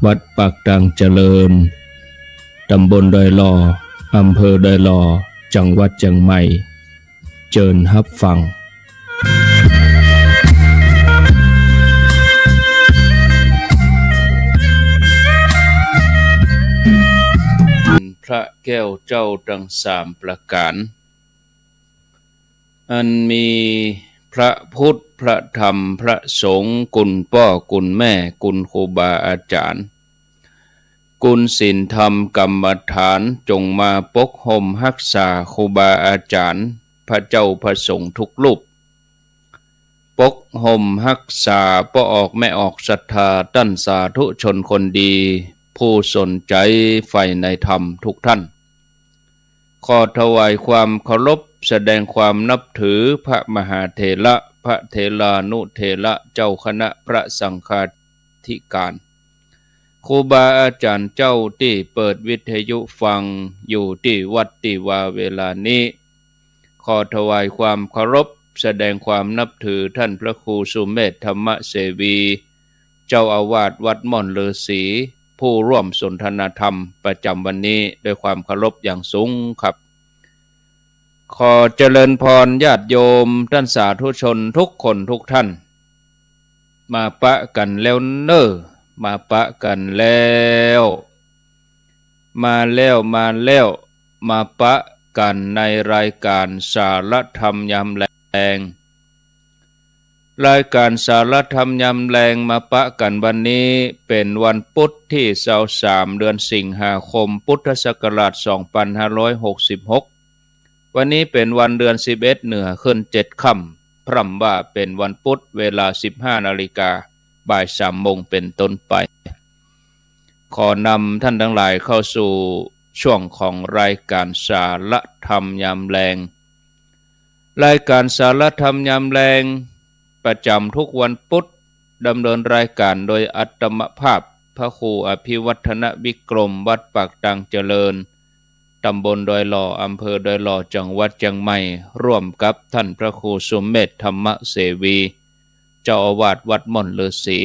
วัดปากดังเจริญตำบลดอยหล่ออำเภอดอยหล่อจังหวัดเชียงใหม่เจิญรับฟังพระแก้วเจ้าทั้งสามประการอันมีพระพุทธพระธรรมพระสงฆ์กุลพ่อกุลแม่กุลครูบาอาจารย์กุลศีลธรรมกรรมฐานจงมาปกห่มรักษาครูบาอาจารย์พระเจ้าพระสงฆ์ทุกรูปปกห่มรักษาป้อออกแม่ออกศรัทธาตั้นสาธุชนคนดีผู้สนใจใฝ่ในธรรมทุกท่านขอถวายความเคารพแสดงความนับถือพระมหาเถระพระเถรานุเถระเจ้าคณะพระสังฆาธิการครูบาอาจารย์เจ้าที่เปิดวิทยุฟังอยู่ที่วัดที่วาเวลานี้ขอถวายความเคารพแสดงความนับถือท่านพระครูสุเมธธรรมเสวีเจ้าอาวาสวัดม่อนฤาษีผู้ร่วมสนทนาธรรมประจำวันนี้ด้วยความเคารพอย่างสูงครับขอเจริญพรญาติโยมท่านสาธุชนทุกคนทุกท่านมาปะกันแล้วเน้อมาปะกันแล้วมาปะกันในรายการสารธรรมยามแลงรายการสารธรรมยามแลงมาปะกันวันนี้เป็นวันพุธที่23เดือนสิงหาคมพุทธศักราช2566วันนี้เป็นวันเดือน11เหนือขึ้น7ค่ำพร่ำว่าเป็นวันพุธเวลา 15 นาฬิกาบ่าย 3 โมงเป็นต้นไปขอนำท่านทั้งหลายเข้าสู่ช่วงของรายการสารธรรมยามแลงรายการสารธรรมยามแลงประจำทุกวันพุธดำเนินรายการโดยอัตมภาพพระครูอภิวัฒนวิกรมวัดปากดังเจริญตำบลดอยหล่ออำเภอดอยหล่อจังหวัดเชียงใหม่ร่วมกับท่านพระครูสุเมธธรรมเสวีเจ้าอาวาสวัดม่อนฤาษี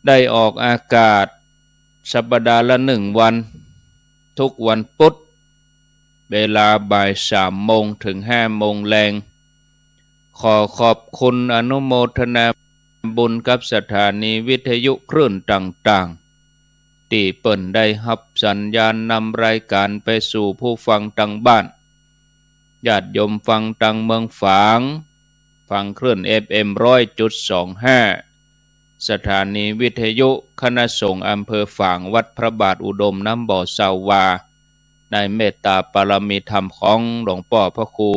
ได้ออกอากาศสัปดาห์ละ1 วันทุกวันพุธเวลาบ่าย 3 โมงถึง 5 โมงแลงขอขอบคุณอนุโมทนาบุญกับสถานีวิทยุคลื่นต่างๆที่เปิ่นได้รับสัญญาณนำรายการไปสู่ผู้ฟังต่างบ้านญาติโยมฟังต่างเมืองฝางฟังคลื่น FM 100.25 สถานีวิทยุคณะสงฆ์อำเภอฝางวัดพระบาทอุดมน้ำบ่อสาวาในเมตตาปรมีธรรมของหลวงพ่อพระครู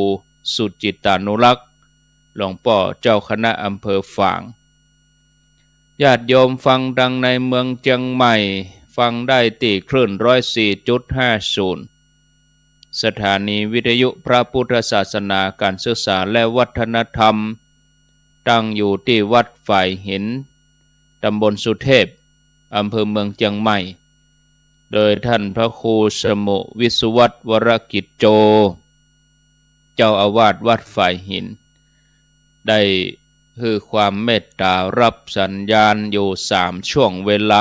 สุจิตานุรักษ์หลวงพ่อเจ้าคณะอำเภอฝางญาติโยมฟังดังในเมืองเชียงใหม่ฟังได้ที่คลื่น 104.50 สถานีวิทยุพระพุทธศาสนาการศึกษาและวัฒนธรรมตั้งอยู่ที่วัดฝ่ายหินตำบลสุเทพอำเภอเมืองเชียงใหม่โดยท่านพระครูสมุวิสุวัตวรกิจโจเจ้าอาวาสวัดฝ่ายหินได้คือความเมตตารับสัญญาณอยู่3ช่วงเวล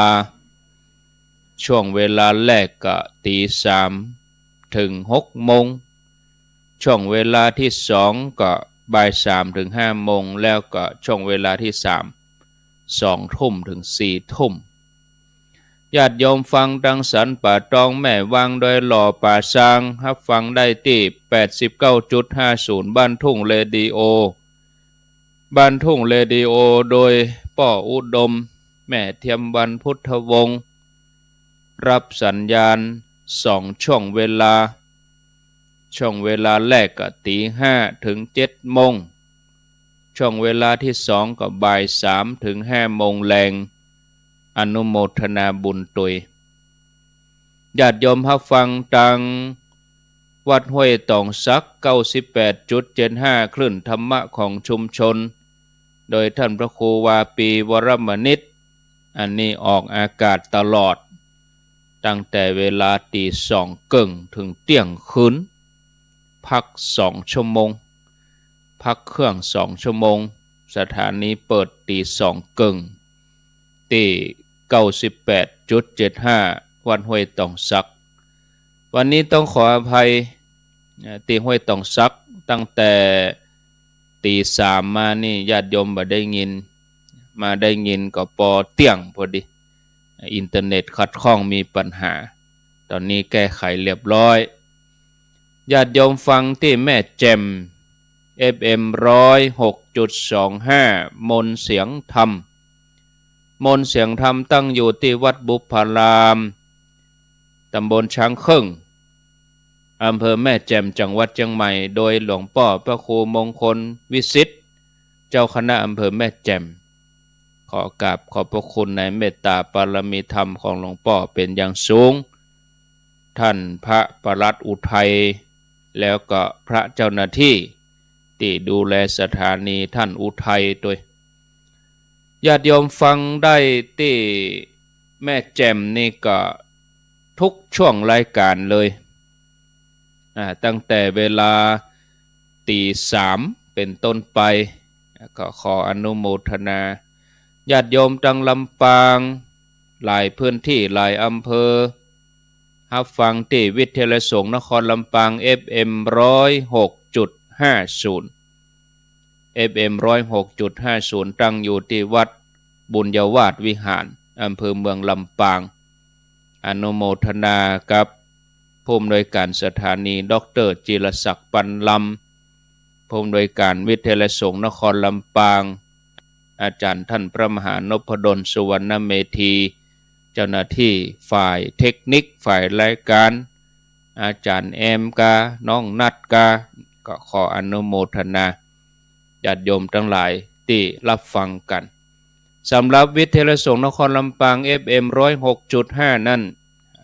าแรกก็ตี 3 ถึง 6 โมงช่วงเวลาที่2ก็บ่าย 3 ถึง 5 โมงแล้วก็ช่วงเวลาที่3 2 ทุ่มถึง 4 ทุ่มญาติโยมฟังดังสันป่าตองแม่วางโดยหล่อป่าซางรับฟังได้ที่ 89.50 บ้านทุ่งเรดิโอโดยป่ออุดมแม่เทียมวันพุทธวงศ์รับสัญญาณ2ช่วงเวลาแรกก็ตี 5 ถึง 7 โมงช่วงเวลาที่2ก็บ่าย 3 ถึง 5 โมงแลงอนุโมทนาบุญตุยญาติโยมรับฟังตังวัดห้วยตองซัก 98.75 คลื่นธรรมะของชุมชนโดยท่านพระครูวาปีวรมนิตอันนี้ออกอากาศตลอดตั้งแต่เวลาตี 2 ครึ่งถึงเที่ยงคืนพัก2 ชั่วโมงพักเครื่อง2 ชั่วโมงสถานีเปิดตี 2 ครึ่งที่ 98.75 วัดห้วยตองซักวันนี้ต้องขออภัยตีห้วยตองซักตั้งแต่ตีสามมานี่ญาติโยมบ่ได้ยินมาได้ยินก็ปอเตี้ยงพอดีอินเทอร์เน็ตขัดข้องมีปัญหาตอนนี้แก้ไขเรียบร้อยญาติโยมฟังที่แม่แจ่ม FM 106.25 มนต์เสียงธรรมมนต์เสียงธรรมตั้งอยู่ที่วัดบุพารามตำบลช้างครึ่งอำเภอแม่แจ่มจังหวัดเชียงใหม่โดยหลวงพ่อพระครูมงคลวิสิทธิ์เจ้าคณะอำเภอแม่แจ่มขอกราบขอบพระคุณในเมตตาปรมีธรรมของหลวงพ่อเป็นอย่างสูงท่านพระปลัดอุทัยแล้วก็พระเจ้าหน้าที่ที่ดูแลสถานีท่านอุทัยด้วยญาติโยมฟังได้ที่แม่แจ่มนี่ก็ทุกช่วงรายการเลยตั้งแต่เวลาตีสามเป็นต้นไปก็ขออนุโมทนาญาติโยมตั้งลำปางหลายพื้นที่หลายอำเภอรับฟังที่วิทยาลัยสงฆ์นครลำปาง FM 106.50 FM 106.50 ตั้งอยู่ที่วัดบุญยวาสวิหารอำเภอเมืองลำปางอนุโมทนากับผู้อำนวยการสถานีดร.จิรศักดิ์ปันลำผู้อำนวยการวิทยาลัยสงฆ์นครลำปางอาจารย์ท่านพระมหานพดลสุวรรณเมธีเจ้าหน้าที่ฝ่ายเทคนิคฝ่ายรายการอาจารย์แอมกาน้องนัดกาก็ขออนุโมทนาญาติโยมทั้งหลายที่รับฟังกันสำหรับวิทยาลัยสงฆ์นครลำปาง FM 106.5 นั่น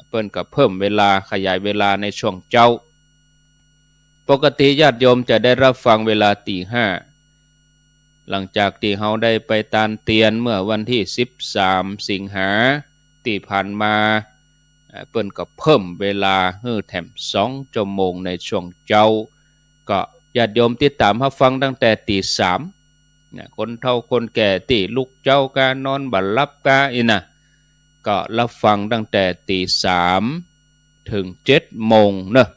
เพิ่นก็เพิ่มเวลาขยายเวลาในช่วงเจ้าปกติญาติโยมจะได้รับฟังเวลาตีห้าหลังจากที่เฮาได้ไปตานเตียนเมื่อวันที่13 สิงหาที่ผ่านมาเพิ่นก็เพิ่มเวลาให้แถม2 ชั่วโมงในช่วงเจ้าก็ญาติโยมติดตามรับฟังตั้งแต่ตีสามคนเฒ่าคนแก่ที่ลุกเจ้ากานอนบัดหลับกาอีน่ะก็รับฟังตั้งแต่ตีสามถึง7 โมงเนอะ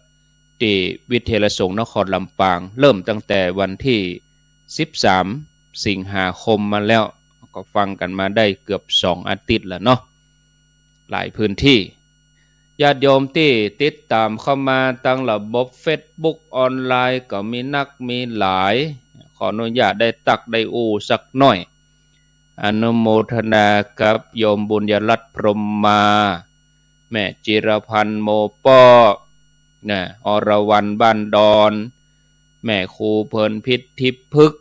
ที่วิทยาลัยสงฆ์นครลำปางเริ่มตั้งแต่วันที่13 สิงหาคมมาแล้วก็ฟังกันมาได้เกือบ2 อาทิตย์แล้วเนาะหลายพื้นที่ญาติโยมที่ติดตามเข้ามาตั้งระบบ Facebook ออนไลน์ก็มีนักมีหลายขออนุญาตได้ตักได้อูสักหน่อยอนุโมทนากับโยมบุญยรัตน์พรหมมาแม่จิรพันธ์โมป้ออรวรรณบ้านดอนแม่ครูเพลินพิษทิพพึก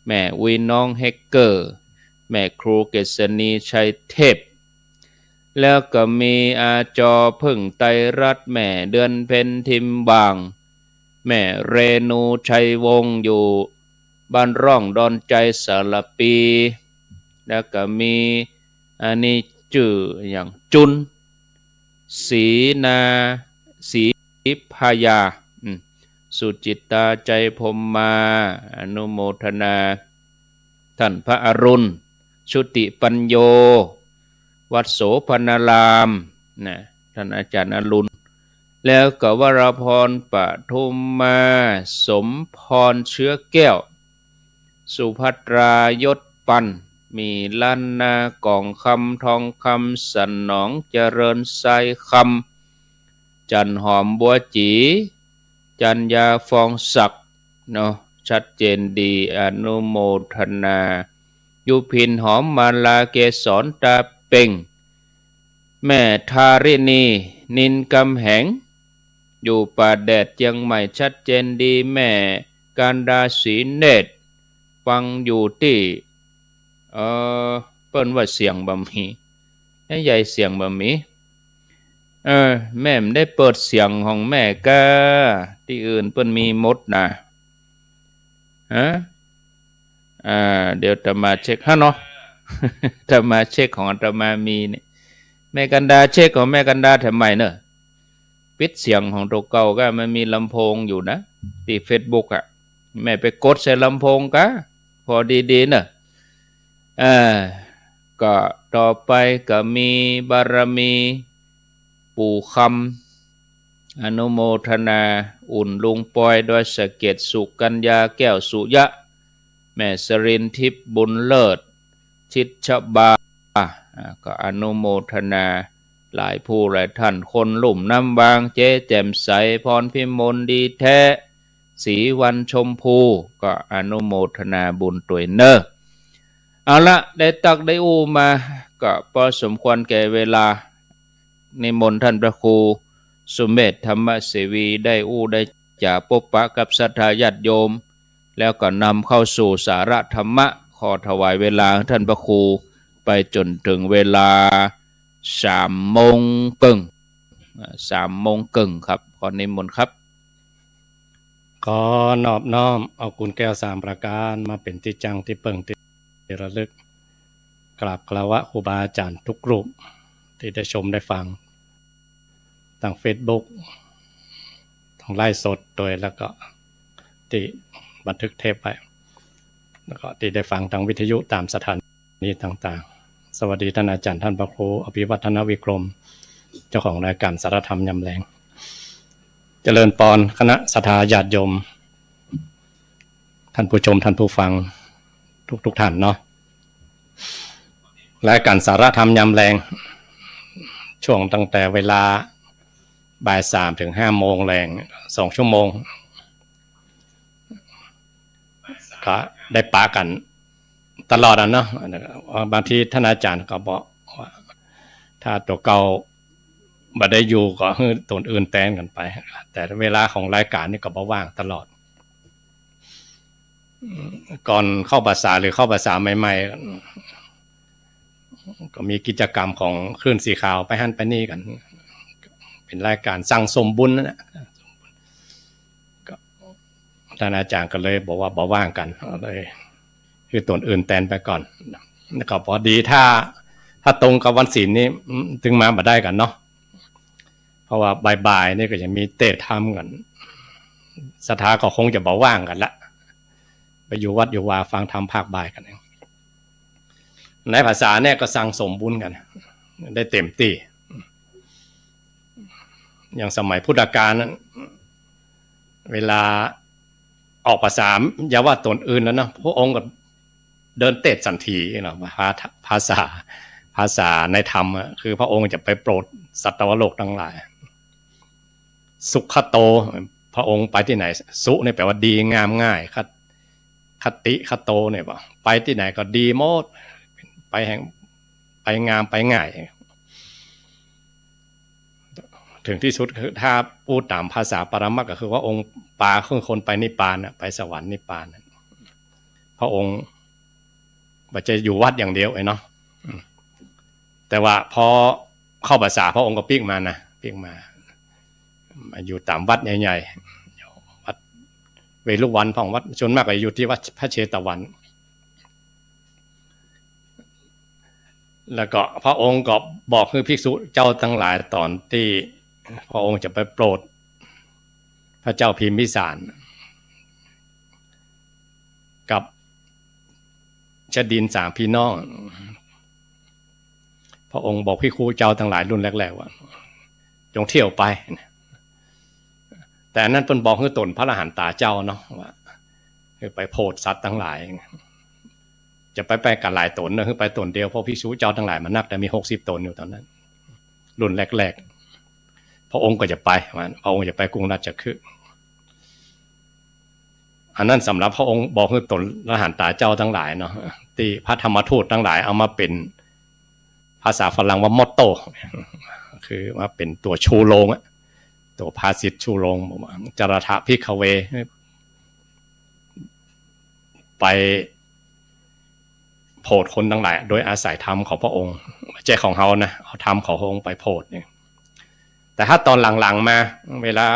แม่วิน้องเฮกเกอร์แม่ครูเกษณีชัยเทพแล้วก็มีอาจอพึ่งไตรรัตน์แม่เดือนเพ็ญทิมบางแม่เรนูชัยวงศ์อยู่บ้านร่องดอนใจสารปีแล้วก็มีอันนี้ชื่ออย่างจุนศรีนาศรีพายาสุจิตตาใจพรหมมาอนุโมทนาท่านพระอรุณชุติปัญโยวัดโสพนารามท่านอาจารย์อรุณแล้วก็วรพรปทุมมาสมพรเชื้อแก้วสุภัตรายศปันมีล้านนากองคำทองคำสันหนองเจริญไซคำจันหอมบัวจีจันยาฟองศักดิ์เนาะชัดเจนดีอนุโมทนายุพินหอมมาลาเกสรตาเป่งแม่ทาริณีนินกำแหงอยู่ป่าแดดเชียงใหม่ชัดเจนดีแม่การดาศรีเนตรฟังอยู่ที่เปิ้นว่าเสียงบะหมี่ใหญ่เสียงบะหมี่แม่ได้เปิดเสียงของแม่ก็ที่อื่นเปิ้นมีมดนะเดี๋ยวจะมาเช็คฮะเนาะจะมาเช็คของอาตมามีเนี่ยแม่กันดาเช็คของแม่กันดาทำไมเนอะปิดเสียงของตัวเก่าก็มันมีลำโพงอยู่นะที่ Facebook อ่ะแม่ไปกดใส่ลำโพงก็พอดีๆเนอะ ก็ต่อไปก็มีบารมีปู่คำอนุโมทนาอุ่นลุงปอยโดยสะเก็ดสุกัญญาแก้วสุยะแม่สรินทิพย์บุญเลิศชิดชบาก็อนุโมทนาหลายผู้หลายท่านคนลุ่มน้ำบางเจ๊แจ่มใสพรพิมลดีแท้ศรีวันชมพูก็อนุโมทนาบุญตัวยเนอเอาละได้ตักได้อู้มาก็พอสมควรแก่เวลานิมนต์ท่านพระครูสุเมธธรรมเสวีได้อู้ได้จากพบปะกับศรัทธาญาติโยมแล้วก็นำเข้าสู่สาระธรรมะขอถวายเวลาท่านพระครูไปจนถึงเวลา3:30ครับขอนิมนต์ครับขอนอบน้อมเอากุญแก้ว3ประการมาเป็นที่จังที่เปิ่งที่ระลึกกราบคารวะครูบาอาจารย์ทุกรูปที่ได้ชมได้ฟังทาง Facebook ทางไลฟ์สดโดยแล้วก็ที่บันทึกเทปไว้แล้วก็ที่ได้ฟังทางวิทยุตามสถานีต่างๆสวัสดีท่านอาจารย์ท่านพระครูอภิวัฒนวิกรมเจ้าของรายการสารธรรมยำแรงเจริญปอนคณะศรัทธาญาติโยมท่านผู้ชมท่านผู้ฟังทุกท่านเนาะรายการสารธรรมยำแรงช่วงตั้งแต่เวลาบ่าย 3 ถึง 5 โมงแรง2 ชั่วโมงก็ได้ปากันตลอดเนาะบางทีท่านอาจารย์ก็บอกว่าถ้าตัวเก่าบ่ได้อยู่ก็ให้ตนอื่นแทนกันไปแต่เวลาของรายการนี่ก็บ่ว่างตลอดก่อนเข้าภาษาหรือเข้าภาษาใหม่ๆก็มีกิจกรรมของคลื่นสีขาวไปหั่นไปนี่กันเป็นรายการสั่งสมบุญนั่นแหละท่านอาจารย์ก็เลยบอกว่าบ่ว่างกันเลยคือตนอื่นแทนไปก่อนก็พอดีถ้าตรงกับวันศีลนี่ถึงมาบ่ได้กันเนาะเพราะว่าบ่ายๆนี่ก็จะมีเทศธรรมกันศรัทธาก็คงจะบ่ว่างกันละไปอยู่วัดอยู่วาฟังธรรมภาคบ่ายกันในภาษาเนี่ยก็สั่งสมบุญกันได้เต็มที่อย่างสมัยพุทธกาลนั้นเวลาออกภาษาอย่าว่าตนอื่นแล้วนะพระองค์ก็เดินเตะสันทีเนาะภาษาในธรรมคือพระองค์จะไปโปรดสัตวโลกทั้งหลายสุขโตพระองค์ไปที่ไหนสุเนี่ยแปลว่าดีงามง่ายคติคโตเนี่ยบอกไปที่ไหนก็ดีหมดไปงามไปง่ายถึงที่สุดคือถ้าพูดตามภาษาปรมัตถ์ก็คือว่าองค์ปาคือคนไปนิพพานไปสวรรค์นิพพานพระองค์บ่จะอยู่วัดอย่างเดียวเนาะแต่ว่าพอเข้าภาษาพระองค์ก็ปิ๊กมาอยู่ตามวัดใหญ่ๆวัดเวรุวันของวัดชนมากก็อยู่ที่วัดพระเชตวันแล้วก็พระองค์ก็บอกให้ภิกษุเจ้าทั้งหลายตอนที่พระองค์จะไปโปรดพระเจ้าพิมพิสารกับชดิน3พี่น้องพระองค์บอกภิกษุเจ้าทั้งหลายรุ่นแรกๆว่าจงเที่ยวไปแต่นั้นเพิ่นบอกให้ตนพระอรหันตาเจ้าเนาะว่าคือไปโพธิสัตว์ทั้งหลายจะไปกันหลายตนนะคือไปตนเดียวเพราะภิกษุเจ้าทั้งหลายมันนักแต่มี60 ตนอยู่ตอนนั้นรุ่นแรกๆพระองค์ก็จะไปพระองค์จะไปกรุงราชคฤห์อันนั้นสำหรับพระองค์บอกให้ตนพระอรหันตาเจ้าทั้งหลายเนาะที่พระธรรมทูตทั้งหลายเอามาเป็นภาษาฝรั่งว่ามอตโต้คือว่าเป็นตัวชูโรงตัวภาษิตชูโรงจรถะภิกขเวไปโพธิคนทั้งหลายโดยอาศัยธรรมของพระองค์ไม่ใช่ของเฮานะเอาธรรมของพระองค์ไปโพธิเนี่ยแต่ถ้าตอนหลังๆมาเวลา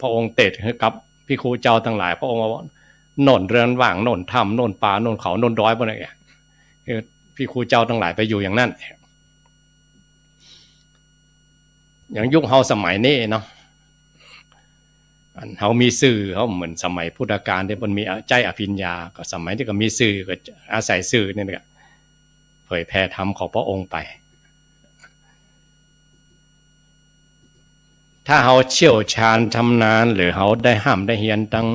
พระองค์เตศให้กับภิกษุเจ้าทั้งหลายพระองค์ว่าโน่นเรือนว่างโน่นถ้ำโน่นป่าโน่นเขาโน่นดอยพวกนี้คือภิกษุเจ้าทั้งหลายไปอยู่อย่างนั้นอย่างยุคเฮาสมัยนี้เนาะเฮามีสื่อเขาเหมือนสมัยพุทธกาลที่มันมีใจอภิญญาก็สมัยที่ก็มีสื่อก็อาศัยสื่อนี่แหละเ ยแผ่ธรรมของพระองค์ไปถ้าเขาเชี่ยวชาญชำนาญหรือเขาได้ห้ามได้เรียนตั้ง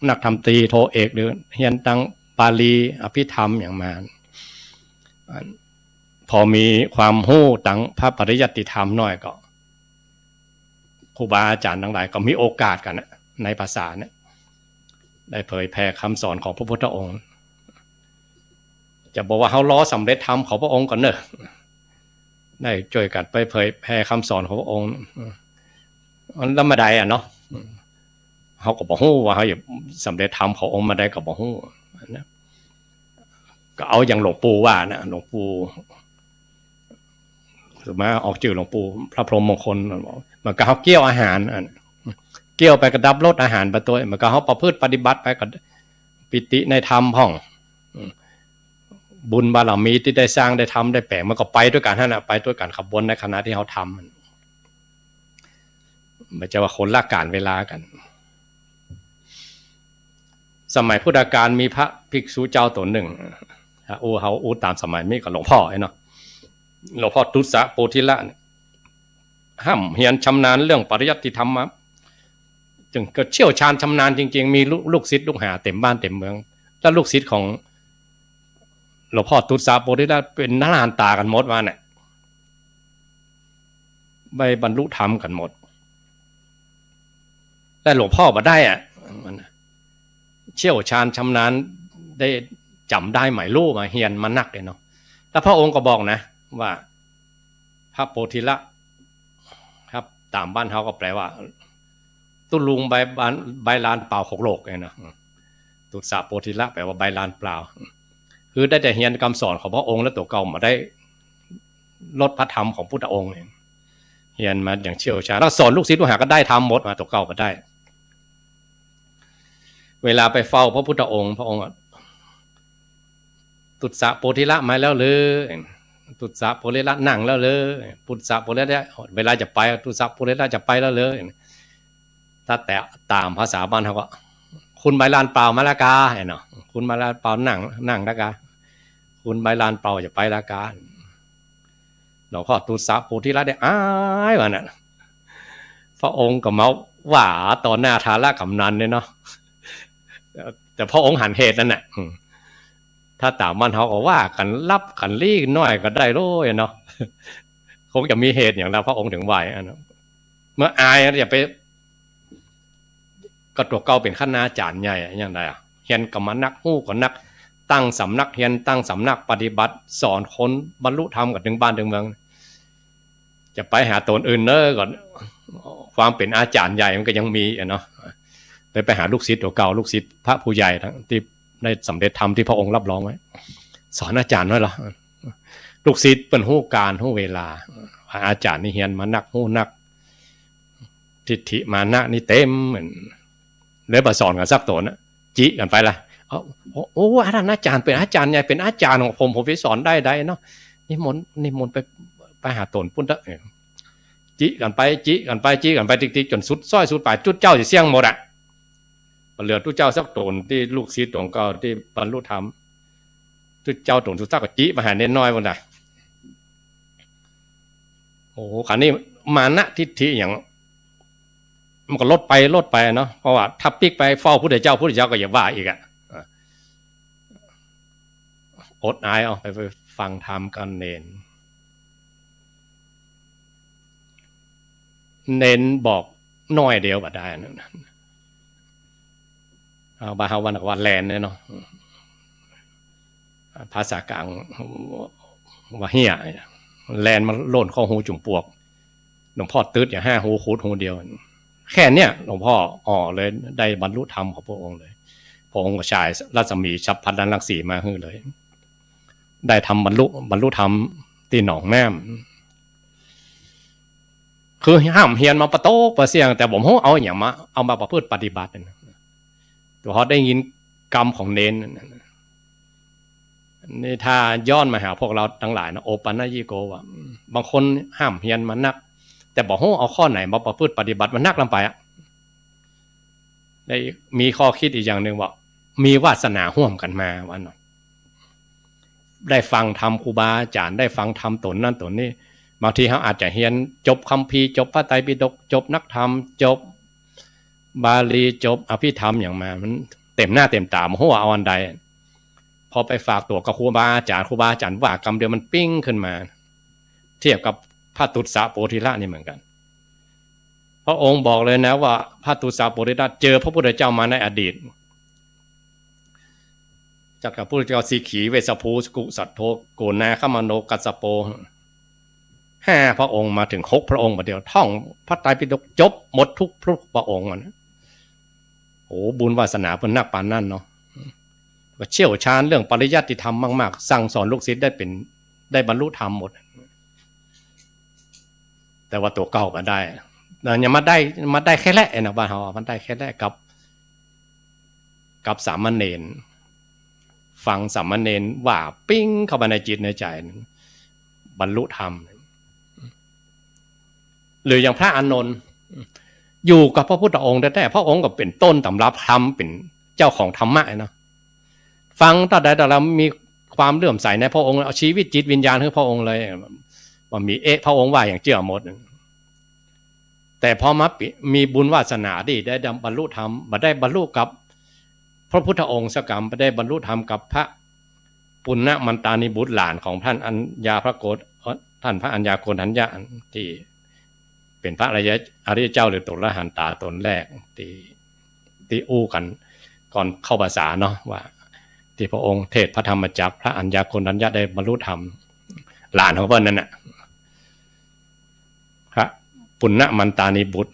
นักธรรมตรีโทเอกหรือเรียนตั้งปาลีอภิธรรมอย่างมาพอมีความรู้ตั้งพระปริยัติธรรมหน่อยก็ครูบาอาจารย์ทั้งหลายก็มีโอกาสกันในภาษาเนี่ยได้เผยแผ่คำสอนของพระพุทธองค์จะบอกว่าเขาล้อสำเร็จธรรมของพระองค์ก่อนเนอะได้ช่วยกันไปเผยแผ่คำสอนของพระองค์มันธรรมดาเนาะเขาก็บอกว่าเขาอย่าสำเร็จธรรมขององค์มาได้ก็บอกนะก็เอาอย่างหลวงปู่ว่านะหลวงปู่สมมติออกชื่อหลวงปู่พระพรหมมงคลมันก็เขาเกี่ยวอาหารเกี่ยวไปกระดับรสอาหารไปตัวมันก็เขาประพฤติปฏิบัติไปกับปิติในธรรมพ่องบุญบารมีที่ได้สร้างได้ทำได้แปลงมันก็ไปด้วยกันนั่นแหละไปด้วยกันขบวนในขณะที่เขาทำมันจะว่าคนละการเวลากันสมัยพุทธกาลมีพระภิกษุเจ้าตัวหนึ่งเขาตามสมัยมีกับหลวงพ่อเนาะหลวงพ่อตุสะโพธิละห้ามเฮียนชำนาญเรื่องปริยัติธรรมมาจึงก็เชี่ยวชาญชำนาญจริงๆมีลูกศิษย์ลูกหาเต็มบ้านเต็มเมืองแล้วลูกศิษย์ของหลวงพ่อตุสะโพธิละเป็นนานตากันหมดว่าเนี่ยไปบรรลุธรรมกันหมดแต่หลวงพ่อมาได้มันเชี่ยวชาญชำนาญได้จำได้หมายรู้มาเฮียนมานักเลยเนาะแล้วพระองค์ก็บอกนะว่าพระโพธิละครับตามบ้านเขาก็แปลว่าตุลุงใบลานเปล่า6 โลกเนาะตุสะโพธิละแปลว่าใบลานเปล่าคือได้แต่เฮียนคำสอนของพระองค์และตัวเก่ามาได้ลดพระธรรมของพุทธองค์เนี่ยเฮียนมาอย่างเชี่ยวชาญแล้วสอนลูกศิษย์ลูกหาก็ได้ทำหมดมาตัวเก่าก็ได้เวลาไปเฝ้าพระพุทธองค์พระองค์ตุสะโพธิละมาแล้วเลยตุสะโพธิละนั่งแล้วเลยตุสะโพธิละเวลาจะไปตุสะโพธิละจะไปแล้วเลยถ้าแต่ตามภาษาบ้านเขาก็คุณใบลานเปล่ามาละกาเนาะคุณใบลานเปล่านั่งละกาคุณใบลานเปล่าจะไปละกาหลวงพ่อตุสะโพธิละได้อ้ายว่าน่ะพระองค์ก็มาว่าต่อหน้าทาระกำนันเนี่ยเนาะแต่พระองค์หันเหตุนั่นแหละถ้าตามมันเขาก็ว่ากันรับกันลี่น้อยก็ได้โลยเนาะคงจะมีเหตุอย่างนั้นพระองค์ถึงไหวเมื่ออายอย่าไปก็ตัวเก่าเป็นคณาจารย์ใหญ่อย่างไรเฮียนกับมานักฮู้กับนักตั้งสำนักเฮียนตั้งสำนักปฏิบัติสอนคนบรรลุธรรมกับถึงบ้านถึงเมืองจะไปหาตนอื่นเนอก่อนความเป็นอาจารย์ใหญ่มันก็ยังมีเนาะเลยไปหาลูกศิษย์ตัวเก่าลูกศิษย์พระผู้ใหญ่ทั้งที่ได้สำเร็จธรรมที่พระองค์รับรองไว้สอนอาจารย์ไว้เหรอลูกศิษย์เป็นฮู้การฮู้เวลาอาจารย์นี่เฮียนมานักฮู้นักทิฏฐิมานะนี่เต็มเหมือนเลยมาสอนกันสักตัวนะจิกันไปละโอ้อาจารย์เป็นอาจารย์ใหญ่เป็นอาจารย์ของผมไปสอนได้เนาะนิมนต์ไปหาตนพุ่นละจิกันไปติ๊กๆจนสุดซ้อยสุดปลายจุดเจ้าจะเสี่ยงหมดเหลือทุกเจ้าสักตนที่ลูกศิษย์ของเก่าที่บรรลุธรรมทุกเจ้าตนทุกสักก็จิมาหาเน้นน้อยหมดเลยโอ้ขันนี้มานะทิฏฐิอย่างมันก็ลดไปเนาะเพราะว่าถ้าปิ๊กไปเฝ้าพุทธเจ้าก็อย่าว่าอีกอดอายเอาไปฟังธรรมกันเน้นบอกน้อยเดียวก็ได้นะบาฮาวันกับวันแลนเนี่ยเนาะภาษากลางว่าเฮียแลนมันโล่นข้อหูจุ่มปวกหลวงพ่อตืดอย่าง5 หูคูดหูเดียวแค่เนี้ยหลวงพ่อเลยได้บรรลุธรรมของพระองค์เลยพระองค์ก็ฉายรัศมีฉับพลันรังสีมาให้เลยได้ทำบรรลุธรรมที่หนองแม่มคือห้ามเฮียนมาประโตกประเสียงแต่ผมเอาอย่างมาประพฤติปฏิบัติแต่พอได้ยินกรรมของเน้นนี่ถ้าย้อนมาหาพวกเราทั้งหลายนะโอปันญิโกว่าบางคนห้ามเฮียนมานักแต่บอกเอาข้อไหนมาประพฤติปฏิบัติมันนักลำไปได้มีข้อคิดอีกอย่างหนึ่งว่ามีวาสนาห่วมกันมาวันนั้น ได้ฟังธรรมครูบาอาจารย์ได้ฟังธรรมตนนั่นตนนี่บางทีเขาอาจจะเรียนจบคัมภีร์จบพระไตรปิฎกจบนักธรรมจบบาลีจบอภิธรรมอย่างมามันเต็มหน้าเต็มตามันหัวเอาอันใดพอไปฝากตัวกับครูบาอาจารย์ว่ากรรมเดียวมันปิ้งขึ้นมาเทียบกับพระตุสสะโพธิละนี่เหมือนกันพระองค์บอกเลยนะว่าพระตุสสะโพธิละเจอพระพุทธเจ้ามาในอดีตจากกับพระพุทธเจ้าสีขีเวสภูสกุสัตโธโกนาคมโนกัสสโป5 พระองค์มาถึง6 พระองค์มาเดียวท่องพระไตรปิฎกจบหมดทุกพระองค์นะโอ้บุญวาสนาเพิ่นนักปานนั่นเนาะก็เชี่ยวชาญเรื่องปริยัติธรรมมากๆสั่งสอนลูกศิษย์ได้บรรลุธรรมหมดแต่ว่าตัวเก่าก็ได้ยังมาได้แค่แรกนะบ้านเฮามันได้แค่แรกกับสามเณรฟังสามเณรว่าปิ้งเข้ามาในจิตในใจบรรลุธรรมหรืออย่างพระอานนท์อยู่กับพระพุทธองค์แต่พระองค์ก็เป็นต้นตำรับธรรมเป็นเจ้าของธรรมะนะฟังต่อใดต่อเรามีความเลื่อมใสในพระองค์เอาชีวิตจิตวิญญาณให้พระองค์เลยว่ามีพระองค์ว่าอย่างเชื่อหมดแต่พอมามีบุญวาสนาได้บรรลุธรรมมาได้บรรลุกับพระพุทธองค์สกรรมไปได้บรรลุธรรมกับพระปุณณมันตานิบุตรหลานของท่านอัญญาพระโกฏท่านพระอัญญาโกณทัญญะที่เป็นพระอริยเจ้าหรือตนละหันตาตนแรกที่อู้กันก่อนเข้าภาษาเนาะว่าที่พระองค์เทศพระธรรมจักรพระอัญญาโกณทัญญะได้บรรลุธรรมหลานของเพิ่นนั่นน่ะพระปุณณมันตานิบุตร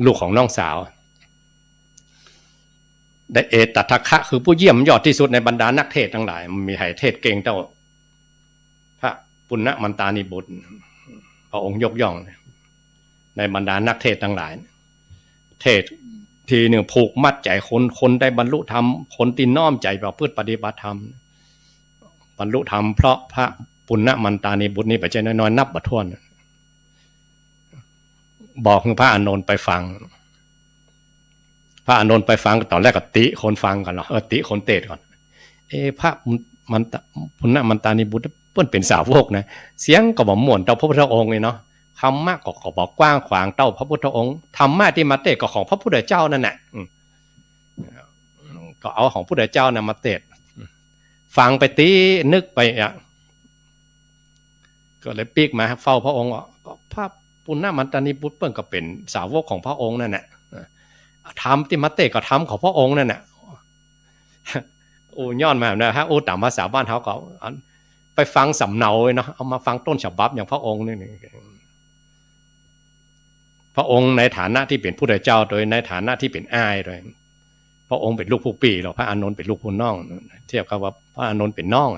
ลูกของน้องสาวได้เอตทัคคะคือผู้เยี่ยมยอดที่สุดในบรรดานักเทศทั้งหลายมีให้เทศเก่งเท่าพระปุณณมันตานิบุตรพระองค์ยกย่องในบรรดานักเทศทั้งหลายเทศทีหนึ่งผูกมัดใจคนได้บรรลุธรรมคนที่น้อมใจประพฤติปฏิบัติธรรมบรรลุธรรมเพราะพระปุณณมันตานิบุตรนี่ไปเจอน้อยๆนับบ่ถ้วนบอกพระอานนท์ไปฟังพระอานนท์ไปฟังตอนแรกก็ติคนฟังกันเนาะติคนเทศก่อนพระมันปุณณมันตานิบุตรเพิ่นเป็นสาวกนะเสียงก็บ่ม่วนเท่าพระพุทธองค์เลยเนาะคำมากก็บอกกว้างขวางเต้าพระพุทธองค์ธรรมะที่มาเทศก็ของพระพุทธเจ้านั่นแหละก็เอาของพระพุทธเจ้านะมาเทศฟังไปตีนึกไปอ่ะก็เลยปีกมาเฝ้าพระองค์ก็พระปุณณมันตานิบุตรเพิ่นก็เป็นสาวกของพระองค์นั่นแหละทำที่มาเตะก็ทำของพระองค์นั่นแหละโอ้ย้อนมานะฮะโอ้ตามภาษาบ้านเขาก็ไปฟังสำเนาเนาะเอามาฟังต้นฉบับอย่างพระองค์นี่พระองค์ในฐานะที่เป็นผู้ใดเจ้าโดยในฐานะที่เป็นอ้ายโดยพระองค์เป็นลูกผู้ปีหรอพระอานนท์เป็นลูกผู้น้องเทียบกับว่าพระอานนท์เป็นน้อง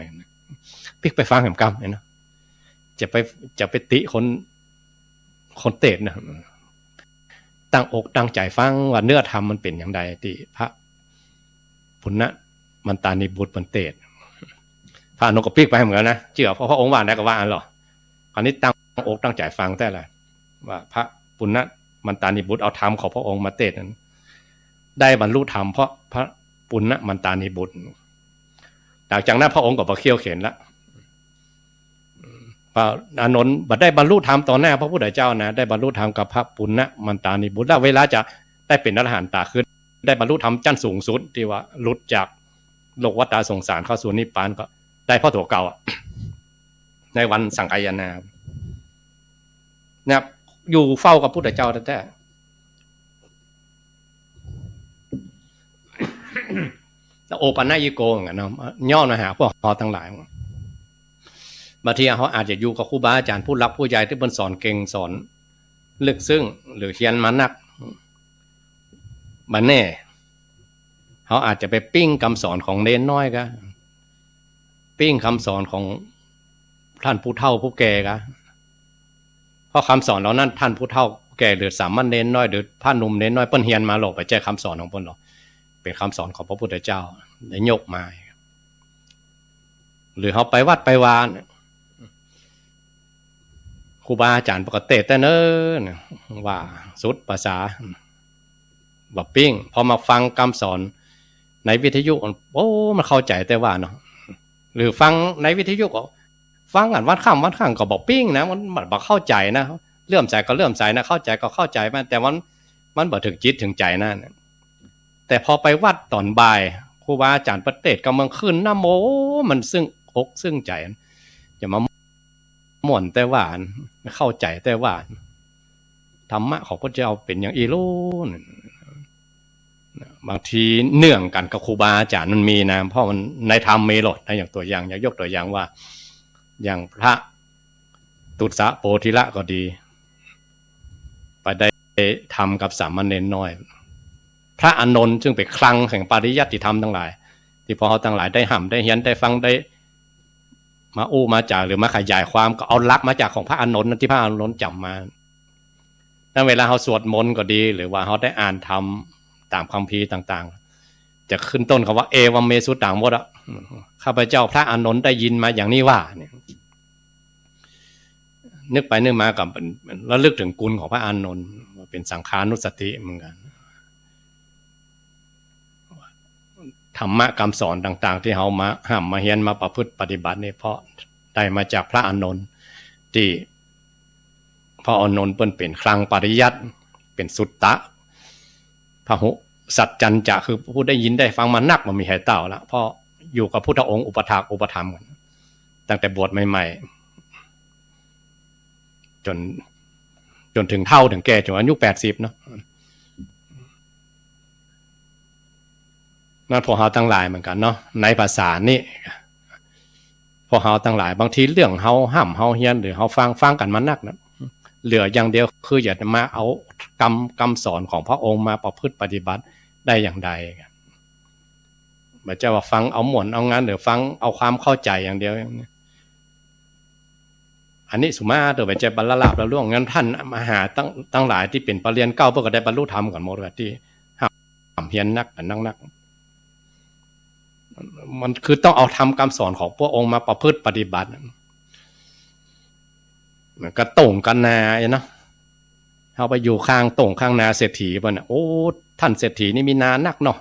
พลิกไปฟังแห่งกรรมเนาะจะไปติคนเตะนะตั้งอกตั้งใจฟังว่าเนื้อธรรมมันเป็นอย่างไรที่พระปุณณมันตานิบุตรมันเตศพระอานนท์ก็ปีกไปเหมือนกันนะเชื่อเพราะพระองค์ว่าได้ก็ว่าอันหรอคราวนี้ตั้งอกตั้งใจฟังแต่ละว่าพระปุณณมันตานิบุตรเอาธรรมของพระองค์มาเตศนั้นได้บรรลุธรรมเพราะพระปุณณมันตานิบุตรหลังจากนั้นพระองค์ก็มาเคี่ยวเข็นละพระอานนท์ได้บรรลุธรรมต่อหน้าพระพุทธเจ้านะได้บรรลุธรรมกับพระปุณณมันตานิบุตรแล้วเวลาจะได้เป็นอรหันตาคือได้บรรลุธรรมชั้นสูงสุดที่ว่าหลุดจากโลกวัฏสงสารเข้าสู่นิพพานก็ได้พ่อตัวเก่าในวันสังฆายนาเนี่ยอยู่เฝ้ากับพุทธเจ้าแท้ๆแล้วโอปันญญิโกเหมือนกันเนาะย่อมาหาพวกเราทั้งหลายบางทีเขาอาจจะอยู่กับครูบาอาจารย์ผู้รักผู้ใหญ่ที่เพิ่นสอนเก่งสอนลึกซึ้งหรือเขียนมานักบัดแน่เขาอาจจะไปปิ้งคำสอนของเนนน้อยก็ปิ้งคำสอนของท่านผู้เฒ่าผู้แก่ก็เพราะคำสอนเหล่านั้นท่านผู้เฒ่าผู้แก่หรือสามัญเนนน้อยหรือพระหนุ่มเนนน้อยเพิ่นเฮียนมาหลอกไปแจ้คำสอนของเพิ่นหรอกเป็นคำสอนของพระพุทธเจ้าได้ยกมาหรือเขาไปวัดไปวานครูบาอาจารย์ปกติแต่เนิ่นว่าสุดภาษาแบบปิ้งพอมาฟังคำสอนในวิทยุโอ้มันเข้าใจแต่ว่าเนาะ หรือฟังในวิทยุก็ฟังกันวัดข้างก็บอกปิ้งนะมันบอกเข้าใจนะเลื่อมใจก็เลื่อมใจนะเข้าใจก็เข้าใจมันแต่มันบอกถึงจิตถึงใจนั่นแต่พอไปวัดตอนบ่ายครูบาอาจารย์ประเทศกำลังขึ้นน้ำโมมันซึ่งอกซึ่งใจอย่ามาม่วนแต่ว่าเข้าใจแต่ว่าธรรมะของพระเจ้าเป็นอย่างอีรูนบางทีเนื่องกันกับครูบาอาจารย์มันมีนะเพราะมันในธรรมมีหลดนะอย่างตัวอย่างยกตัวอย่างว่าอย่างพระตุสะโพธิละก็ดีไปได้ทำกับสามเณรน้อยพระอานนท์ซึ่งเป็นคลังแห่งปริยัติธรรมทั้งหลายที่พอเขาทั้งหลายได้ห่ำได้เห็นได้ฟังได้มาอู้มาจากหรือมาขยายความก็เอาลักมาจากของพระอานนท์ที่พระอานนท์จำมาถ้าเวลาเขาสวดมนต์ก็ดีหรือว่าเขาได้อ่านธรรมตามคัมภีร์ต่างๆจะขึ้นต้นคำว่าเอวัมเมสุตังหมดอ่ะข้าพเจ้าพระอานนท์ได้ยินมาอย่างนี้ว่าเนี่ยนึกไปนึกมากับระลึกถึงกุลของพระอานนท์เป็นสังขานุสติเหมือนกันธรรมะคำสอนต่างๆที่เขามาห้ามมาเฮียนมาประพฤติปฏิบัตินี่เพราะได้มาจากพระอานนท์ที่พระอานนท์เป็นคลังปริยัติเป็นสุตตะพหุสัจจันจะคือผู้ได้ยินได้ฟังมานักมันมีให้เต่าแล้วเพราะอยู่กับพุทธองค์อุปถากอุปธรรมกันตั้งแต่บวชใหม่ๆจนถึงเท่าถึงแก่จนอายุ80เนาะนั่นพวกเราทั้งหลายเหมือนกันเนาะในภาษานี่พวกเราทั้งหลายบางทีเรื่องเฮาห้ำเฮาเฮียนหรือเฮาฟังกันมานักนะเหลืออย่างเดียวคืออยากจะมาเอาคำสอนของพระองค์มาประพฤติปฏิบัติได้อย่างใดไม่ใช่ว่าฟังเอาหมวนเอางานหรือฟังเอาความเข้าใจอย่างเดียวอันนี้สุมาเดี๋ยวไปเจอบรรลับแล้วล่วงงั้นท่านมหาตั้งหลายที่เป็นปรริญญาเก้าเพื่อก็ได้บรรลุธรรมก่อนหมดที่ห้ำเฮียนนักกันนักมันคือต้องเอาทำคำสอนของพระองค์มาประพฤติปฏิบัติมันก็ต่งกันนาเนาะเอาไปอยู่ข้างต่งข้างนาเศรษฐีป่ะนะโอ้ท่านเศรษฐีนี่มีนานักเนาะ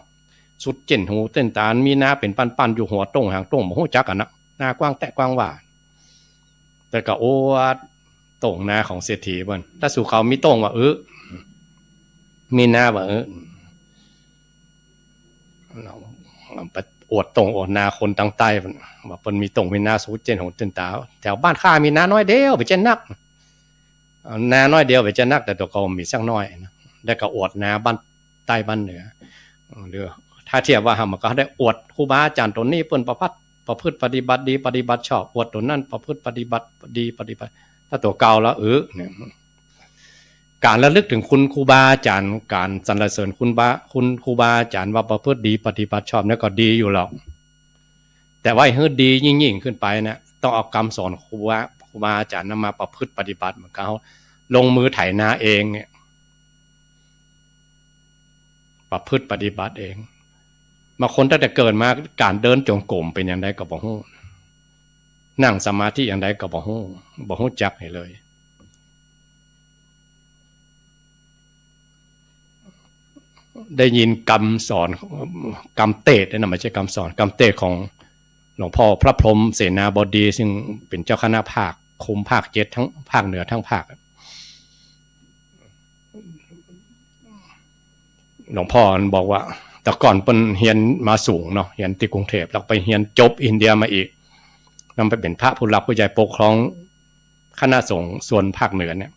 สุดเจนหูเต้นตามีนาเป็นปันอยู่หัวต่งหางต่งบ่ฮู้จักกันนะนากว้างแตะกว้างว่าแต่ก็โอ้ต่งนาของเศรษฐีป่ะถ้าสู่เขามีต่งว่ามีนาว่าไปอวดตรงอวดนาคนตั้งใต้ว่าเพิ่นมีตรงมีนาสูเจนของเจนตาแถวบ้านข้ามีนาน้อยเดียวไปเจนนักนาน้อยเดียวไปเจนนักแต่ตัวก็มีสักน้อยนะได้ก็อวดนาบ้านใต้บ้านเหนือหรือถ้าเทียบว่ามันก็ได้อวดครูบาอาจารย์ตนนี้เพิ่นประพฤติปฏิบัติดีปฏิบัติชอบอวดตนนั้นประพฤติปฏิบัติดีปฏิบัติถ้าตัวเก่าแล้วเนี่ยการระลึกถึงคุณครูบาอาจารย์การสรรเสริญคุณครูบาอาจารย์ว่าประพฤติดีปฏิบัติชอบนี่ก็ดีอยู่หรอกแต่ว่าให้ดียิ่งขึ้นไปนะต้องเอาคำสอนครูบาอาจารย์นำมาประพฤติปฏิบัติเหมือนเขาลงมือไถนาเองเนี่ยประพฤติปฏิบัติเองบางคนตั้งแต่เกิดมาการเดินจงกรมเป็นอย่างไรก็บ่ฮู้นั่งสมาธิอย่างไรก็บ่ฮู้จักเลยได้ยินคำสอนคำเทศน์นะไม่ใช่คำสอนคำเทศน์ของหลวงพ่อพระพรหมเสนาบดีซึ่งเป็นเจ้าคณะภาคคุมภาค7ทั้งภาคเหนือทั้งภาคหลวงพ่อบอกว่าแต่ก่อนเป็นเฮียนมาสูงเนาะเฮียนที่กรุงเทพแล้วไปเฮียนจบอินเดียมาอีกนำไปเป็นพระผู้หลักผู้ใหญ่ปกครองคณะสงฆ์ส่วนภาคเหนือเนี่ย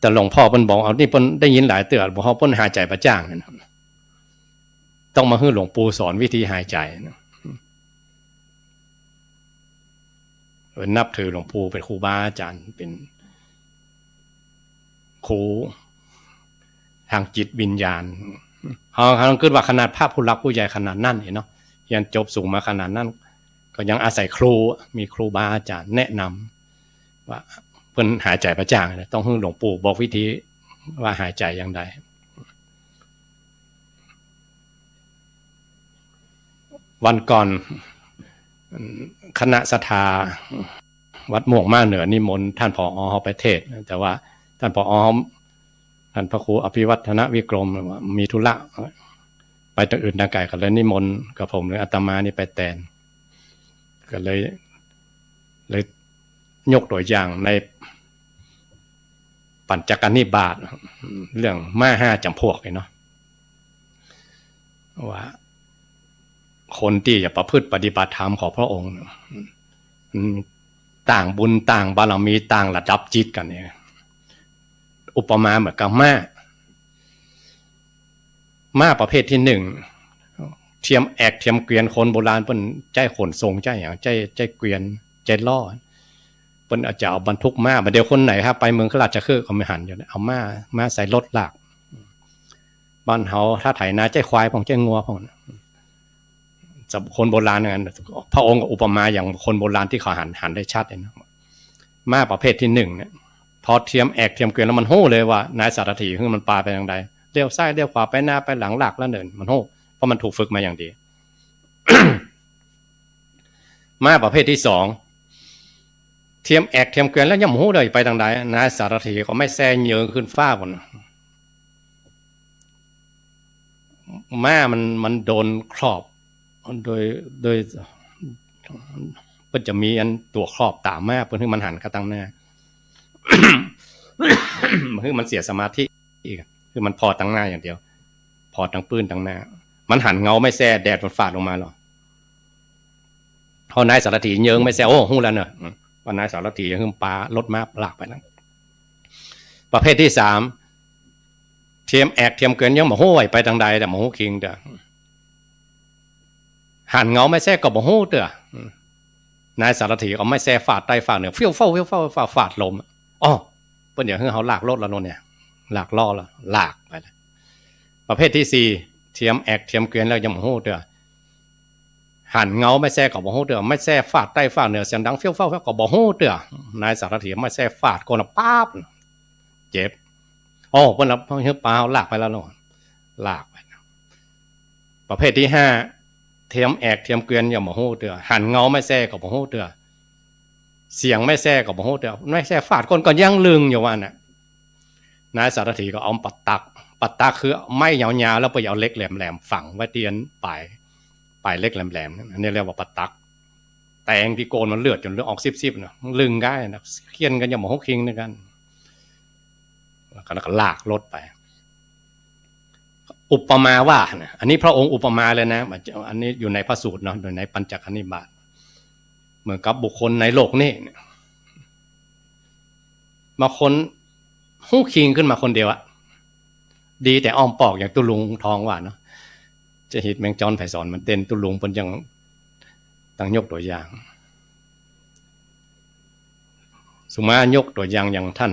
แต่หลวงพ่อเพิ่นบอกเอานี่เพิ่นได้ยินหลายเตือนบอกเพิ่นหายใจประจ้างนะต้องมาให้หลวงปู่สอนวิธีหายใจนะนับถือหลวงปู่เป็นครูบาอาจารย์เป็นครูทางจิตวิญญาณเขาคิดว่าขนาดภาพผู้รักผู้ใหญ่ขนาดนั้นเนาะยันจบสูงมาขนาดนั้นก็ยังอาศัยครูมีครูบาอาจารย์แนะนำว่าเพิ่นหายใจประจ่างต้องให้หลวงปู่บอกวิธีว่าหายใจอย่างไรวันก่อนคณะศรัทธาวัดม่วงมาเหนือนิมนต์ท่านผอ.ไปเทศน์แต่ว่าท่านผอ.ท่านพระครูอภิวัฒนวิกรมมีธุระ ไปตรงอื่นทางไกลก็เลยนิมนต์กับผมหรืออาตมานี่ไปแทนก็เลยยกตัวอย่างในปัญจกนิบาตเรื่องม้า5 จำพวกเนาะว่าคนที่จะประพฤติปฏิบัติธรรมของพระองค์ต่างบุญต่างบารมีต่างระดับจิตกันเนี่ยอุปมาเหมือนกับม้าประเภทที่1เทียมแอกเทียมเกวียนคนโบราณเพิ่นใจขนทรงใจอย่างใจเกวียนใจล่อเพิ่นอาจจะเอาบรรทุกม้าเดี๋ยวคนไหนครับไปเมืองขราชคฤห์ก็ไม่หันอยู่เอาม้าใส่รถลากบ้านเฮาถ้าไถนาใจควายของใจงัวของสับคนโบราณนั้นพระองค์อุปมาอย่างคนโบราณที่เขาหันได้ชัดเลยนะม้าประเภทที่1เนี่ยพอเทียมแอกเทียมเกวียนแล้วมันโห่เลยว่านายสารถีคือมันปาไปทางใดเลี้ยวซ้ายเลี้ยวขวาไปหน้าไปหลังหลักแล้วเดินมันโห่เพราะมันถูกฝึกมาอย่างดี ม้าประเภทที่2เทียมแอกเทียมเกวียนแล้วย่ำโห่เลยไปทางใดนายสารถีก็ไม่แซ่เยื้อขึ้นฟ้าบนม้ามันโดนครอบโดยเพิ่นจะมีอันตัวครอบตามม้าเพิ่นให้มันหันกระตั้งหน้า คือมันเสียสมาธิอีกคือมันพอตั้งหน้าอย่างเดียวพอตั้งปืนตั้งหน้ามันหันเงาไม่แซ่แดดมันฟาดลงมาหรอพอนายสารถีเยิงไม่แซ่โอ้ฮู้แล้วเนอะว่านายสารถีคือปลารถม้าลากไปนั่นประเภทที่3เทียมแอกเทียมเกินยังบ่ฮู้ไว้ไปทางใดแต่บ่ฮู้คิงเด้อหันเงาไม่แซ่ก็บ่ฮู้เด้อนายสารถีก็ไม่แซ่ฟาดใต้ฟาดเหนือเฟี้ยวเฝ้าฟาดลมอ้อเพิ่นอยากให้เฮาลากรถแล้วโน่นเนี่ยลากล้อแล้วลากไปประเภทที่4เทียมแอกเทียมเกวียนแล้วยังบ่ฮู้เด้อหันเงาไม่แซ่ก็บ่ฮู้เด้อไม่แซ่ฟาดใต้ฟาดเหนือเสียงดังเฟี้ยวก็บ่ฮู้เด้อนายสารถีไม่แซ่ฟาดคนละป๊าบเจ็บอ๋อเพิ่นรับเฮือปลาลากไปแล้วเนาะลากไปประเภทที่5เทียมแอกเทียมเกวียนยังบ่ฮู้เด้อหันเงาไม่แซ่ก็บ่ฮู้เด้อเสียงไม่แซ่ก็บ่ฮู้เด้อไม่แซ่ฟาดคนก็ยังลึงอยู่ว่าน่ะนายสารถีก็เอาปัดตักคือไม้ยาวๆแล้วไปเอาเล็กแหลมๆฝังไว้เตียนปลายเล็กแหลมๆอันนี้เรียกว่าปัดตักแตงที่โกนมันเลือดจนเลือดออกซิบๆน่ะลึงได้นะเคียนกันยังบ่ฮู้คิงด้วยกันแล้วก็ลากรถไปอุปมาว่าอันนี้พระองค์อุปมาเลยนะอันนี้อยู่ในพระสูตรเนาะในปัญจกนิบาตเหมือนกับบุคคลในโลกนี้มาคนฮู้คิงขึ้นมาคนเดียวอะดีแต่อ้อมปอกอย่างตุลุงทองว่าเนาะจะเห็นแมงจอนไผสอนมันเต้นตุลุงเพิ่นยังตั้งยกตัวอย่างสมมายกตัวอย่างท่าน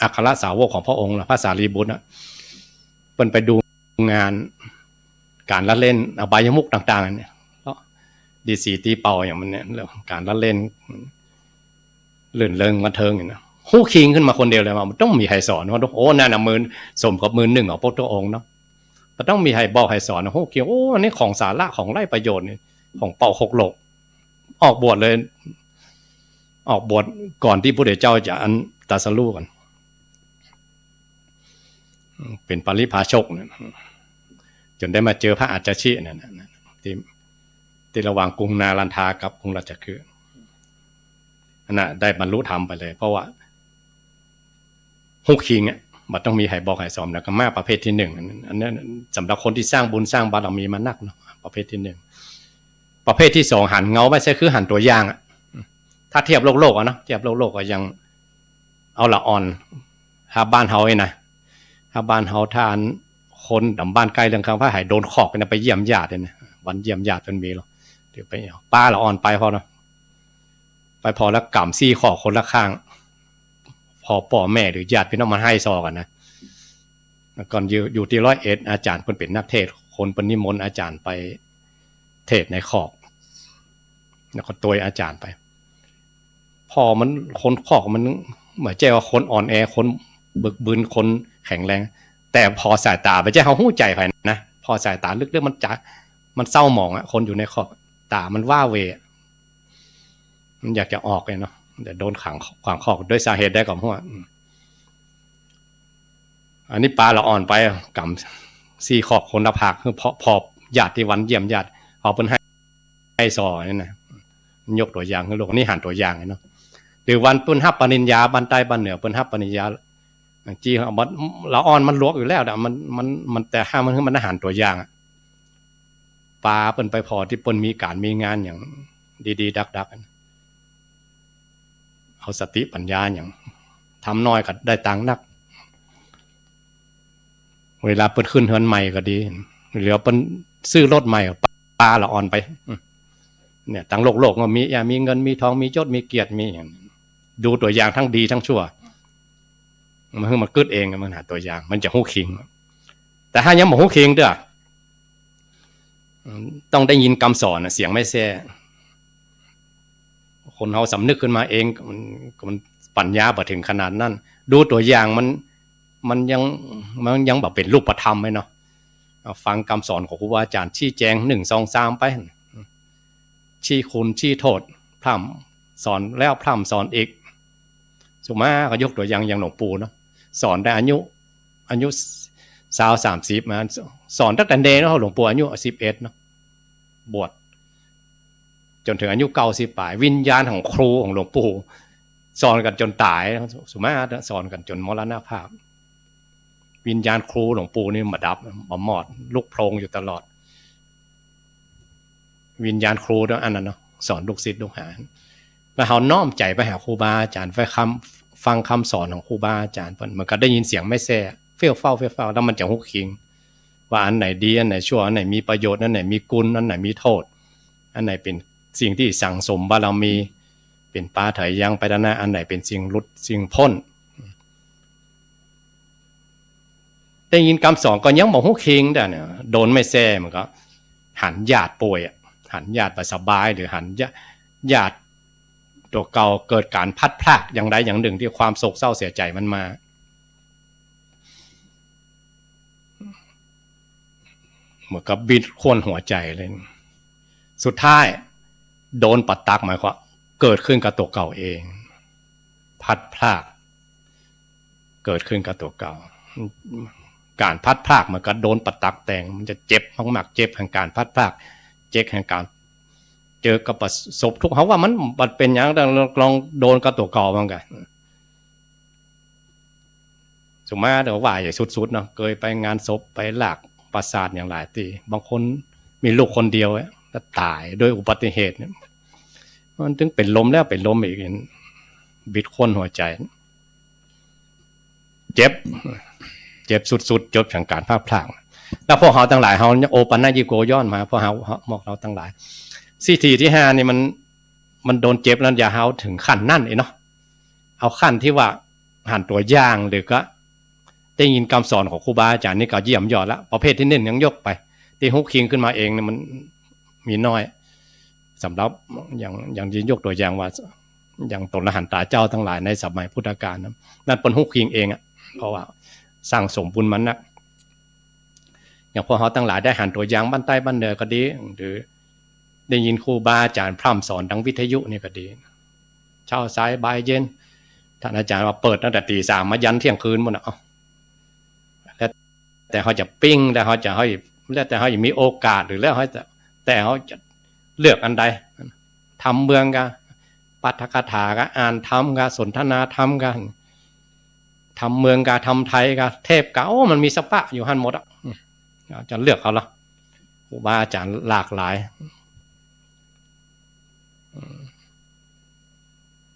อัครสาวกของพระองค์พระสารีบุตรเพิ่นไปดูงานการละเล่นอบายมุขต่างๆเนี่ยดีสีตีเป่าอย่างมันเนี่ยเรื่องการละเล่นลื่นเริงบันเทิงอย่างนี้ฮู้คิงขึ้นมาคนเดียวเลยว่ามันต้องมีใครสอนว่าโอ้นั่นน่ะสมกับ1ของพระองค์เนาะมันต้องมีใครบอกใครสอนฮู้คิงโอ้อันนี้ของสาระของไร้ประโยชน์นี่ของเป่า6โลกออกบวชเลยออกบวชก่อนที่พระพุทธเจ้าจะตรัสรู้กันเป็นปริภาชกเนี่ยจนได้มาเจอพระอาจารย์ชิเนี่ยที่ระหว่างกรุงนาลันทากับกรุงราชคฤห์อันน่ะได้บรรลุธรรมไปเลยเพราะว่าฮู้คิงมันต้องมีใครบอกใครสอนแล้วก็มาประเภทที่1อันนั้นสำหรับคนที่สร้างบุญสร้างบารมีมานักเนาะประเภทที่1ประเภทที่2หันเงาไม่ใช่คือหันตัวอย่างถ้าเทียบโลกอ่ะเนาะเทียบโลกก็ยังเอาละอ่อนถ้าบ้านเฮานะถ้าบ้านเฮาทานคนดำบ้านใกล้เรื่องคำว่าหายโดนขอกกันไปเยี่ยมญาติเนี่ยวันเยี่ยมญาติเพิ่นมีหรอเดี๋ยวไปป้าละอ่อนไปพอเนาะไปพอแล้วกำซี่ขอคนละข้างพอพ่อแม่หรือญาติพี่น้องมาให้ซอกันนะก่อนอยู่ที่101อาจารย์เพิ่นเป็นนักเทศคนเพิ่นนิมนต์อาจารย์ไปเทศในขอกแล้วก็ตัวอาจารย์ไปพอมันคนขอกมันเหมือนใจว่าคนอ่อนแอคนบึกบึนคนแข็งแรงแต่พอสายตาไปใจเขาหู้ใจไปนะพอสายตาลึกๆมันเศร้าหมองคนอยู่ในขอกตามันว่าเวมันอยากจะออกเลยเนาะแต่โดนขวางขอกด้วยสาเหตุได้ก่อนเพราะว่าอันนี้ปลาละอ่อนไปกำซี่ขอกคนละภาคคือพอ ญาติวันเยี่ยมญาติเอาเป็นให้สอนนี่นะยกตัวอย่างให้โลกนี่หันตัวอย่างเนาะหรือวันเป็นฮับปริญญาบันใต้บันเหนือเป็นฮับปริญญาจีเอามันละอ่อนมันลวกอยู่แล้วแต่มันแต่ห้ามมันอาหารตัวอย่างปลาเป็นไปพอที่เปิ้นมีการมีงานอย่างดีๆดักๆเอาสติปัญญาอย่างทำน้อยก็ได้ตังค์นักเวลาเปิ้นขึ้นเฮือนใหม่ก็ดีหรือเปิ้นซื้อรถใหม่ปลาละอ่อนไปเนี่ยตั้งโลกก็มีเงินมีทองมียศมีเกียรติมีอย่างดูตัวอย่างทั้งดีทั้งชั่วมันเกิดเองมันหาตัวอย่างมันจะหู้คิงแต่ถ้ายังบ่หู้คิงเด้อต้องได้ยินคำสอนเสียงไม่แซ่คนเฮาสำนึกขึ้นมาเองมันปัญญาบ่ถึงขนาดนั้นดูตัวอย่างมันยังแบบเป็นรูปธรรมไหมเนาะฟังคำสอนของครูบาอาจารย์ชี้แจง1 2 3ไปชี้คุณชี้โทษพร่ำสอนแล้วพร่ำสอนอีกสุมาก็ยกตัวอย่างหลวงปู่เนาะสอนได้อายุ20-30มาสอนตั้งแต่เด็กเนาะหลวงปู่อายุ11เนาะบวชจนถึงอายุ90ปลายวิญญาณของครูของหลวงปู่สอนกันจนตายสุมาสอนกันจนมรณภาพวิญญาณครูหลวงปู่นี่มาดับมาหมอดลุกโพลงอยู่ตลอดวิญญาณครูเนาะอันนั้นเนาะสอนลูกศิษย์ลูกหาแล้วเขาน้อมใจไปหาครูบาอาจารย์ฟังคำสอนของครูบาอาจารย์มันก็ได้ยินเสียงไม่แซ่เฟี้ยวเฝ้าแล้วมันจะหุกคิงว่าอันไหนดีอันไหนชั่วอันไหนมีประโยชน์อันไหนมีกุลอันไหนมีโทษอันไหนเป็นสิ่งที่สั่งสมบารมีเป็นปาเถยยังไปด้านหน้าอันไหนเป็นสิ่งลดสิ่งพ้นได้ยินคำสอนก็ยังบอกหุกคิงแต่เนี่ยโดนไม่แซ่มันก็หันญาติป่วยหันญาติไปสบายหรือหันญาติตัวเก่าเกิดการพัดพลากอย่างใดอย่างหนึ่งที่ความโศกเศร้าเสียใจมันมาเหมือนกับบิดขั้วหัวใจเลยสุดท้ายโดนปัดตักหมายความเกิดขึ้นกับตัวเก่าเองพัดพลากเกิดขึ้นกับตัวเก่าการพัดพลากมันก็โดนปัดตักแต่งมันจะเจ็บมากๆเจ็บแห่งการพัดพลากเจ็บแห่งการเจอกับประสบทุกข์เขาว่ามันเป็นอย่างลองโดนกับตัวเก่าบ้างกันสมมติว่าอย่างสุดๆเนาะเคยไปงานศพไปหลักประสาทอย่างหลายตีบางคนมีลูกคนเดียวแล้วตายโดยอุบัติเหตุมันถึงเป็นลมแล้วเป็นลมอีกบิดขั้วหัวใจเจ็บสุดๆจบจากการพลาดพลั้งแล้วพวกเขาทั้งหลายเขาโอปันนายิโกย้อนมาพวกเขาบอกเราทั้งหลายสี่ทีที่5นี่มันโดนเจ็บแล้วอย่าเขาถึงขั้นนั่นเนาะเอาขั้นที่ว่าหันตัวย่างหรือก็ได้ยินคำสอนของครูบาอาจารย์นี่ก็เยี่ยมยอดแล้วประเภทที่1ยังยกไปที่ฮุกคิงขึ้นมาเองเนี่ยมันมีน้อยสำหรับอย่างที่ยกตัวอย่างว่าอย่างตนละหันตาเจ้าทั้งหลายในสมัยพุทธกาลนั่นเป็นฮุกคิงเองเพราะว่าสร้างสมบุญมันนะอย่างพวกเขาทั้งหลายได้หันตัวอย่างบ้านใต้บ้านเหนือก็ดีหรือได้ยินครูบาอาจารย์พร่ำสอนทางวิทยุนี่ก็ดีเช้าสายบ่ายเย็นท่านอาจารย์ว่าเปิดตั้งแต่ตี 3มายันเที่ยงคืนหมดแล้วแต่เขาจะปิ้งแต่เขาจะให้แล้วแต่เขาจะมีโอกาสหรือแล้วแต่เขาจะเลือกอันใดทำเมืองกันปาฐกถากันอ่านธรรมกันสนทนาธรรมกันทำเมืองกันทำไทยกันเทพกันมันมีสปะอยู่หันหมดจะเลือกเขาละครูบาอาจารย์หลากหลาย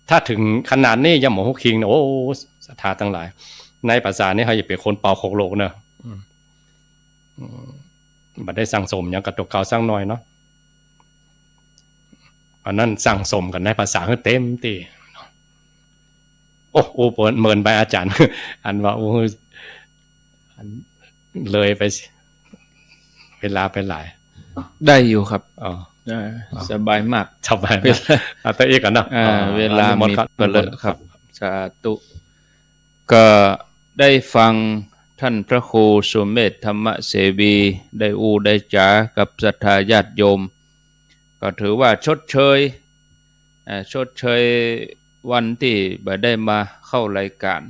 ถ้าถึงขนาดนี้ยมโหคิงโอ้ศรัทธาทั้งหลายในภาษานี้เขาจะเป็นคนเป่าโคกโลกเนอะบัดได้สั่งสมอย่างกระตุกเก่าสร้างน้อยเนาะอันนั้นสั่งสมกันในภาษาคือเต็มตีโอ้เปิดเมินไปอาจารย์อันว่าโอ้เลยไปเวลาไปหลายได้อยู่ครับสบายมากสบายแต่อีกกันเนาะเวลามีเปิดเลยครับสาธุก็ได้ฟังท่านพระครูสุเมธธรรมเสวีได้ได้จ๋ากับศรัทธาญาติโยมก็ถือว่าชดเชยวันที่บ่ได้มาเข้ารายการ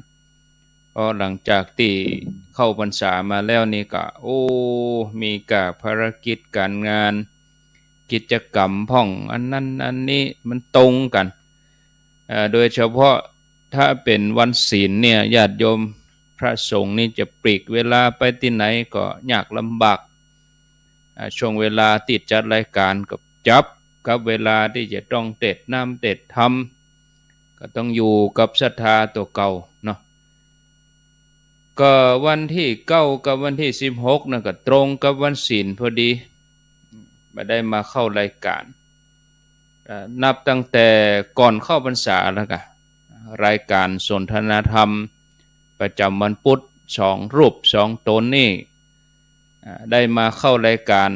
พอหลังจากที่เข้าพรรษามาแล้วนี่ก็โอ้มีกับภารกิจการงานกิจกรรมพ่องอันนั้นอันนี้มันตรงกันโดยเฉพาะถ้าเป็นวันศีลเนี่ยญาติโยมพระสงฆ์นี่จะปลีกเวลาไปที่ไหนก็ยากลำบากช่วงเวลาติดจัดรายการกับจับกับเวลาที่จะต้องเต็ดน้ำเต็ดธรรมก็ต้องอยู่กับศรัทธาตัวเก่าเนาะก็วันที่9กับวันที่16นั่นก็ตรงกับวันศีลพอดีมาได้มาเข้ารายการนับตั้งแต่ก่อนเข้าพรรษาแล้วก็รายการสนทนาธรรมประจำวันพุธ2 รูป 2 ตนนี่ได้มาเข้ารายการ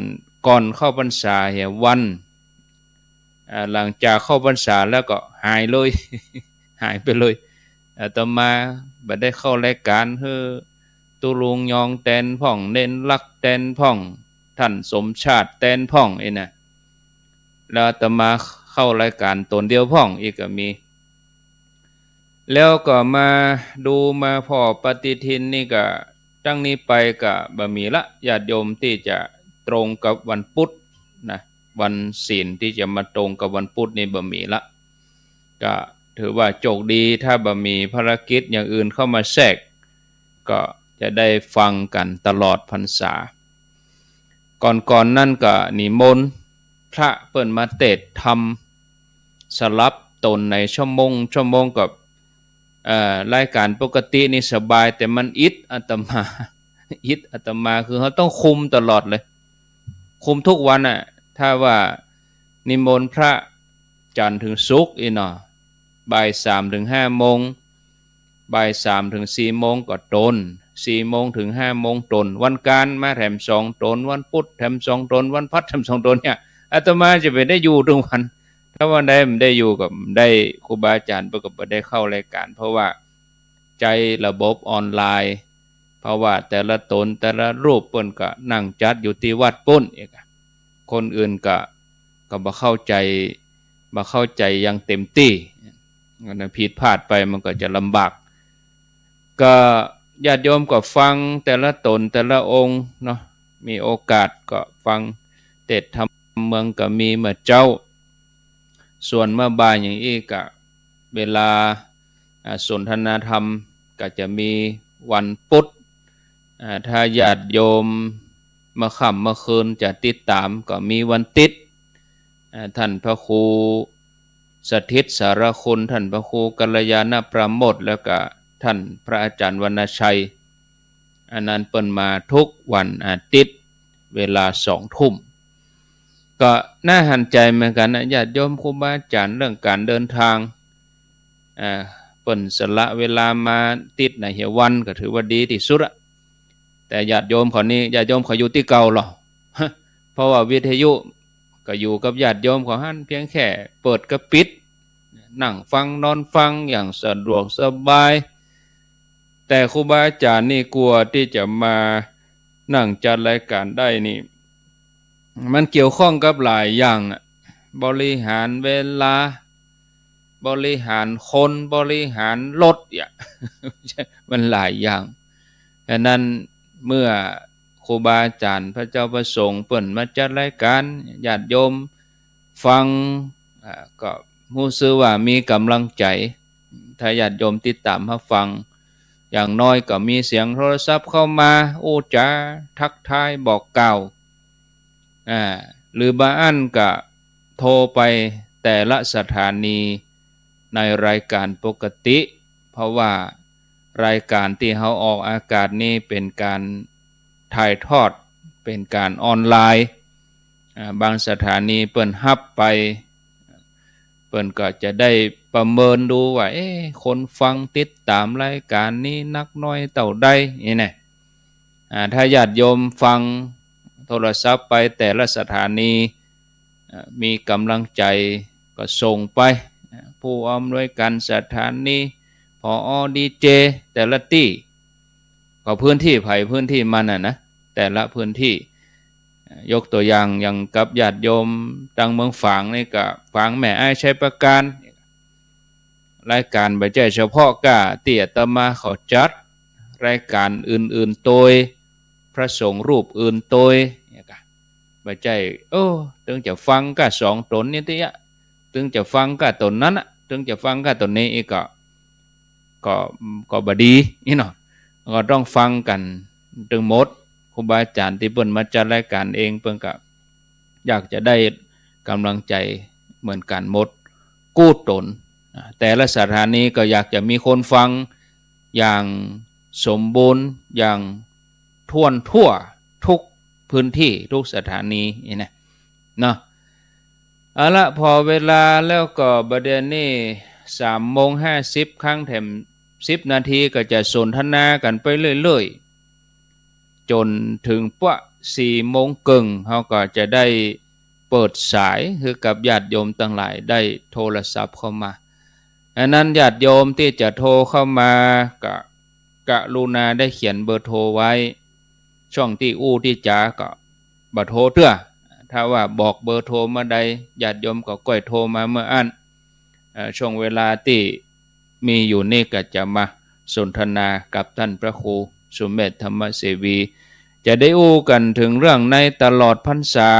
ก่อนเข้าพรรษาวันหลังจากเข้าพรรษาแล้วก็หายเลย หายไปเลยต่อมาบัดได้เข้ารายการตุลุงยองแตนพ่องเน้นลักแตนพ่องท่านสมชาติแตนพ่องนะแล้วต่อมาเข้ารายการตนเดียวพ่องอีกก็มีแล้วก็มาดูมาพอปฏิทินนี่ก็ตั้งนี้ไปก็บ่มีละญาติโยมที่จะตรงกับวันพุธนะวันศีลที่จะมาตรงกับวันพุธนี่บ่มีละก็ถือว่าโชคดีถ้าบ่มีภารกิจอย่างอื่นเข้ามาแทรกก็จะได้ฟังกันตลอดพรรษาก่อนนั่นก็นิมนต์พระเปิ้นมาเทศน์ธรรมสลับตนในชั่วโมงกับรายการปกตินี่สบายแต่มันอิดอาตมา อิดอาตมาคือเขาต้องคุมตลอดเลยคุมทุกวันถ้าว่านิมนต์พระจันทร์ถึงศุกร์อีเนาะบ่าย 3 ถึง 5 โมงบ่าย 3 ถึง 4 โมงก็ตน4 โมงถึง 5 โมงตนวันการมาแถม2 ตนวันพุธแถม2 ตนวันพัดแถม2 ตนเนี่ยอาตมาจะไปได้อยู่ทุกวันถ้าวันใดไม่ได้อยู่กับได้ครูบาอาจารย์ประกอบได้เข้ารายการเพราะว่าใจระบบออนไลน์เพราะว่าแต่ละตนแต่ละรูปเปิ้นก็นั่งจัดอยู่ที่วัดปุ้นอีกคนอื่นก็บ่เข้าใจอย่างเต็มที่นะผิดพลาดไปมันก็จะลำบากก็ญาติโยมก็ฟังแต่ละตนแต่ละองค์เนาะมีโอกาสก็ฟังเทศน์ธรรมเมืองก็มีเมื่อเจ้าส่วนเมื่อบ่ายอย่างอีกก็เวลาสนทนาธรรมก็จะมีวันพุธถ้าญาติโยมเมื่อค่ำเมื่อคืนจะติดตามก็มีวันติดท่านพระครูสถิตสารคุณท่านพระครูกัลยาณประโมทแล้วก็ท่านพระอาจารย์วรรณชัยอันนั้นเปิ้นมาทุกวันอาทิตย์เวลา20 ทุ่มก็น่าหันใจเหมือนกันนะญาติโยมครูบาอาจารย์เรื่องการเดินทางเปิ้นสละเวลามาติดในเหี่ยววันก็ถือว่าดีที่สุดอะแต่ญาติโยมเขานี่ญาติโยมเขาอยู่ที่เก่าหรอ เพราะว่าวิทยุก็อยู่กับญาติโยมของท่านเพียงแค่เปิดกระปิดนั่งฟังนอนฟังอย่างสะดวกสบายแต่ครูบาอาจารย์นี่กลัวที่จะมานั่งจัดรายการได้นี่มันเกี่ยวข้องกับหลายอย่างบริหารเวลาบริหารคนบริหารรถอย่าง มันหลายอย่างดังนั้นเมื่อครูบาอาจารย์พระเจ้าประสงค์เปิ่นมาจัดรายการญาติโยมฟังก็รู้สึกว่ามีกำลังใจถ้าญาติโยมติดตามมาฟังอย่างน้อยก็มีเสียงโทรศัพท์เข้ามาโอ้จ้าทักทายบอกกล่าวหรือบางอันก็โทรไปแต่ละสถานีในรายการปกติเพราะว่ารายการที่เขาออกอากาศนี้เป็นการถ่ายทอดเป็นการออนไลน์บางสถานีเปิ้นฮับไปเปิ้นก็จะได้ประเมินดูว่าคนฟังติดตามรายการนี้นักน้อยเต่าใดนี่แน่ถ้าญาติโยมฟังโทรศัพท์ไปแต่ละสถานีมีกำลังใจก็ส่งไปผู้อำนวยการสถานีผอดีเจแต่ละที่ก็พื้นที่ไผ่พื้นที่มันนะแต่ละพื้นที่ยกตัวอย่างอย่างกับญาติโยมตังเมืองฝางนี่ก็ฝางแม่อ้ายชัยประการรายการบ่ใช่เฉพาะกะเตี่ยตมาเขาจัด รายการอื่นๆโดยพระสงฆ์รูปอื่นโดยเนี่ยกะบ่ใจถึงจะฟังก็สองตนนี่ติอะถึงจะฟังก็ตนนั้นอะถึงจะฟังก็ตนนี้อีกก็บ่ดีนี่เนาะก็ต้องฟังกันถึงหมดครูบาอาจารย์ที่เพิ่นมาจัดรายการเองเพิ่นก็อยากจะได้กำลังใจเหมือนกันหมดกู้ตนแต่ละสถานีก็อยากจะมีคนฟังอย่างสมบูรณ์อย่างทั่วทุกพื้นที่ทุกสถานีนี่นะเนาะเอาละพอเวลาแล้วก็ประเด็นนี้3:50ครั้งแถม10นาทีก็จะสนทนากันไปเรื่อยๆจนถึงปะ4 โมงครึ่งเขาก็จะได้เปิดสายคือกับญาติโยมทั้งหลายได้โทรศัพท์เข้ามาอันนั้นญาติโยมที่จะโทรเข้ามาก็กรุณาได้เขียนเบอร์โทรไว้ช่องที่ที่จาก็บ่โทรเตื้อถ้าว่าบอกเบอร์โทรมาใดญาติโยมก็ก้อยโทรมาเมื่ออันช่วงเวลาที่มีอยู่นี่ก็จะมาสนทนากับท่านพระครูสุเมธธรรมเสวีจะได้กันถึงเรื่องในตลอดพรรษา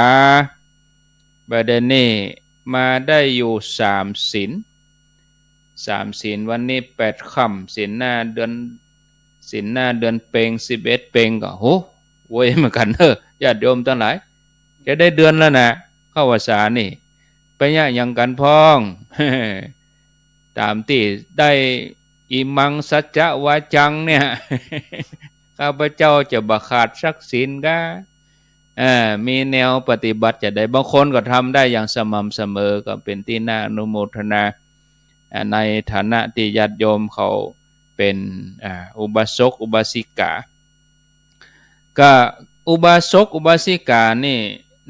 ประเด็นนี้มาได้อยู่3 ศีลวันนี้8 ค่ำศีลหน้าเดือนเพ็ญ11เพ็ญก็โหโวยเหมือนกันญาติโยมทั้งหลายจะได้เดือนแล้วนะเข้าพรรษานี่ไปยะยังกันพ้อง ตามที่ได้อิมังสัจจะวาจังเนี่ย ข้าพเจ้าจะบ่ขาดสักศีลก็มีแนวปฏิบัติจะได้บางคนก็ทำได้อย่างสม่ำเสมอก็เป็นที่น่าอนุโมทนาในฐานะที่ญาติโยมเขาเป็นอุบาสกอุบาสิกาก็อุบาสกอุบาสิกานี่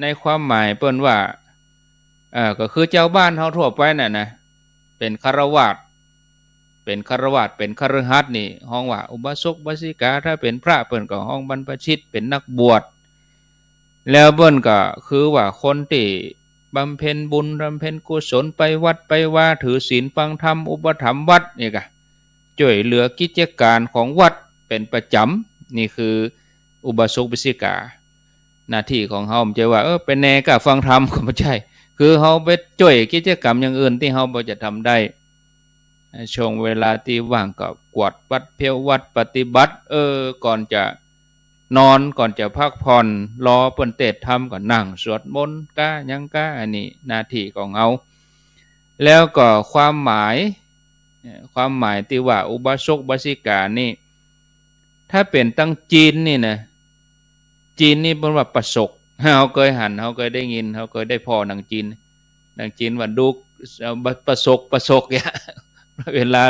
ในความหมายเปิ้นว่าก็คือเจ้าบ้านเฮาทั่วไปน่ะนะเป็นฆราวาสเป็นฆรหัสถ์นี่ห้องว่าอุบาสกอุบาสิกาถ้าเป็นพระเปิ้นก็ห้องบรรพชิตเป็นนักบวชแล้วเปิ้นก็คือว่าคนที่บำเพ็ญบุญบำเพ็ญกุศลไปวัดไปว่าถือศีลฟังธรรมอุปถัมภ์วัดนี่ก็ช่วยเหลือกิจการของวัดเป็นประจำนี่คืออุบาสกอุบาสิกาหน้าที่ของเฮาไม่ใช่ว่าเป็นแน่ก็ฟังธรรมก็ไม่ใช่คือเฮาไปช่วยกิจกรรมอย่างอื่นที่เฮาบ่จะทำได้ช่วงเวลาที่ว่างก็กวาดวัดเพียววัดปฏิบัติก่อนจะนอนก่อนจะพักผ่อนรอเปิ้นเทศน์ธรรมก็นั่งสวดมนต์กะยังกะอันนี้หน้าที่ของเฮาแล้วก็ความหมายที่ว่าอุบาสกอุบาสิกานี่ถ้าเป็นตั้งจีนนี่นะจีนนี่เป็นว่าประสกเฮาเคยได้ยินเฮาเคยได้พอหนังจีนว่าดูประสกเนี่ย เวลา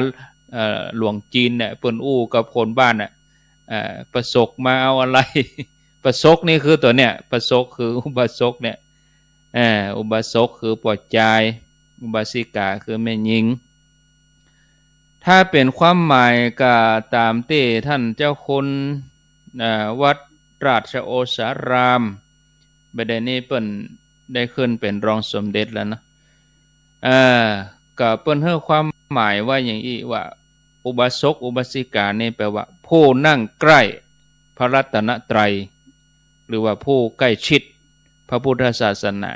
หลวงจีนเนี่ยเปิ้นกับคนบ้านน่ะประสกมาเอาอะไร ประสกนี่คือตัวเนี่ยประสกคืออุบาสกเนี่ยอุบาสกคือปล่อยใจอุบาสิกาคือแม่หญิงถ้าเป็นความหมายก็ตามที่ท่านเจ้าคุณวัดราชโอสารามบัดนี้เปิ้นได้ขึ้นเป็นรองสมเด็จแล้วนะก็เปิ้นให้ความหมายว่าอย่างนี้ว่าอุบาสกอุบาสิกานี่แปลว่าผู้นั่งใกล้พระรัตนตรัยหรือว่าผู้ใกล้ชิดพระพุทธศาสนา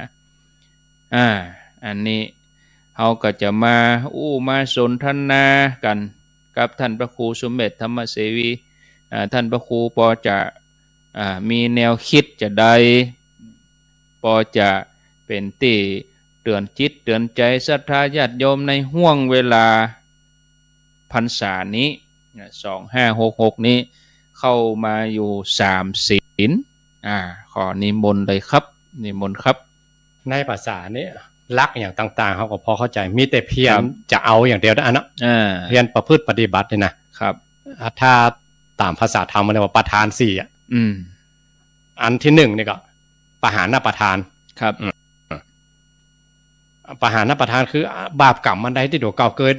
อันนี้เฮาก็จะมามาสนทนากันกับท่านพระครูสุเมธธรรมเสวีท่านพระครูพอจะมีแนวคิดจะได้พอจะเป็นที่เตือนจิตเตือนใจศรัทธาญาติโยมในห่วงเวลาพรรษานี้2566นี้เข้ามาอยู่3 ศีลขอนิมนต์เลยครับนิมนต์ครับในภาษานี้ลักอย่างต่างๆเขาก็พอเข้าใจมีแต่เพียรจะเอาอย่างเดียวนะเนาะเพียรประพฤติปฏิบัติเนี่ยนะครับถ้าตามภาษาธรรมมันเรียกว่าประธาน4อันที่1นี่ก็ปหานประธานครับปหานประธานคือบาปกรรมมันใดที่โดเก่าเกิด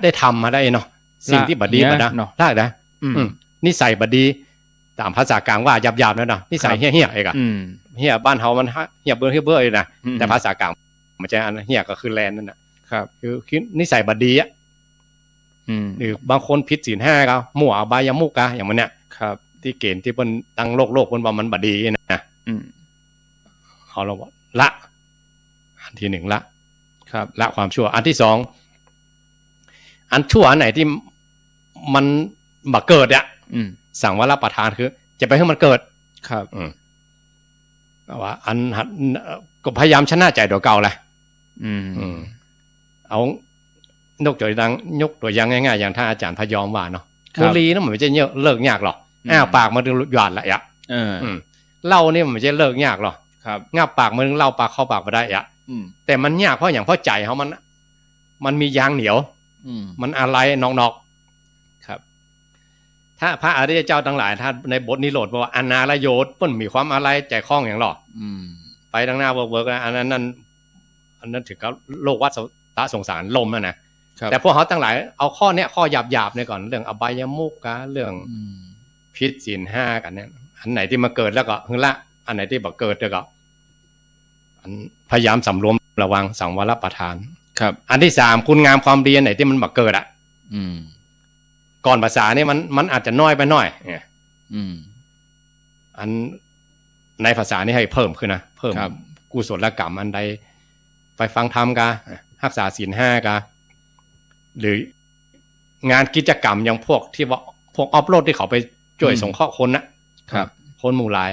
ได้ทำมาได้เนาะสิ่งที่บดีบดนะลากนะนิสัยบดีตามภาษากลางว่าหยาบๆแล้วเนาะนิสัยเหี้ยๆเองอะเหี้ยบ้านเฮามันเหี้ยเบ้อเลยนะแต่ภาษากลางมันจะอันเหี้ยก็คือแลนนั่นน่ะครับคือนิสัยบดีอ่ะ หรือบางคนผิดศีล 5ก็มั่วอบายมุกกะอย่างมันเนี่ยครับที่เกณฑ์ที่เพิ่นตั้งโลกเพิ่นว่ามันบ่ดีนะเอาละว่าละอันที่1ละครับละความชั่วอันที่2อันชั่วอันไหนที่มันบ่เกิดอ่ะสั่งว่ารับประทานคือจะไปให้มันเกิดครับว่าอันก็พยายามชนะใจตัวเก่าแหละเอายกตัวอย่างง่ายๆอย่างท่านอาจารย์พยอมว่าเนาะบุหรี่นั่นมันไม่ใช่เลิกยากหรอกอ้าปากมันถึงหยาดละอ่ะเหล้านี่มันไม่ใช่เลิกยากหรอกครับงับปากมันเหล้าปากเข้าปากบ่ได้อ่ะแต่มันยากเพราะอย่างเพราะใจเฮามันมียางเหนียวมันอะไรนอกครับถ้าพระอริยเจ้าทั้งหลายถ้าในบทนิโรธบอกว่าอนาลโยชน์เพิ่นมีความอะไรใจคล้องอย่างหรอไปทางหน้าเวิร์กๆอันนั้นถึงกับโลกวัฏฏะสงสารลมนะแต่พวกเขาทั้งหลายเอาข้อเนี้ยข้อหยาบๆเนี่ยก่อนเรื่องอบายมุขกะเรื่องผิดศีล 5กันเนี่ยอันไหนที่มาเกิดแล้วก็หึละอันไหนที่บ่เกิดแล้วก็พยายามสำรวมระวังสังวรประทานครับอันที่3คุณงามความดีอันไหนที่มันบ่เกิดอ่ะก่อนภาษาเนี่ยมันอาจจะน้อยไปหน่อยเนี่ยอันในภาษานี่ให้เพิ่มขึ้นนะเพิ่มกุศลกรรมอันใดไปฟังธรรมกะรักษาศีล 5กะหรืองานกิจกรรมอย่างพวกที่ว่าพวกออฟโรดที่เขาไปช่วยสงเคราะห์คนนะครับคนหมู่หลาย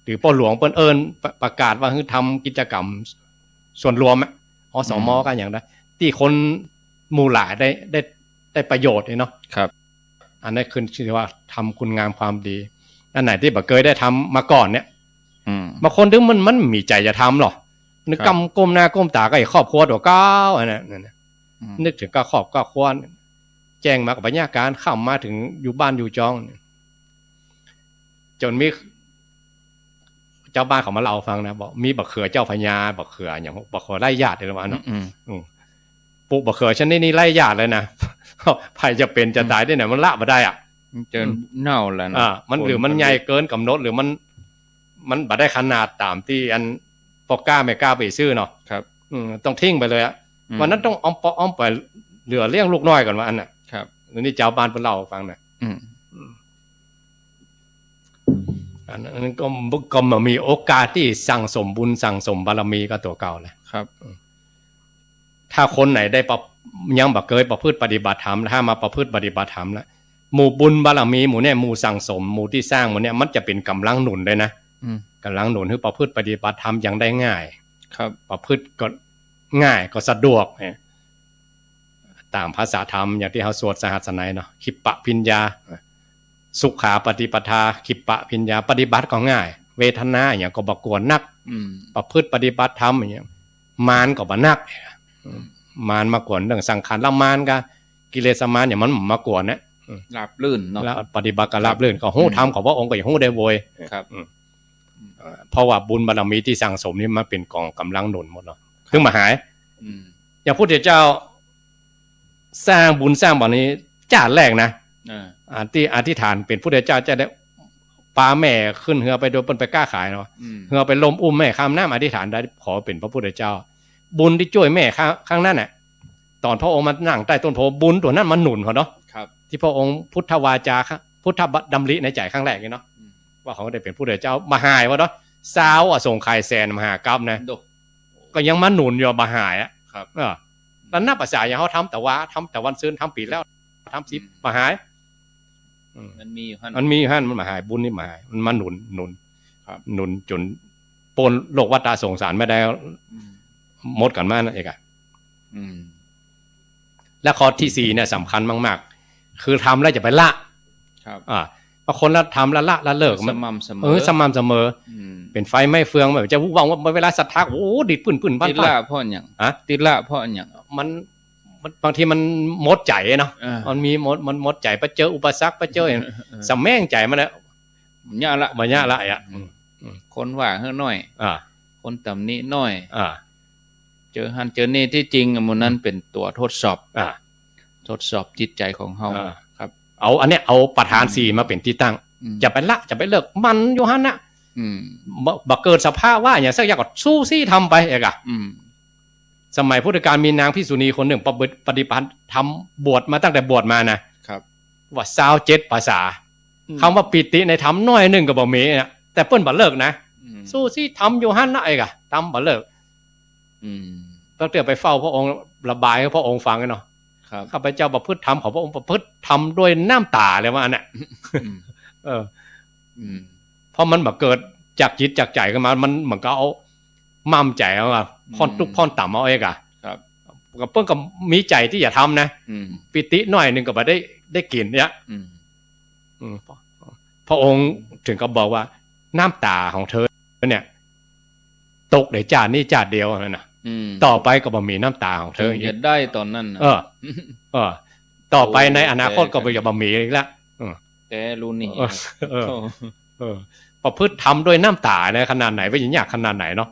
หรือพ่อหลวงเปิ้นเอิ้นประกาศว่าคือทำกิจกรรมส่วนรวมอสมกันอย่างนั้นที่คนหมู่หลายได้ประโยชน์เนาะครับอันนี้คือชื่อว่าทำคุณงามความดีอันไหนที่บ่เคยได้ทำมาก่อนเนี่ยบางคนถึงมันมีใจจะทำหรอนึกกำก้มหน้าก้มตาก็ไอ้ครอบครัวตัวเก้าอันนั้นนึกถึงก็ครอบก็ควรแจ้งมากับปัญญาการเข้ามาถึงอยู่บ้านอยู่จองจนมีเจ้าบ้านเขามาเล่าฟังนะบอกมีบักเขือเจ้าพญาบักเขืออย่างบักเขือไล่ญาติเลยว่าเนาะปลูกบักเขือฉันนี่ไล่ญาติเลยนะใครจะเป็นจะตายได้ไหนมันละมาได้อ่ะเจอเน่าแล้วนะมันหรือมันใหญ่เกินกำหนดหรือมันบ่ได้ขนาดตามที่อันพอกล้าไม่กล้าไปซื้อเนาะครับต้องทิ้งไปเลยอ่ะวันนั้นต้องอ้อมไปเหลือเลี้ยงลูกน้อยก่อนว่าอันน่ะครับนี่เจ้าบ้านเพิ่นเล่าฟังน่ะอันนั้นก็มีโอกาสที่สั่งสมบุญสั่งสมบารมีก็ตัวเก่าแหละครับถ้าคนไหนได้ยังบ่เคยประพฤติปฏิบัติธรรมถ้ามาประพฤติปฏิบัติธรรมแล้วหมู่บุญบารมีหมู่เนี่ยหมู่สั่งสมหมู่ที่สร้างหมู่เนี่ยมันจะเป็นกำลังหนุนเลยนะกำลังหนุนให้ประพฤติปฏิบัติธรรมอย่างได้ง่ายครับประพฤติก็ง่ายก็สะดวกตามภาษาธรรมอย่างที่เขาสวดสหัสนัยเนาะขิปปะพิญญาสุขาปฏิปทาขิปปะพิญญาปฏิบัติก็ง่ายเวทนาอย่างก็บ่กวนนักประพฤติปฏิบัติธรรมอย่างมารก็บ่นักมารมากวนเรื่องสังขารละมารก็กิเลสมารอย่างมันมากวนเนี่ยราบลื่นเนาะแล้วปฏิบัติก็ราบลื่นก็ฮู้ธรรมของพระองค์ก็ฮู้ได้โวยครับเพราะว่าบุญบารมีที่สั่งสมนี่มันเป็นกองกำลังหนุนหมดเนาะถึงมาหายอย่างพระพุทธเจ้าสร้างบุญสร้างบารมีจ้าแรกนะที่อธิษฐานเป็นพุทธเจ้าจะได้ปลาแม่ขึ้นเหือไปโดยเปิ้นไปกล้าขายเนาะเหือไปลมอุ้มแม่ข้ามน้ำอธิษฐานได้ขอเป็นพระพุทธเจ้าบุญที่ช่วยแม่ข้างนั้นน่ะตอนพระองค์มานั่งใต้ต้นโพบุญตัวนั้นมันหนุนเขาเนาะที่พระองค์พุทธวาจาพุทธดำริในใจครั้งแรกนี่เนาะว่าเขาได้เป็นพุทธเจ้ามาหายวะเนาะสาวส่งไข่แซนมหากรรมนะก็ยังมาหนุนอยู่มาหายอ่ะครับแล้วนับภาษาอย่างเขาทำแต่วันซื้อทำปีแล้วทำ10มาหายมันมีอยู่หั่นมันมาหายบุญนี่มาหายมันมาหนุนครับหนุนจนปนโลกวัฏสงสารไม่ได้หมดกันมานั่นเองและข้อที่4เนี่ยสำคัญมากๆคือทำแล้วจะไปละครับบางคนละทำละเลิกสม่ำเสมอสม่ำเสมอเป็นไฟไม่เฟืองแบบจะวุ้งว่าเวลาสัทธาโอ้ดิดปื้นๆบ้านติดละเพราะอย่างติดละเพราะอย่างมันบางทีมันหมดใจเนาะมันมีมันหมดใจไปเจออุปสรรคไปเจอสำแม่งใจมันแล้วยากละมันยากละอ่ะคนว่าเฮ้อน้อยคนตำหนิน้อยเจอหันเจอนี่ที่จริงมันนั้นเป็นตัวทดสอบจิตใจของเฮาครับเอาอันเนี้ยเอาประธาน4มาเป็นที่ตั้งจะไปละจะไปเลิกมันอยู่หั่นน่ะบ่เกิดสภาพว่าอย่างสักอย่างก็สู้ซี่ทำไปเอกอ่ะ สมัยพุทธกาลมีนางภิกษุณีคนหนึ่งปฏิบัติทำบวชมาตั้งแต่บวชมานะครับว่า27ภาษาคำว่าปิติในธรรมน้อยนึงก็บ่มีนะแต่เปิ้นบ่เลิกนะสู้สิทำอยู่หั่นน่ะไอ้กะทำบ่เลิกตั้งแต่ไปเฝ้าพระองค์ระบายให้พระองค์ฟังกันเนาะข้าพเจ้าประพฤติธรรมของพระองค์ประพฤติธรรมด้วยน้ำตาเลยว่าอันน่ะเพราะมันบ่เกิดจากจิตจากใจขึ้นมามันเหมือนก็เอามั่มใจเอาอ่ะพ่อนทุกพ่อนต่ำเอาเองอ่ะครับกับเพิ่งก็มีใจที่อย่าทำนะปิติหน่อยนึงก็บ่ได้กินเนี่ยพระองค์ถึงก็บอกว่าน้ำตาของเธอเนี่ยตกในจานนี้จานเดียวนั่นน่ะต่อไปก็บ่มีน้ำตาของเธออย่าได้ตอนนั้นนะต่อไปในอนาคตก็บ่มีอีกแล้วแกรู้นี่ประพฤติทำด้วยน้ำตาในขนาดไหนว่าอย่างยากขนาดไหนเนาะ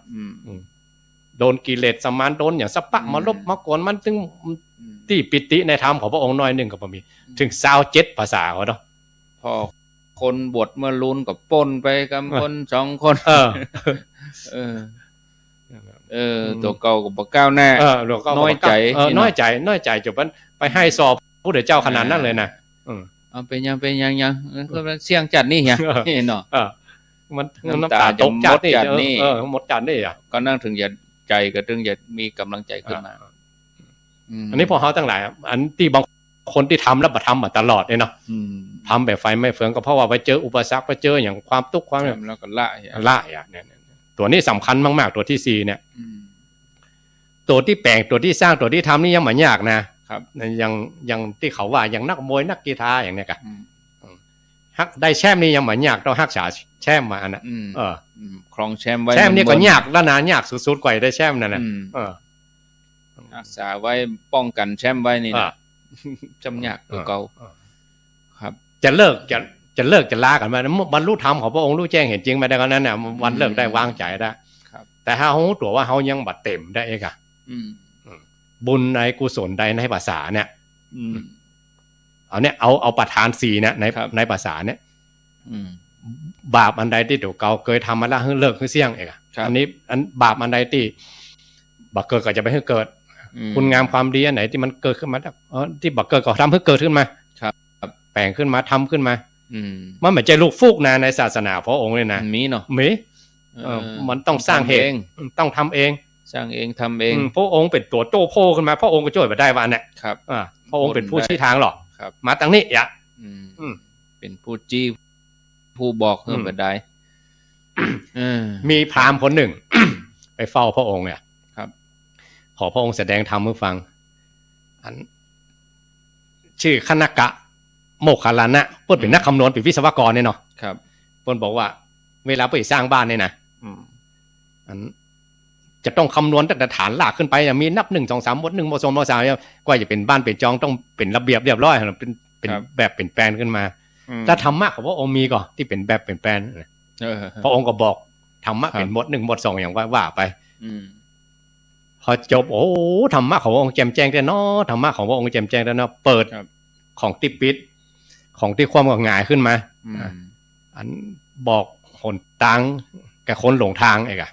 โดนกิเลสสมานโดนอย่างสปะมาลบมากวนมันถึงที่ปิติในธรรมของพระองค์น้อยหนึ่งก็บ่มีถึง27ภาษาเนาะพอคนบวชเมื่อลุ้นกับปนไปกับคน2คนตัวเก่ากับบ่ก้าวหน้าน้อยใจจบมันไปให้สอบผู้เดชเจ้าขนาดนั้นเลยนะเอาเป็นยังก็เสี่ยงจัดนี่ไงเนาะมันน้ำตาตกจัดนี่หมดจัดนี่อ่ะก็นั่งถึงอย่าใจก็ถึงอย่ามีกำลังใจขึ้นมาอันนี้พอเฮาทั้งหลายอันที่บางคนที่ทำแล้วบ่ทำมาตลอดเลยเนาะทำแบบไฟไม่เฟืองก็เพราะว่าไปเจออุปสรรคไปเจออย่างความทุกข์ความแล้วก็ละอ่ะเนี่ยตัวนี้สำคัญมากๆตัวที่4เนี่ยตัวที่แปลงตัวที่สร้างตัวที่ทำนี่ยังไม่ยากนะครับยังที่เขาว่าอย่างนักมวยนักกีฬาอย่างเนี้ยกะฮักได้แชมป์นี่ยังไม่ยากต้องรักษาแชมป์มาอันน่ะครองแชมป์ไว้แชมป์นี่ก็ยากแล้วนะยากสุดๆกว่าได้แชมป์นั่นน่ะรักษาไว้ป้องกันแชมป์ไว้นี่นะจำยากตัวเก่าครับจะเลิกจะลากันมาบรรลุธรรมของพระองค์รู้แจ้งเห็นจริงมาได้ก็นั้นน่ะวันเลิกได้วางใจได้ครับแต่ถ้าเฮาตัวว่าเฮายังบ่เต็มได้เองอ่ะบุญในกุศลใดในภาษาเนี่ยเอาเนี่ยเอาประธาน4เนี่ยในภาษาเนี่ยบาปอันใดที่ตัวเก่าเคยทำมาแล้วให้เลิกให้เสี่ยงเองอันนี้อันบาปอันใดที่บ่เกิดก็จะไปให้เกิดคุณงามความดีอันไหนที่มันเกิดขึ้นมาที่บ่เกิดก็ทำให้เกิดขึ้นมาครับแปลงขึ้นมาทำขึ้นมามันไม่ใช่ลูกฟูกนะในศาสนาพระองค์เลยนะมีเนาะมีมันต้องสร้างเหตุต้องทำเองสร้างเองทำเองพระองค์เป็นตัวโต้โพขึ้นมาพระองค์ก็ช่วยมาได้วันเนี่ยครับพระองค์เป็นผู้ชี้ทางหรอกมาตั้งนี้อ่ะเป็นผู้จี้ผู้บอกเพิ่มมาได้มีพราหมณ์คนหนึ่งไปเฝ้าพระองค์เนี่ยครับขอพระองค์แสดงธรรมให้ฟังอันชื่อคณกะโมคคัลลานะเพิ่นเป็นนักคำนวณเป็นวิศวกรเนี่ยเนาะครับเพิ่นบอกว่าเวลาไปสร้างบ้านเนี่ยนะอันจะต้องคำนวณตั้งแต่ฐานรากขึ้นไปมีนับ1 2 3หมด1หมด2หมด3กว่าจะเป็นบ้านเป็นจองต้องเป็นระเบียบเรียบร้อยเป็นแบบเป็นแปลนขึ้นมาถ้าธรรมะของพระองค์มีก็ที่เป็นแบบเป็นแปลนพระองค์ก็บอกธรรมะเป็นหมด1หมด2อย่างว่าไปพอจบโอ้ธรรมะของพระองค์แจ่มแจ้งแต่เนาะธรรมะของพระองค์แจ่มแจ้งแต่เนาะเปิดของที่ปิดของที่ความก็ง่ายขึ้นมาอันบอกหนทางแก่คนหลงทางเองอะ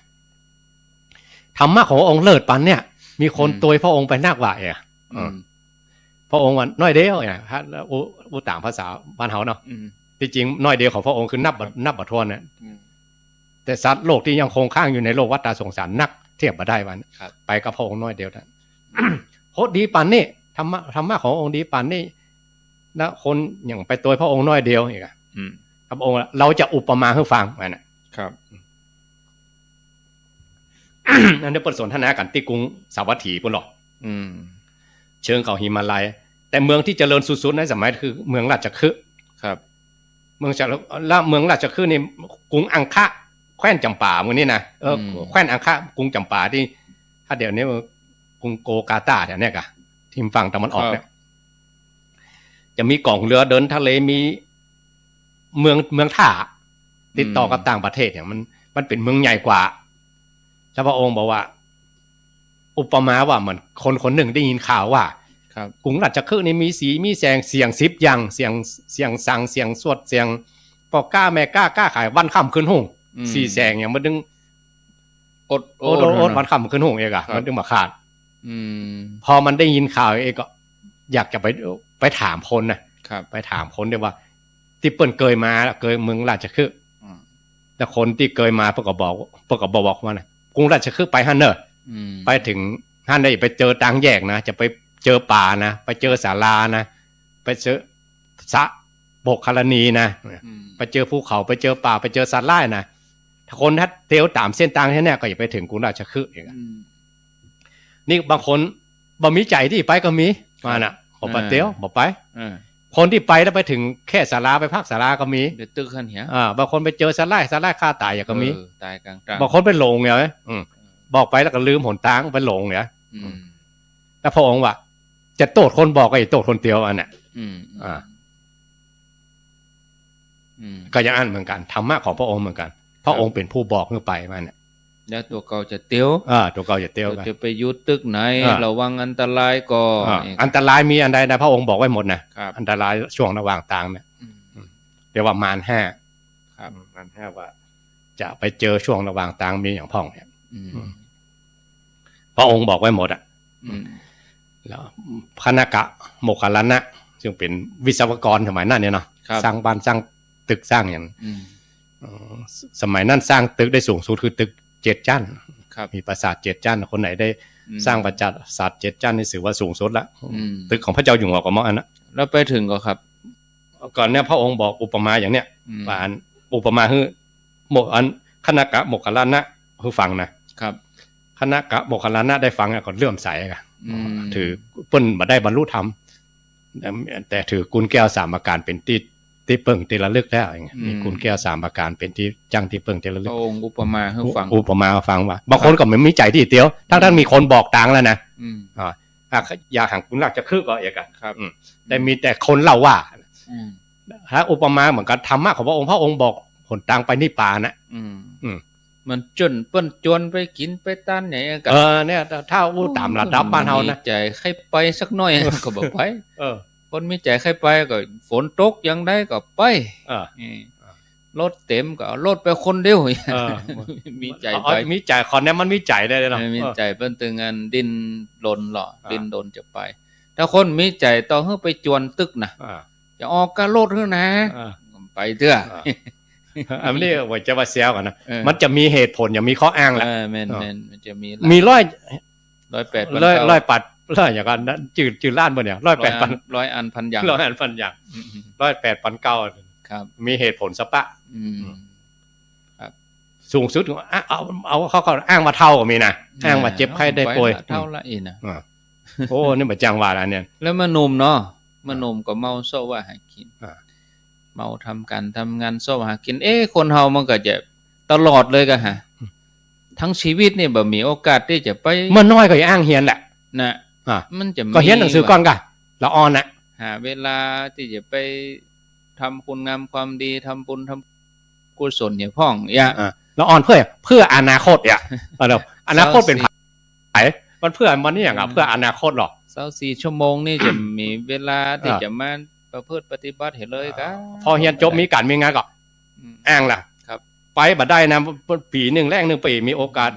ธรรมะของพระองค์เลิศปันเนี่ยมีคนตวยพระองค์ไปนักว่าพระองค์วันน้อยเดียวเนี่ยฮะอุต่างภาษาบ้านเฮาเนาะที่จริงน้อยเดียวของพระองค์คือนับบัดทวนนะแต่สัตว์โลกที่ยังคงข้างอยู่ในโลกวัฏสงสารนักเทียบบ่ได้วันไปกับพระองค์น้อยเดียวนั้นโคตรดีปันนี่ธรรมะขององค์ดีปันนี่นะคนอย่างไปตวยพระองค์น้อยเดียวอีกครับพระองค์เราจะอุปมาให้ฟังมันนะครับนั่นได้เปิดสนทนากันที่กรุงสาวัตถีพุ่นหรอกเชิงเขาหิมาลัยแต่เมืองที่เจริญสุดๆในสมัยคือเมืองราชคฤห์ครับเมืองราชคฤห์นี่กรุงอังคะแคว้นจำปามื้อนี้นะแคว้นอังคะกรุงจำปาที่ถ้าเดี๋ยวนี้กรุงโกกาตาเนี่ยกะที่ฝั่งตะวันออกเนี่ยจะมีกองเรือเดินทะเลมีเมืองท่าติดต่อกับต่างประเทศเนี่ยมันเป็นเมืองใหญ่กว่าพระองค์บอกว่าอุปมาว่าเหมือนคนหนึ่งได้ยินข่าวว่ากรุงราชคฤห์นี่มีสีมีแสงเสียง10อย่างเสียงสังเสียงสวดเสียงปอกล้าแม่กล้าขายวันค่ำคืนหุ่ง4แสงอย่างมันดึงอดวันค่ำคืนหุ่งเองอ่ะมันดึงมาขาด อืมพอมันได้ยินข่าวเองก็อยากจะไปถามคนนะครับ ไปถามคนด้วยว่า ที่เปิ้นเคยมาเคยเมืองราชคฤห์แต่คนที่เคยมาเพิ่นก็บอกว่านะกรุงราชคฤห์ไปหั่นเด้อไปถึงท่านได้ไปเจอทางแยกนะจะไปเจอป่านะไปเจอศาลานะไปเจอสระโบกคารณีนะไปเจอภูเขาไปเจอป่าไปเจอสัตว์ไร่นะถ้าคนถ้าเที่ยวตามเส้นทางแค่นี้ก็อย่าไปถึงกรุงราชคฤห์อย่างนี่บางคนบ่มีใจที่ไปก็มีมาน่ะบ่ไปเที่ยวบ่ไปคนที่ไปแล้วไปถึงแค่ศาลาไปพักศาลาก็มีไปตึกคั่นเหียบางคนไปเจอสัตว์ไร่ฆ่าตายอย่างก็มีตายกลางบางคนไปหลงเนี่ยบอกไปแล้วก็ลืมหนทางไปหลงเนี่ยแล้วพระองค์ว่าจะโทษคนบอกก็อย่าโทษคนเตียวอันน่ะก็ยังอันเหมือนกันธรรมะของพระองค์เหมือนกันพระองค์เป็นผู้บอกให้ไปมันน่ะแล้วตัวเก่าจะเตียวตัวเก่าจะเตียวกันจะไปอยู่ตึกไหนระวังอันตรายก็อันตรายมีอันใดนะพระองค์บอกไว้หมดนะอันตรายช่วงระหว่างทางเนี่ยเรียกว่ามาร5ครับมาร5ว่าจะไปเจอช่วงระหว่างทางมีอย่างพ่องเนี่ยพระองค์บอกไว้หมดแล้วคณกะโมคคัลลานะซึ่งเป็นวิศวกรสมัยนั้นเนี่ยเนาะสร้างบ้านสร้างตึกสร้างอย่างสมัยนั้นสร้างตึกได้สูงสุดคือตึก7 ชั้นมีปราสาท7 ชั้นคนไหนได้สร้างปราสาท7 ชั้นนี่ถือว่าสูงสุดละตึกของพระเจ้าอยู่หัวก็เหมาะอันนะแล้วไปถึงก็ครับก่อนเนี่ยพระองค์บอกอุปมาอย่างเนี้ยว่าอุปมาคือโมอันคณกะโมคคัลลานะคือฟังนะครับคณกะโมคคัลลานะได้ฟังก็เลื่อมใสกันถือเปิ้นบ่ได้บรรลุธรรมแต่ถือกุญแก้ว3ประการเป็นที่เปิ่งที่ระลึกแล้วมีกุญแก้ว3ประการเป็นที่จังที่เปิ่งที่ระลึกองค์อุปมาให้ฟังว่าบางคนก็ไม่มีใจที่เตียวถ้าท่านมีคนบอกทางแล้วนะอยากหังกุญราชคฤห์ก็อย่างกันครับแต่มีแต่คนเล่าว่าถ้าอุปมาเหมือนกันธรรมะของพระองค์บอกหนทางไปนิพพานนะมันจนเปิ้นจวนไปกินไปต้านไหนกันเนี่ยถ้าอู้ตามระดับบ้านเฮานะใจใครไปสักหน่อยก็บ่ไปคนมีใจใครไปก็ฝนตกยังได้ก็ไปรถเต็มก็เอารถไปคนเดียวมีใจไปมีใจคนนี้มันมีใจได้เนาะมีใจเปิ้นตึงอันดิ้นรนหรอดิ้นรนจะไปถ้าคนมีใจต้องเฮาไปจวนตึกนะจะออกกะรถเฮานะไปเถอะอันนี้ว่าจะว่าแซวกันนะมันจะมีเหตุผลอย่ามีข้ออ้างแหละแม่นๆมันจะมี108ปัดอย่างกันจืดล้านบ่เนี่ย108ปัน100อันพันอย่าง100อันพันอย่าง108ปัน9ครับมีเหตุผลสปะครับสูงสุดเอาเขาอ้างมาเท่าก็มีนะอ้างมาเจ็บไข้ได้ป่วยเท่าละอีนะโอ้นี่บ่จังว่าแล้วเนี่ยแล้วมาหนุ่มเนาะมาหนุ่มก็เมาโซว่าหากินเมาทำงานโซว่าหากินคนเฮามันก็จะตลอดเลยก็ฮะทั้งชีวิตนี่บ่มีโอกาสที่จะไปเมื่อน้อยก็อ้างเฮียนแหละนะมันจะก็เฮียนหนังสือก่อนกะละอ่อนน่ะหาเวลาที่จะไปทำคุณงามความดีทำบุญทำกุศลเนี่ยพ่องละอ่อนเพื่ออนาคตอนาคตเป็นไผมันเพื่อมันนี่อย่างเพื่ออนาคตหรอก24 ชั่วโมงนี่จะมีเวลาที่จะมาประพฤติปฏิบัติเห็นเลยก็พอเฮียนจบมีการมีงานก็อ้างล่ะครับไปบ่ได้นะปีนึงแรกนึงปีมีโอกาส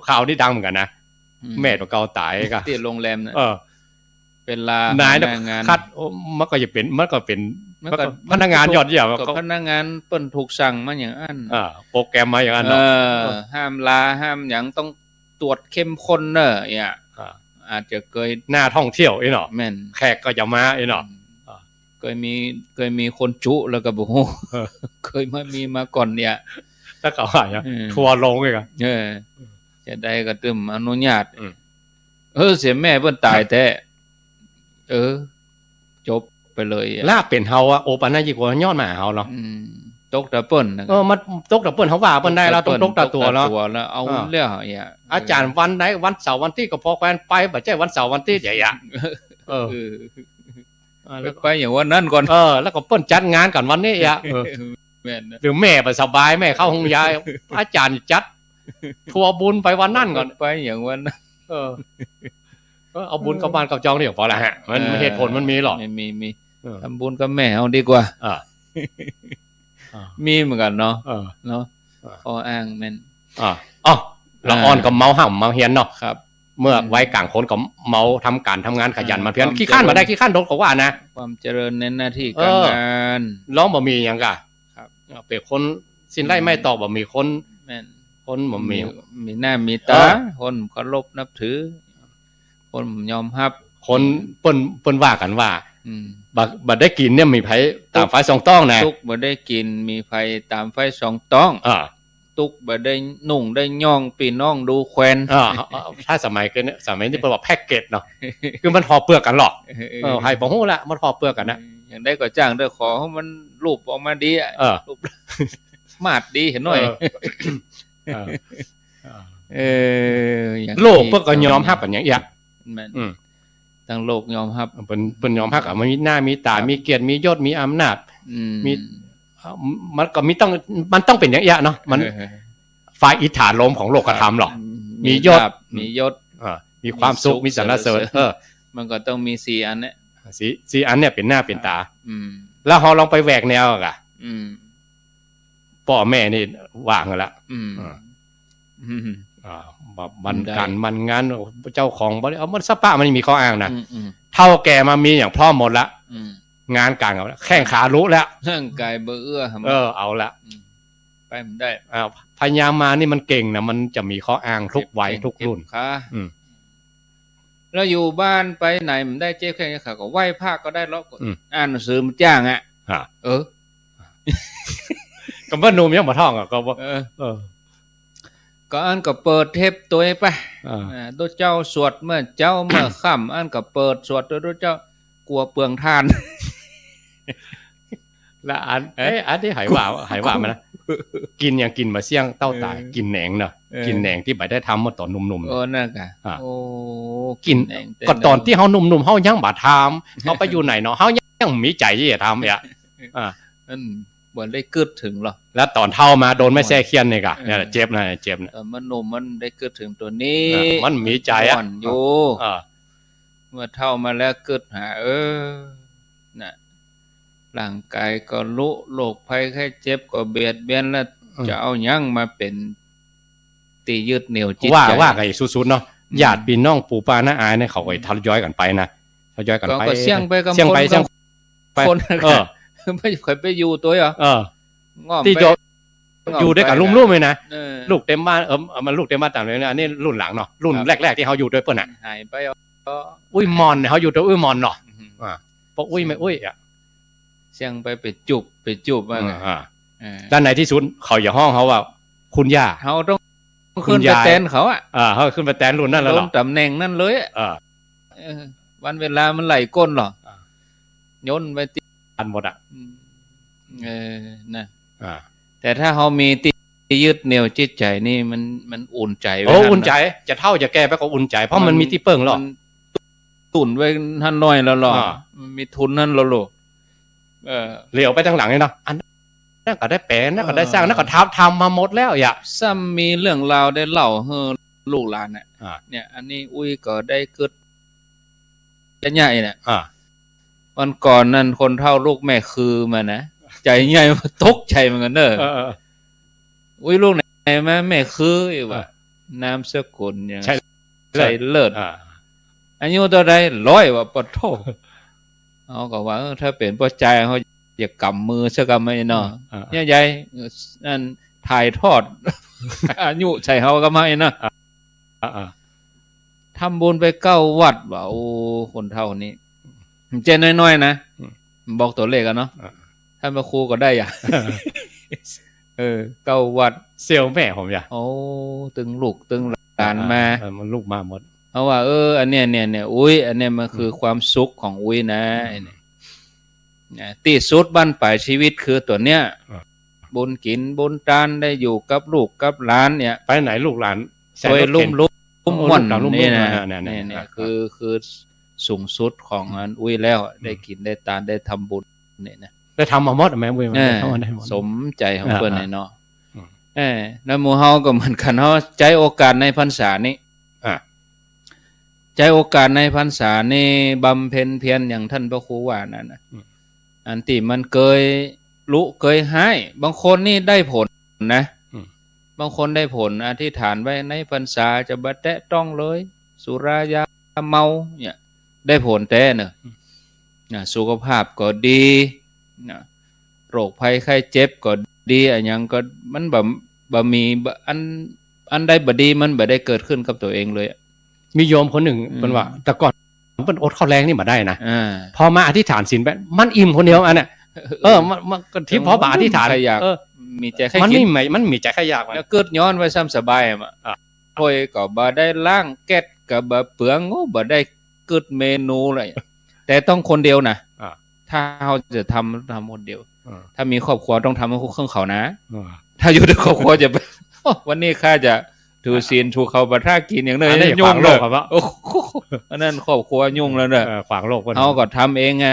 ข่าวที่ดังเหมือนกันนะแม่ตัวเก่าตายก็ที่โรงแรมน่ะเป็นลาพนักงานคัดมันก็จะเป็นพนักงานยอดเยี่ยมก็พนักงานเปิ้นถูกสั่งมาอย่างอันโปรแกรมมาอย่างอันเนาะห้ามลาห้ามหยังต้องตรวจเข้มข้นเด้อเนี่ยอาจจะเคยหน้าท่องเที่ยวเนาะแม่นแขกก็จะมาเนาะเคยมีคนจุแล้วก็บ่ฮู้เคยมาก่อนเนี่ยถ้าเขาว่าอย่างทัวร์ลงอีกจะได้ก็ตึมอนุญาตเสียแม่เพิ่นตายแท้จบไปเลยลาเป็นเฮาโอปะนะยิ่งกว่าย้อนมาเฮาเนาะตกตะเปิ้นมันตกตะเปิ้นเฮาว่าเปิ้นได้แล้วตกตะตัวเนาะแล้วเอาเรื่องอาจารย์วันไหนวันเสาร์วันที่ก็พอแควนไปบ่ใช่วันเสาร์วันที่ใหญ่ไปอย่างวันนั้นก่อนแล้วก็เปิ้นจัดงานกันวันนี้แม่นหรือแม่ไปสบายแม่เข้าห้องยายอาจารย์จัดทัวร์บุญไปวันนั้นก่อนไปอย่างวันนั้นเอาบุญกับบ้านกับจองนี่พอละฮะมันเหตุผลมันมีหรอมีทำบุญกับแม่เอาดีกว่ามีเหมือนกันเนาะข้ออ้างแม่นละอ่อนกับเมาห่ำเมาเฮียนเนาะครับ เมื่อไว้กลางคนก็เมาทำการทำงานขยันมาเพียรขี้ข้านมาได้ขี้ข้านโดนเขาว่านะความเจริญในหน้าที่การงานร้องบ่มีอย่างกะครับเป็นคนสิ้นไล่ไม่ตอบบ่มีคนแม่นคนบ่มีหน้ามีตาคนเคารพนับถือคนยอมรับคนเปิ้นว่ากันว่าบัดได้กินเนี่ยมีไผตามไฟสองต้องนะตุกบ่ได้กินมีไผตามไฟสองต้องตุกบ่ได้นุ่งได้ย่องพี่น้องดูแควนถ้าสมัยคือเนี่ยสมัยนี้เปิ้นว่าแพ็คเกจเนาะคือมันห่อเปลือกกันหรอกให้บ่ฮู้ละมันห่อเปลือกกันนะอย่างได้ก็จ้างเด้อขอให้มันรูปออกมาดีรูปมาดดีเห็นหน่อยโลกเพิ่นก็ยอมรับกันอย่างเงี้ยแม่นทั้งโลกยอมรับเพิ่นยอมรับมีหน้ามีตามีเกียรติมียศมีอำนาจมีมันก็มีมันต้องเป็นอย่างเงี้ยเนาะมันฝ่ายอิทธาลมของโลกธรรมหรอกมียศมีความสุขมีสรรเสริญมันก็ต้องมี4อันเนี่ย4อันเนี่ยเป็นหน้าเป็นตาแล้วเฮาลองไปแหวกแนวอ่ะพ่อแม่นี่ว่างแล้วมันกันมันงานเจ้าของบ่ได้เอามันสปะมันมีข้ออ้างนะเท่าแก่มามีอย่างพร้อมหมดละงานการเอาแล้วแข้งขารู้แล้วร่างกายเบื่อเอาละไปมันได้พยายามมานี่มันเก่งนะมันจะมีข้ออ้างทุกวัยทุกรุ่นแล้วอยู่บ้านไปไหนมันได้เจ๊แค่นี้ค่ะก็ไหว้พระก็ได้แล้วอ่านหนังสือมันจ้างอ่ะก็บ่หนุ่มยังบ่ท้องอ่ะก็บ่ก็อันก็เปิดเทปตัวไปตัวเจ้าสวดเมื่อเจ้าเมื่อค่ำอันก็เปิดสวดตัวเจ้ากลัวเปลืองทานแล้วอันที่หายว่ามันนะกินอย่างกินมาเสี่ยงเต้าตายกินแหนงเนาะกินแหนงที่บ่ได้ทำมาตอนหนุ่มๆนั่นกะกินก็ตอนที่เฮาหนุ่มๆเฮายังบ่ทำเฮาไปอยู่ไหนเนาะเฮายังมีใจที่จะทำอ่ะนั่นบ่ได้กึดถึงหรอกแล้วตอนเท่ามาโดนไม่แซ่เคียนนี่กะเนี่ยเจ็บนะเจ็บนะมันหนุ่มมันได้กึดถึงตัวนี้มันมีใจอ่ะอยู่เมื่อเท่ามาแล้วกึดหาน่ะร่างกายก็ลุโรคภัยไข้เจ็บก็เบียดเบียนแล้วจะเอายังมาเป็นตียึดเหนี่ยวจิตใจว่าไงสุดๆเนาะญาติพี่น้องปู่ป้าน้าอาเนี่ยเขาก็ทยอยกันไปนะทยอยกันไปก็เสี่ยงไปกับคนไม่เคยไปอยู่ตัวเหรอที่อยู่ด้วยกันรุ่มๆเลยนะลูกเต็มบ้านมันลูกเต็มบ้านต่างเลยนะอันนี้รุ่นหลังเนาะรุ่นแรกๆที่เขาอยู่ด้วยเปิ้ลน่ะหายไปอุ้ยมอนเขาอยู่ด้วยอุ้ยมอนเนาะพวกอุ้ยไม่อุ้ยอ่ะเสี่ยงไปจูบว่าไงด้านไหนที่สุดเขาอย่าห้องเขาว่าคุณย่าเขาต้องขึ้นไปแตนเขาอ่ะเขาขึ้นไปแตนรุ่นนั่นแล้วหรอตำแหน่งนั่นเลยวันเวลามันไหลก้นหรอโยนไปตีอันหมดอ่ะนะแต่ถ้าเขามีตียึดเหนี่ยวจิตใจนี่มันอุ่นใจอุ่นใจจะเท่าจะแก้ไปก็อุ่นใจเพราะมันมีที่เปิงหรอกตุ่นไว้ท่านน้อยแล้วหรอมีทุนนั่นแล้วหรอเหลียวไปทางหลังนี่เนาะอันนั่นก็ได้แปลงนั่นก็ได้สร้างนั่นก็ทำมาหมดแล้วอย่าซ้ำมีเรื่องราวได้เล่าให้ลูกหลานเนี่ยอันนี้อุ้ยก็ได้เกิดใหญ่เนี่ยวันก่อนนั่นคนเท่าลูกแม่คือมานะใจใหญ่ตกใจเหมือนกันเด้ออุ้ยลูกไหนแม่คือว่านามสกุลอย่างใช่เลิศอายุเท่าใด100ว่าปะโถเอาก็ว่าถ้าเป็นพ่อใจเขาอย่ากำมือซะกำไม่เนาะใหญ่ๆนั่นถ่ายทอดอายุใช่เฮาก็ไม่นะทำบุญไป9 วัดว่าโอ้คนเท่านี้เจนน้อยๆนะบอกตัวเลขกันเนาะถ้ามาครูก็ได้อ่ะ9 วัดเสี่ยวแม่ผมอย่าโอ้ตึงลูกตึงหลานมามันลูกมาหมดเอาว่าอันเนี้ยเนี่ยอุ้ยอันเนี้ยมันคือความสุขของอุ้ยนะที่สุดบั้นปลายชีวิตคือตัวเนี้ยบุญกินบุญทานได้อยู่กับลูกกับหลานเนี่ยไปไหนลูกหลานโดยลุ่มม่วนนี่นะเนี่ยคือสูงสุดของอันอุ้ยแล้วได้กินได้ทานได้ทำบุญเนี่ยนะได้ทำมาหมดแม่อุ้ยสมใจของเพิ่นเนาะแล้วหมู่เฮาก็เหมือนกันเฮาใจโอกาสในพรรษานี้ใจโอกาสในพรรษานี่บำเพ็ญเพียรอย่างท่านพระครูว่านั่นนะอันที่มันเคยให้บางคนนี่ได้ผลนะบางคนได้ผลอธิษฐานไว้ในพรรษาจะบ่แตะต้องเลย สุรายาเมาเนี่ยได้ผลแต่เนอะสุขภาพก็ดีนะโรคภัยไข้เจ็บก็ดีอันยังก็มันบ่มีอันใดบ่ดีมันบ่ได้เกิดขึ้นกับตัวเองเลยมีโยมคนหนึ่งเป็นว่าแต่ก่อนเป็นอดข้าวแรงนี่มาได้นะพอมาอธิษฐานศีลไปมันอิ่มคนเดียวอันน่ะมันที่พอบาอธิษฐานมีใจแค่กินมันมีใจแค่อยากแล้วเกิดย้อนไว้ซ้ำสบายอ่ะโอยก็บ่ได้ล้างแก๊สก็บ่เปลืองโอ้บ่ได้เกิดเมนูอะไรแต่ต้องคนเดียวนะถ้าเราจะทำคนเดียวถ้ามีครอบครัวต้องทำให้เครื่องเขานะถ้าอยู่ในครอบครัวจะวันนี้ข้าจะถือศีลถูกเขาบัตรกินอย่างนั้นยุ่งเลยครับอันนั้นครอบครัวยุ่งแล้วเนอะขวางโลกเขาก็ทำเองไง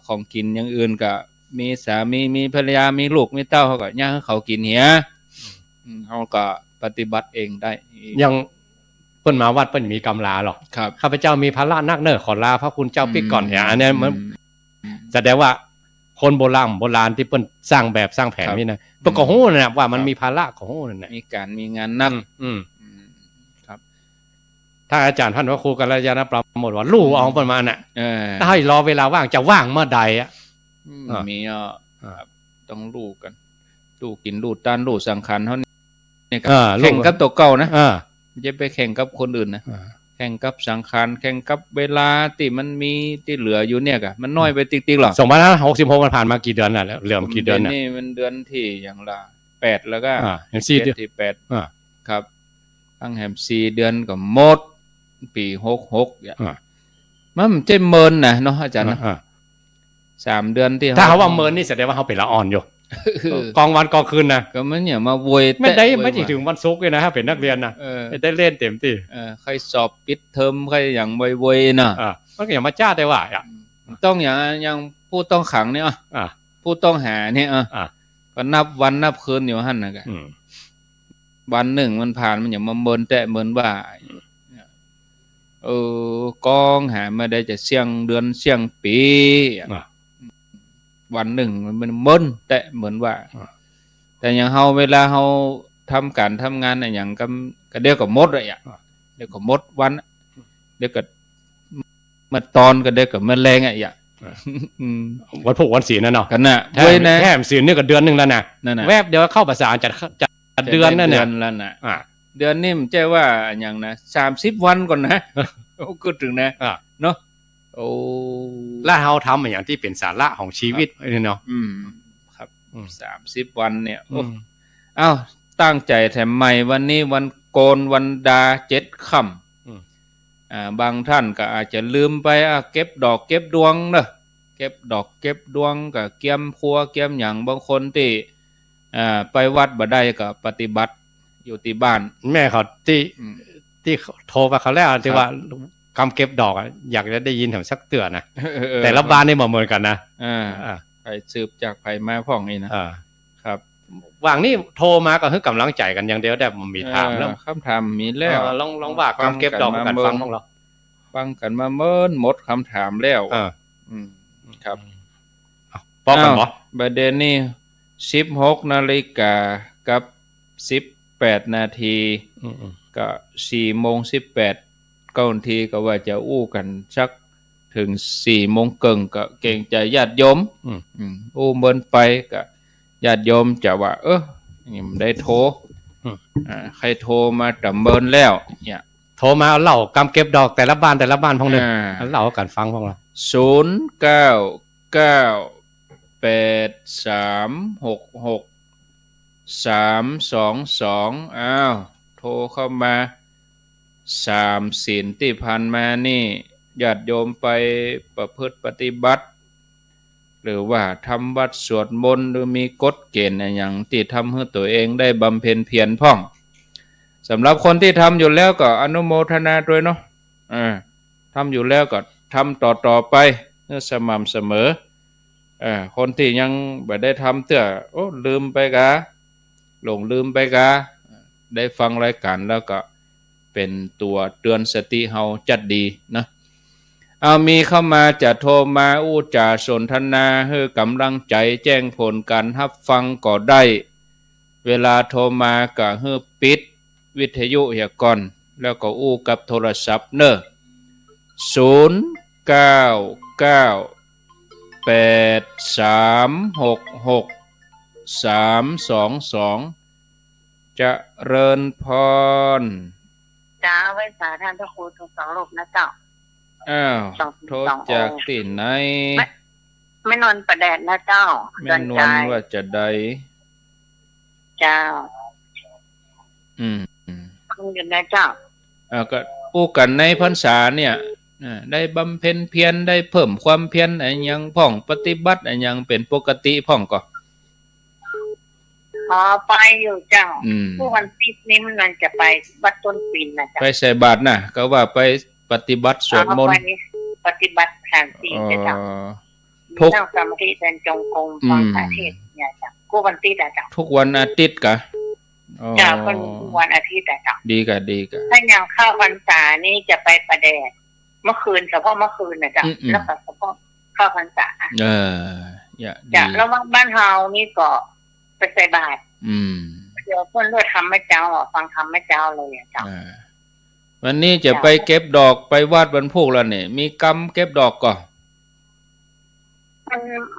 ของกินอย่างอื่นก็มีสามีมีภรรยามีลูกมีเต้าเขาก็ย่างให้เขากินเหี้ยเขาก็ปฏิบัติเองได้ยังเปิ้นมาวัดเปิ้นมีกำลาหรอกข้าพเจ้ามีภาระนักเนิ่นขอลาพระคุณเจ้าปิดก่อนอย่างอันนี้มันแสดงว่าคนโบราณที่เปิ้นสร้างแบบสร้างแผนนี่นะเปิ้นก็ฮู้นะว่ามันมีภาระของฮู้นั่นน่ะมีการมีงานนักครับถ้าอาจารย์ท่านพระครูกัลยาณปราโมทว่าลู่เอาประมาณน่ะถ้าให้รอเวลาว่างจะว่างเมื่อใดอ่ะมีต้องลู่กันลู่กินลู่ต้านลู่สังขารเฮานี่ก็แข่งกับตัวเก่านะอย่าไปแข่งกับคนอื่นนะแข่งกับสังขารแข่งกับเวลาที่มันมีที่เหลืออยู่เนี่ยกะมันน้อยไปติ๊กๆหรอ2566มันผ่านมากี่เดือนน่ะแล้วเหลือกี่เดือนน่ะนี่มันเดือนที่อย่างละ8แล้วก็4เดือนที่8ครับตั้งแหม4เดือนก็หมดปี66อย่างมันจะเมินนะเนาะอาจารย์นะ3เดือนที่ถ้าเขาว่าเมินนี่แสดงว่าเขาเป็นละอ่อนอยู่กองวันกองคืนนะก็มันอย่ามาโวยไม่ถึงวันศุกร์เลยนะถ้าเป็นนักเรียนนะได้เล่นเต็มที่ใครสอบปิดเทอมใครอย่างโวยๆนะมันก็อย่ามาจ้าได้ว่าต้องอย่างผู้ต้องขังเนี่ยผู้ต้องหาเนี่ยก็นับวันนับคืนอยู่หั่นน่ะก็วันหนึ่งมันผ่านมันอย่ามาเมินแต่เมินว่ากองหามาได้จะเสี่ยงเดือนเสี่ยงปีวันหนึ่งมันเมินแต่เหมือนว่าแต่อย่างเฮาเวลาเฮาทำการทำงานอะไรอย่างก็เดี๋ยวก็หมดเลยเดี๋ยวก็หมดวันเดี๋ยวก็มาตอนก็เดี๋ยวก็มาแรงวันพุธวันศีลนั่นเนาะกันน่ะแค่ศีลนี่ก็เดือนนึงแล้วนะแวบเดียวเข้าภาษาจัดเดือนนั่นน่ะแล้วน่ะเดือนนี้มันแจ้ว่าอย่างนะ30วันก่อนนะก็ถึงนะเนาะแล้วเฮาทำอย่างที่เป็นสาระของชีวิตเนาะครับ30วันเนี่ยอ้าวตั้งใจแถมใหม่วันนี้วันโกนวันดา7ค่ำบางท่านก็อาจจะลืมไปเก็บดอกเก็บดวงเนอะเก็บดอกเก็บดวงก็เกี่ยมครัวเกี่ยมหยังบางคนที่ไปวัดบ่ได้ก็ปฏิบัติอยู่ที่บ้านแม่เขาที่โทรมาเขาแล้วที่ว่ากำเก็บดอกอยากจะได้ยินแถมสักเตือนนะแต่ละบ้านนี่บ่เหมือนกันนะไปสืบจากไผมาพ่องนี่นะครับว่างนี่โทรมาก็คือกำลังใจกันอย่างเดียวแต่มันมีถามแล้วคำถามมีแล้วลองว่ากำเก็บดอกกันฟังของเราฟังกันมาเมินหมดคำถามแล้วครับป้อกันบ่ประเด็นนี้16 นาฬิกากับ18 นาทีก็4 โมง 18 9 นาทีก็ว่าจะอู้กันสักถึง4 โมงครึ่งก็เก่งใจญาติโยมอู้เมินไปก็ญาติโยมจะว่านี่มันได้โทรใครโทรมาตะเมินแล้วเนี่ยโทรมาเล่ากำเก็บดอกแต่ละบ้านพองนึงเล่ากันฟังพองเรา0998366322อ้าวโทรเข้ามา3 ศีลที่ผ่านมานี่ญาติโยมไปประพฤติปฏิบัติหรือว่าทำวัดสวดมนต์หรือมีกฎเกณฑ์อะไรอย่างที่ทำให้ตัวเองได้บำเพ็ญเพียรพ่องสำหรับคนที่ทำอยู่แล้วก็อนุโมทนาด้วยเนาะทำอยู่แล้วก็ทำต่อไปสม่ำเสมอคนที่ยังไม่ได้ทำเตื้อลืมไปกะหลงลืมไปกะได้ฟังรายการแล้วก็เป็นตัวเตือนสติเฮาจัดดีนะมีเข้ามาจะโทรมาจาสนทนาให้กำลังใจแจ้งผลการรับฟังก็ได้เวลาโทรมาก็ให้ปิดวิทยุเหียก่อน แล้วก็อู้กับโทรศัพท์เนอะ0998366322จะเริญพรจ้าไว้สาท่านพระครูทุกสองรูปนะเจ้าอ้าวโทษจากที่ไหนไม่นอนประแดดนะเจ้าแม่นวลว่าจะได้เจ้าคุณอยู่นะเจ้าก็อู้กันในพรรษาเนี่ยได้บำเพ็ญเพียรได้เพิ่มความเพียรอะไรยังพ่องปฏิบัติอะไรยังเป็นปกติพ่องก็ไปอยู่เจ้าผู้วันติดนี้มันจะไปวัดต้นปีนนะเจ้าไปใส่บาตรนะก็ว่าไปปฏิบัติสวดมนต์ปฏิบัติทางศีลเจ้าทุกนั่งสมาธิเดินจงกรมฟังพระเทศน์เนี่ยเจ้าผู้วันติดเจ้าทุกวันอาทิตย์กะจ้าเป็นวันอาทิตย์เจ้าดีกะถ้าอย่างเข้าพรรษานี่จะไปประแดดเมื่อคืนเฉพาะเมื่อคืนนะจ๊ะแล้วก็เฉพาะเข้าพรรษาจ้ะแล้วบ้านเฮานี่ก็ไปใส่บาตรเดี๋ยวเพื่อนเลือดทำไม่เจ้าฟังทำไม่เจ้าเลยจ้ะวันนี้จะไปเก็บดอกไปวาดบรรพุกแล้วเนี่ยมีกรรมเก็บดอกก่อน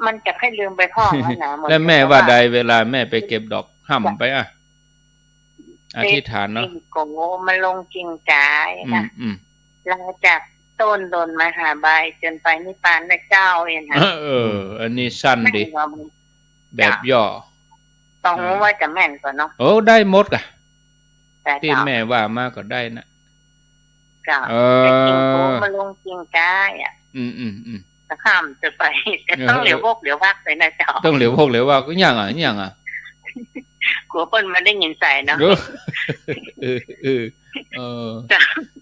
มันจะให้ลืมไปพ่อนะแล้วแม่ว่าใดเวลาแม่ไปเก็บดอกห่ำไปอธิษฐานเนาะโกมันลงจริงใจนะเราจากต้นโดนมหาบายจนไปนิพพานได้เจ้าเองฮะอันนี้สั้นดิแบบย่อต้องรู้ว่าจะแม่นก่อนเนาะโอ้ได้หมดกะที่แม่ว่ามาก็ได้นะจ้าแต่จริงโกมันลงจริงใจจะข้ามจะไปต้องเหลียวพวกเหลียววักเลยนะเจ้าต้องเหลียวพวกเหลียววักก็ยังกลัวเปิ้ลมาได้ยินใส่เนาะ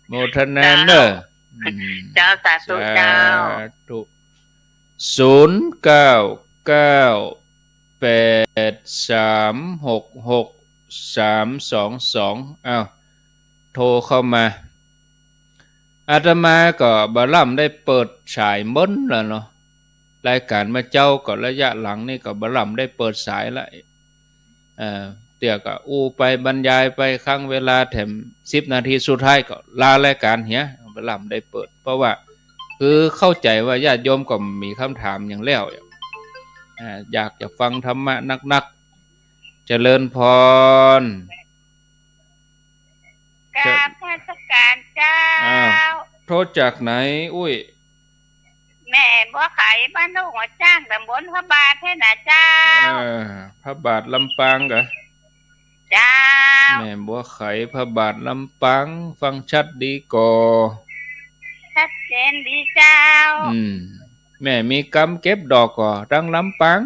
โมทนาเนอเจ้าสาธุเจ้า0998366322อ้าวโทรเข้ามาอาตมาก็บะล่ำได้เปิดฉายม้นแล้วเนาะรายการมาเจ้าก็ระยะหลังนี่ก็บะล่ำได้เปิดสายละเตี่ยก็อู้ไปบรรยายไปครั้งเวลาแถม10 นาทีสุดท้ายก็ลารายการเหี้ยบะล่ำได้เปิดเพราะว่าคือเข้าใจว่าญาติโยมก็มีคำถามอย่างแล้วอยากจะฟังธรรมะนักๆเจริญพรกราบนมัสการเจ้าโทษจากไหนอุ้ยแม่บัวไข่บ้านลูกหัวจ้างตำบลพระบาทให้นะเจ้าพระบาทลำปางกะเจ้าแม่บัวไข่พระบาทลำปางฟังชัดดีก่อชัดเจนดีเจ้าแม่มีกรรมเก็บดอกก่อดังลำปาง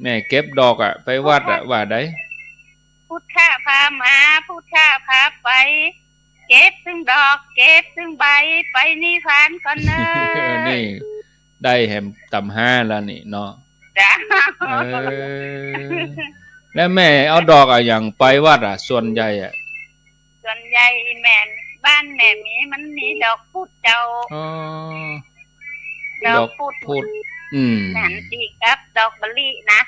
แม่เก็บดอกไปวัดว่าได้พุทธะพามาพุทธะพาไปเก็บซึ่งดอกเก็บซึ่งใบไปนิพพานก่อนเนอะนี่ได้แหมตำ5แล้วนี่เนาะจ้าแล้วแม่เอาดอกอย่างไปวัดส่วนใหญ่ส่วนใหญ่แม่บ้านแม่มันมีดอกพุธเจ้าดอกพุธนั่นสิครับดอกมะลินะ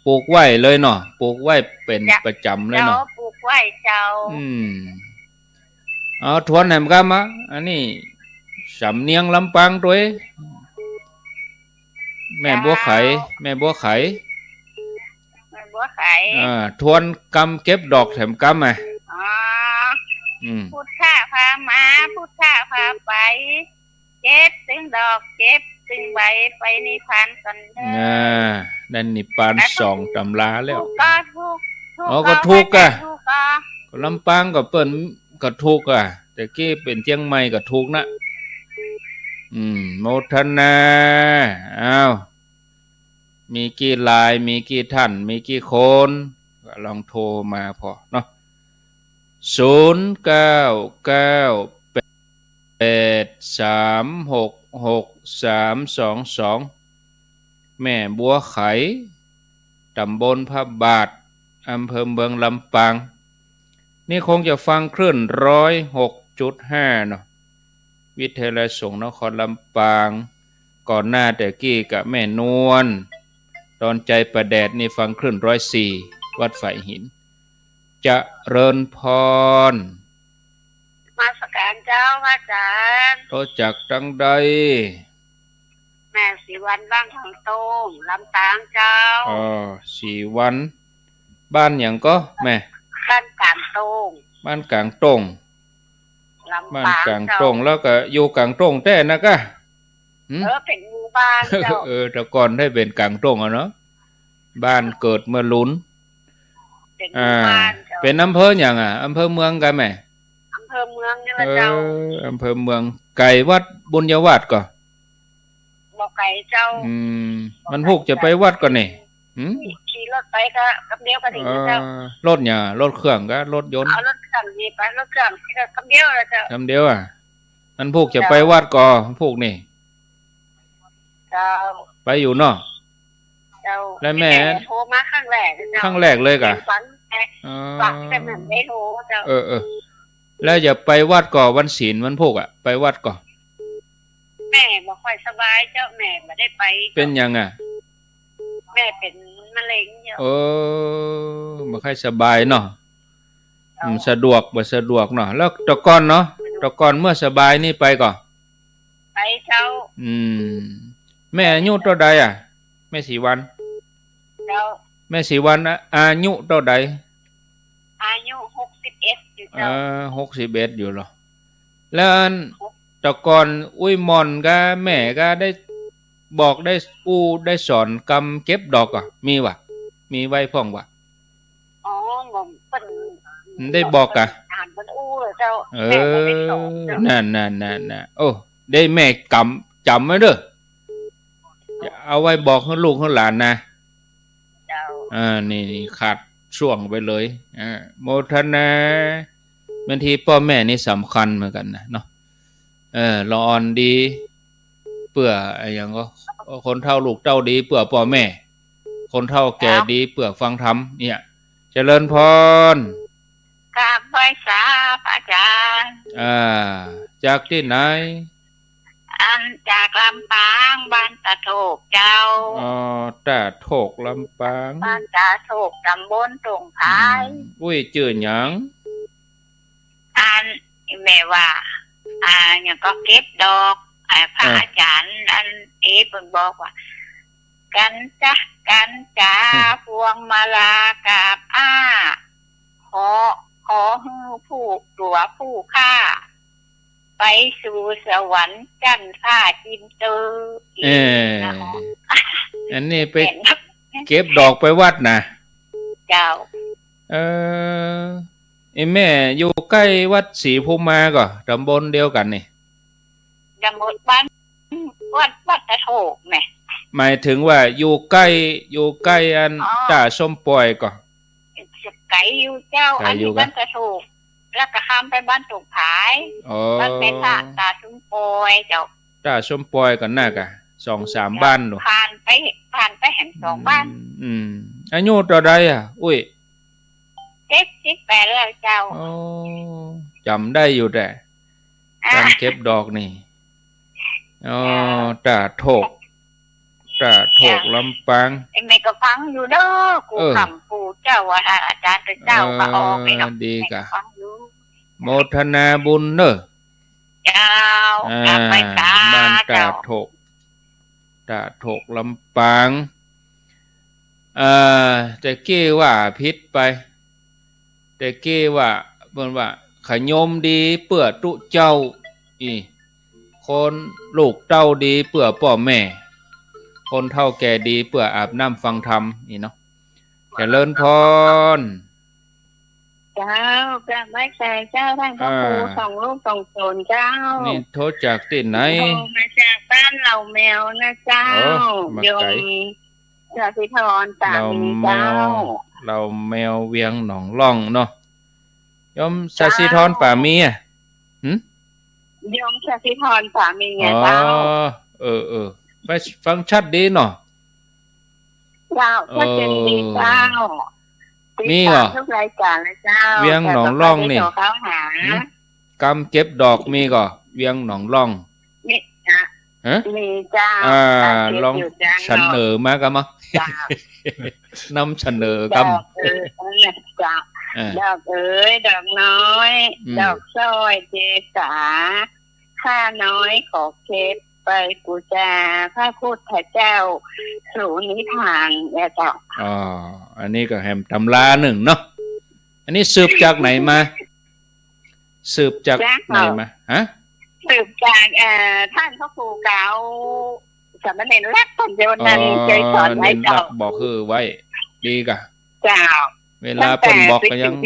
ปลูกไว้เลยเนาะปลูกไว้เป็นประจำเลยเนาะปลูกไว้เจ้าเอาทวนแหมกันมาอันนี้สำเนียงลำปางด้วยแม่บัวไข่ทวนกำเก็บดอกแถมกำพุทธะพามาพุทธะพาไปเก็บซึ่งดอกเก็บซึ่งใบไปนิพพานกันเด้อนั่นนิพพาน2 ตำราแล้วก็ทุกลำปางก็เปิ้นก็ทุกแต่กี้เป็นเชียงใหม่ก็ทุกนะโมทนาอ้าวมีกี่ลายมีกี่ท่านมีกี่คนก็ลองโทรมาพอเนาะ0998366322แม่บัวไข่ตำบลพระบาทอำเภอเมืองลำปางนี่คงจะฟังคลื่น 106.5 เนาะวิทยาลัยสงฆ์นครลำปางก่อนหน้าแต่กี้กับแม่นวลตอนใจประแดดนี่ฟังคลื่น 104 วัดฝ่ายหิน จะเริญพรมาสการเจ้าอาจารย์โทษจากจังใดแม่สีวันบ้านของโต้งลำตางเจ้าสีวันบ้านอย่างก็แม่บ้านกลางโต้งบ้านกลางโต้งบ้านกลางโต้งแล้วก็อยู่กลางโต้งแต่นะก็เป็นหมู่บ้านเจ้าแต่ก่อนได้เป็นกลางโต้งเนาะบ้านเกิดเมื่อลุ้นเป็นอำเภออย่างอำเภอเมืองกันแม่อำเภอเมืองนี่แหละเจ้าอำเภอเมืองไก่วัดบุญยวาดก่อบ่ไก่เจ้ามันพุกจะไปวัดก่อนนี่ขี่รถไปก็คำเดียวก็ถึงเจ้ารถเนี่ยรถเครื่องก็รถยนต์เอารถเครื่องนี่ไปรถเครื่องคำเดียวแล้วเจ้าคำเดียวมันพุกจะไปวัดก่อพุกนี่เจ้าไปอยู่เนาะแล้วแม่โทรมาครั้งแรกเลยกะฟังแต่มันไม่โทรเจ้าแล้วจะไปวัดก่อวันศีลวันพุกไปวัดก่อแม่บ่ค่อยสบายเจ้าแม่ไม่ได้ไปเป็นยังแม่เป็นมะเร็งเจ้าบ่ค่อยสบายเนาะสะดวกบ่สะดวกเนาะแล้วตะกอนเนาะตะกอนเมื่อสบายนี่ไปก่อไปเจ้าแม่อายุเท่าใดแม่สีวันเจ้าแม่สีวันอายุเท่าใดอายุ61อยู่เจ้า61อยู่เหรอแล้วตะกอนอุ้ยมอนก็แม่ก็ได้บอกได้ได้สอนกำเก็บดอกมีวะมีไว้พ่องวะผมเป็นได้บอกอ่านเป็นเลยเจ้าแม่ไม่ได้สอนนั่นโอ้ได้แม่จำไว้เด้อเอาไว้บอกให้ลูกให้หลานนะเจ้านี่ขาดช่วงไปเลยโมทนาบางทีพ่อแม่นี่สำคัญเหมือนกันนะเนาะละอ่อนดีเปื่ออย่างก็คนเฒ่าลูกเต้าดีเปื่อพ่อแม่คนเฒ่าแก่ดีเปื่อฟังธรรมเนี่ยเจริญพรกราบไหว้สาพระอาจารย์จากที่ไหนจากลำปางบ้านตาโถกเจ้าตาโถกลำปางบ้านตาโถกตำบลตรงพายอุ้ยชื่อหยังแม่ว่าอย่างก็เก็บดอกพระอาจารย์เพิ่นบอกว่ากันจ้าพวงมาลากราบขอให้ผู้ตัวผู้ฆ่าไปสู่สวรรค์จันทราจิมเตออันนี้ไปเก็บดอกไปวัดนะเจ้าแม่อยู่ใกล้วัดศรีภูมิมาก็ตำบลเดียวกันนี่ตำบลบ้านวัดตะโถกแม่หมายถึงว่าอยู่ใกล้อันจ่าส้มปล่อยก็ไกลอยู่เจ้าอันนี้บ้านตะโถกแล้วก็ข้ามไปบ้านตรงผายบ้านเป็นตาส้มปล่อยเจ้าจ่าส้มปล่อยกันน่ะกะ 2-3 บ้านหนูผ่านไปแห่ง2บ้านอายุเท่าใดอุ้ย78แล้วเจ้าจำได้อยู่แต่การเก็บดอกนี่ตาโถกลำปางแม่ก็ฟังอยู่เด้อกูคำกูเจ้าว่าอาจารย์เป็นเจ้าก็ออกไปเนาะดีกะโมทนาบุญเด้อเจ้าไปบ้านตาโถกลำปางแต่กี้ว่าพิษไปแต่กี้ว่าเพิ่นว่าขยมดีเปื่อตุเจ้าคนลูกเต้าดีเปื่อพ่อแม่คนเฒ่าแก่ดีเปื่ออาบน้ำฟังธรรมนี่เนาะเจริญพรเจ้ากราบไหว้เจ้าท่านพระครูสองลูกสองโจรเจ้านี่โทษจากที่ไหนมาจากบ้านเหล่าแมวนะเจ้าโยมเจ้าพิธรสามีเจ้าเราแมวเวียงหนองล่องเนาะยมสาสิธรป่ามียมสาสิธรป่ามีไงเจ้าไปฟังชัดดีเนาะเจ้าก็เป็นดีเจ้ามีเหรอทุกรายการเลยเจ้าเวียงหนองล่องนี่กำเก็บดอกมีก่อเวียงหนองล่องนี่มีเจ้าลองเสนอมากะมั้งนำเสนอกำ ดอกเอ๋ยดอกน้อยดอกสร้อยเจษาข้าน้อยขอเคสไปกูจาพระพุทธเจ้าสู่นิพพานแล้วเจ้าอ๋ออันนี้ก็แฮมตำราหนึ่งเนาะอันนี้สืบจากไหนมาสืบจากไหนมาฮะสืบจากท่านพระครูเก่าสามเณรรักตนเดียวนั้นใจสอนไว้เจ้าบอกคือไว้ดีกะเจ้าเวลาเพิ่นบอกก็ยังเ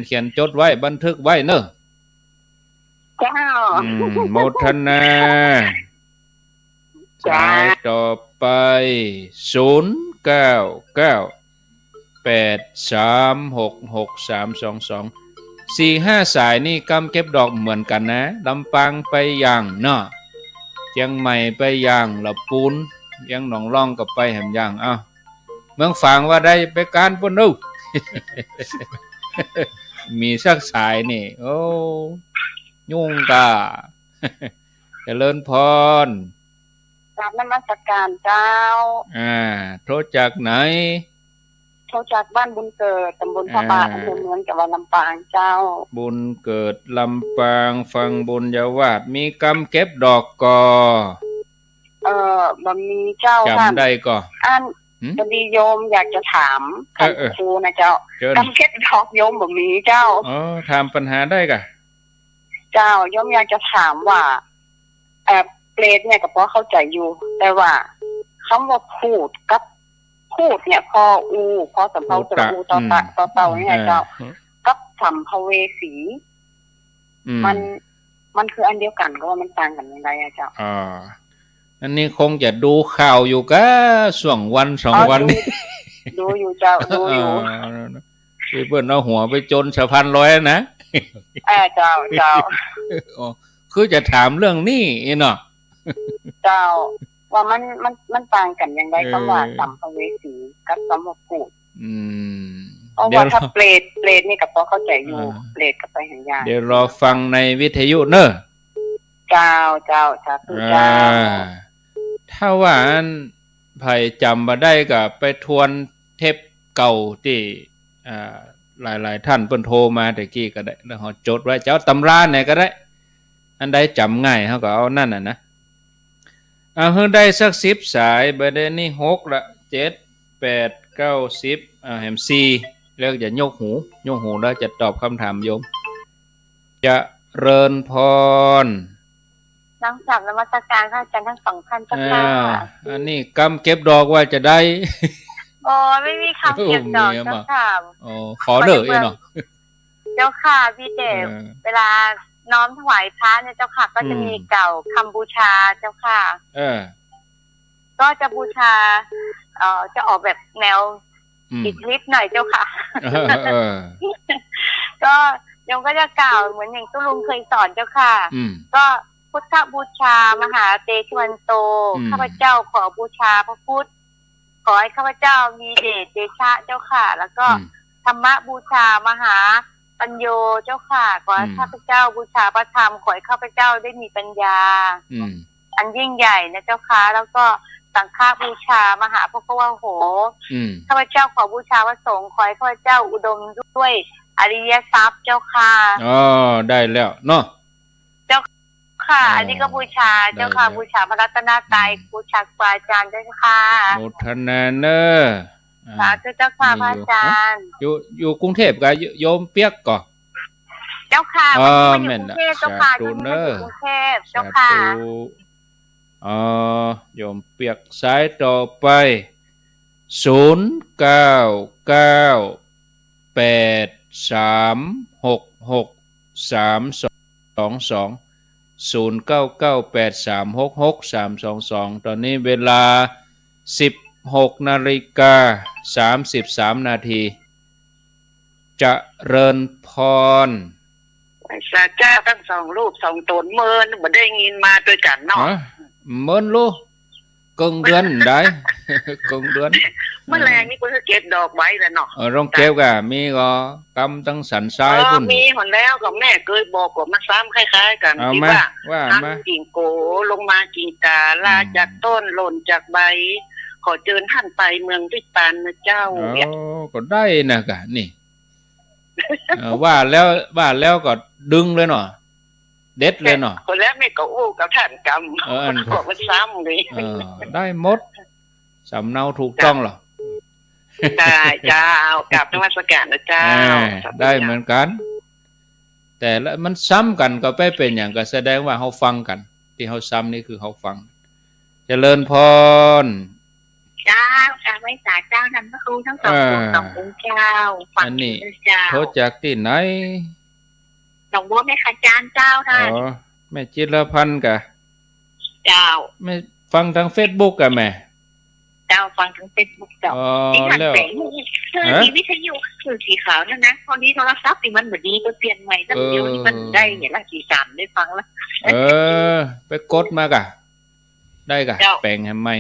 ขียนจดไว้บันทึกไว้เนอะเจ้าโมทนาสายต่อไป0998366322 4-5 สายนี่กำเก็บดอกเหมือนกันนะลำปางไปอย่างเนาะเชียงใหม่ไปอย่างละปูนยังหนองร่องก็ไปแหมอย่างอ้าวเมืองฝางว่าได้ไปการปนดู มีสักสายนี่โอ้ยุ่งกาเจริญพรกราบนมัสการเจ้าโทรจากไหนโทรจากบ้านบุญเกิดตำบลพระบาทอำเภอเมืองจังหวัดลำปางเจ้าบุญเกิดลำปางฟังบุญยาวาสมีกำเก็บดอกกบ่มีเจ้าจำได้ก็พอดีโยมอยากจะถามครูนะเจ้ากำเก็บดอกโยมบ่มีเจ้าถามปัญหาได้กะเจ้าโยมอยากจะถามว่าเปรตเนี่ยก็พอเข้าใจอยู่แต่ว่าคำว่าพูดกับพูดเนี่ยพอสำเภาตะอูต่อเต่าเนี่ยเจ้ากับสัมภเวสีมันคืออันเดียวกันก็ว่ามันต่างกันยังไงเจ้าอันนี้คงจะดูข่าวอยู่ก็ช่วงวัน2 วันนี้ดูอยู่เจ้าดูอยู่ที่เพิ่นเอาหัวไปจนสะพานลอยนะเจ้าคือจะถามเรื่องนี้เนาะเจ้าว่ามันต่างกันยังไงคำว่าสัมภเวสีกับสัมภพูดเพราะว่าถ้าเปรตนี่ก็พอเข้าใจอยู่เปรตก็ไปเห็นยากเดี๋ยวรอฟังในวิทยุเนอะเจ้าสาธุเจ้าถ้าว่าไผจำบ่ได้ก็ไปทวนเทปเก่าที่หลายๆท่านเพิ่นโทรมาตะกี้ก็ได้แล้วเฮาจดไว้เจ้าตำราไหนก็ได้อันใดจำง่ายเฮาก็เอานั่นน่ะนะเฮือได้สัก10 สายบัดนี้6ละ7 8 9 10แฮม4แล้วจะยกหูแล้วจะตอบคำถามโยมจะเริญพรน้องกลับนมัสการพระอาจารย์ทั้ง2ท่านเจ้าค่ะอันนี้กำเก็บดอกว่าจะได้ไม่มีคำเก็บดอกเจ้าค่ะขอเด้อเนาะเจ้าค่ะพี่เดชเวลาน้อมถวายพระเนี่ยเจ้าค่ะก็จะมีเก่าคำบูชาเจ้าค่ะก็จะบูชาจะออกแบบแนวอิทธิฤทธิ์หน่อยเจ้าค่ะก็โยมก็จะกล่าวเหมือนอย่างตุลุงเคยสอนเจ้าค่ะก็พุทธบูชามหาเตชะวันโตข้าพเจ้าขอบูชาพระพุทธขอให้ข้าพเจ้ามีเดชเดชะเจ้าค่ะแล้วก็ธรรมบูชามหาปัญโยเจ้าค่ะขอให้ข้าพเจ้าบูชาพระธรรมขอให้ข้าพเจ้าได้มีปัญญาอันยิ่งใหญ่นะเจ้าค่ะแล้วก็สังฆบูชามหาพระพุทธโหข้าพเจ้าขอบูชาพระสงฆ์ขอให้ข้าพเจ้าอุดมด้วยอริยทรัพย์เจ้าค่ะได้แล้วเนาะเจ้าค่ะอันนี้ก็บูชาเจ้าค่ะบูชาพระรัตนตรัยบูชาครูอาจารย์เจ้าค่ะโมทนาเนอสาธุเจ้าค่ะพระอาจารย์อยู่กรุงเทพกับโยมเปียกก่อเจ้าค่ะมันอยู่กรุงเทพเจ้าค่ะอยู่กรุงเทพเจ้าค่ะโยมเปียกสายต่อไป0998366322 ตอนนี้เวลา 16:33 นาทีจะเริญพรสาจ้าทั้ง2รูป2ตนเมินบ่ได้ยินมาด้วยกันเนาะเมินลูกกงเดือนได้กงเดือนเมื่อแรงนี่กูจะเก็บดอกไว้แล้วเนาะต้องเก็บกะมีก็กำตั้งสันทรายพุ่นมีหมดแล้วกับแม่เคยบอกว่ามันซ้ำคล้ายๆกันที่ว่าน้ำกิ่งโกลงมากิ่งกาลาจากต้นหล่นจากใบขอเชิญท่านไปเมืองวิปานนะเจ้าก็ได้นะกะนี่ ว่าแล้วก็ดึงเลยเนาะเด็ดเลยเนาะคนแล้วไม่ก็อู้กับท่านกรรมบอกว่าซ้ำเลยได้หมดสำเนาถูกต้องหรอเจ้ากราบนมัสการนะเจ้าได้เหมือนกันแต่ละมันซ้ำกันก็ไปเป็นอย่างก็แสดงว่าเขาฟังกันที่เขาซ้ำนี่คือเขาฟังเจริญพรเจ้าการไว้สาเจ้านำพระครูทั้งสององค์เจ้าฟังเจ้าโทษจากที่ไหนหนองบัวแม่ขจารเจ้าท่านแม่จิรพันธ์กะเจ้าไม่ฟังทาง Facebook กะแม่เจ้าฟังทาง Facebook เจ้าที่หันแสงคือที่วิทยุคือสีขาวนั่นนะตอนนี้โทรศัพท์ที่มันเหมือนดีก็เปลี่ยนใหม่ตั้งเดียวที่มันได้เนี่ยละสี3ได้ฟังแล้วไปกดมากะได้กะแปลงให้ใหม่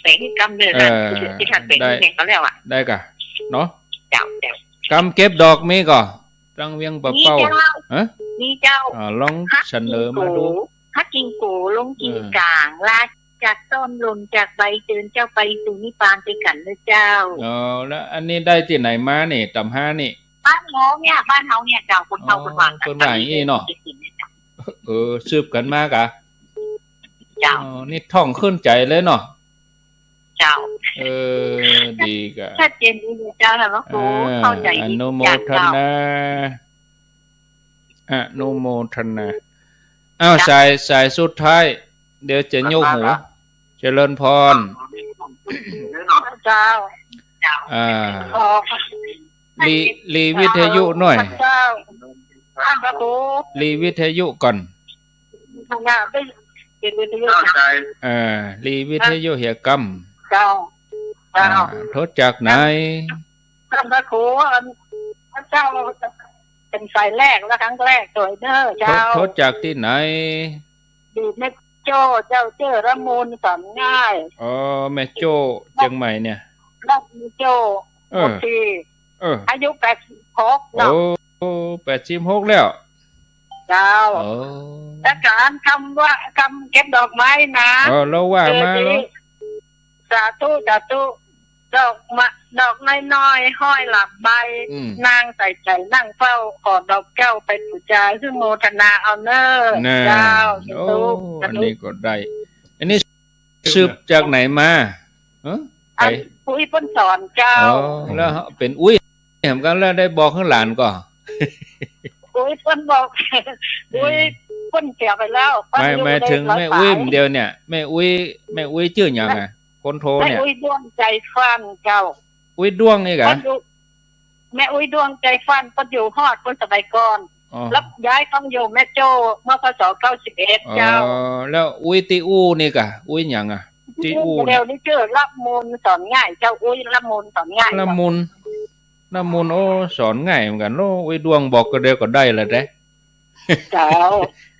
แปลงที่กำเนิดที่หันแปลงที่เขาเรียกว่าได้กะเนาะเจ้ากำเก็บดอกมีก่อรังเวียงปะเป้านี่เจ้าลองเสนอมาดูฮักกิงโกลงกินกลางลาจากต้นลงจากใบเตือนเจ้าไปสู่นิพพานไปกันเลยเจ้าแล้วอันนี้ได้ที่ไหนมานี่ตำห้านี่บ้านน้องเนี่ยบ้านเฮาเนี่ยเจ้าคนเฮาคนวางคนไหนนี่เนาะสืบกันมากะเจ้านี่ท่องขึ้นใจเลยเนาะเจ้าดีกะชัดเจนดีเจ้าแล้วก็ครูเข้าใจอนุโมทนาอนุโมทนาสายสุดท้ายเดี๋ยวจะยกหูเจริญพรเจ้าลีวิทยุหน่อยลีวิทยุก่อนลีวิทยุเหียกรรมโทษจากไหนท่านพระครูเจ้าเป็นสายแรกและครั้งแรกตัวเด้อเจ้าโทษจากที่ไหนดีแม่โจ้เจ้าเจ้อระมูลสอนง่ายแม่โจ้เชียงใหม่เนี่ยรักโจ้ที่อายุ86เนาะ86แล้วเจ้าและการคำเก็บดอกไม้นะเราว่ามาสาธุดอกน้อยๆห้อยหลับใบนางใส่ใจนั่งเฝ้าขอดอกแก้วไปบูชาซึ่งโมทนาเอาเนอเจ้าอันนี้ก็ได้อันนี้สืบจากไหนมาอุ้ยพ้นสอนเจ้าแล้วเป็นอุ้ยเห็นกันแล้วได้บอกข้างหลานก็อุ้ยพ้นบอกอุ้ยพ้นเสียไปแล้วไม่ถึงแม่อุ้ยเดียวเนี่ยแม่อุ้ยชื่ออย่างไงคนโทเนี่ยแม่อุ้ยดวงใจฟันเจ้าอุ้ยดวงนี่กะแม่อุ้ยดวงใจฟันก็อยู่ฮอดคนสมัยก่อนรับย้ายต้องอยู่แม่โจ้เมื่อพศ91เจ้าแล้วอุ้ยติอูนี่กะอุ้ยหยังอ่ะติอูเดี๋ยวนี้ชื่อละมุนสอนง่ายเจ้าอุ้ยละมุนสอนง่ายละมุนโอ้สอนง่ายเหมือนกันโอ้อุ้ยดวงบอกก็เดียวก็ได้แล้วเด้เจ้า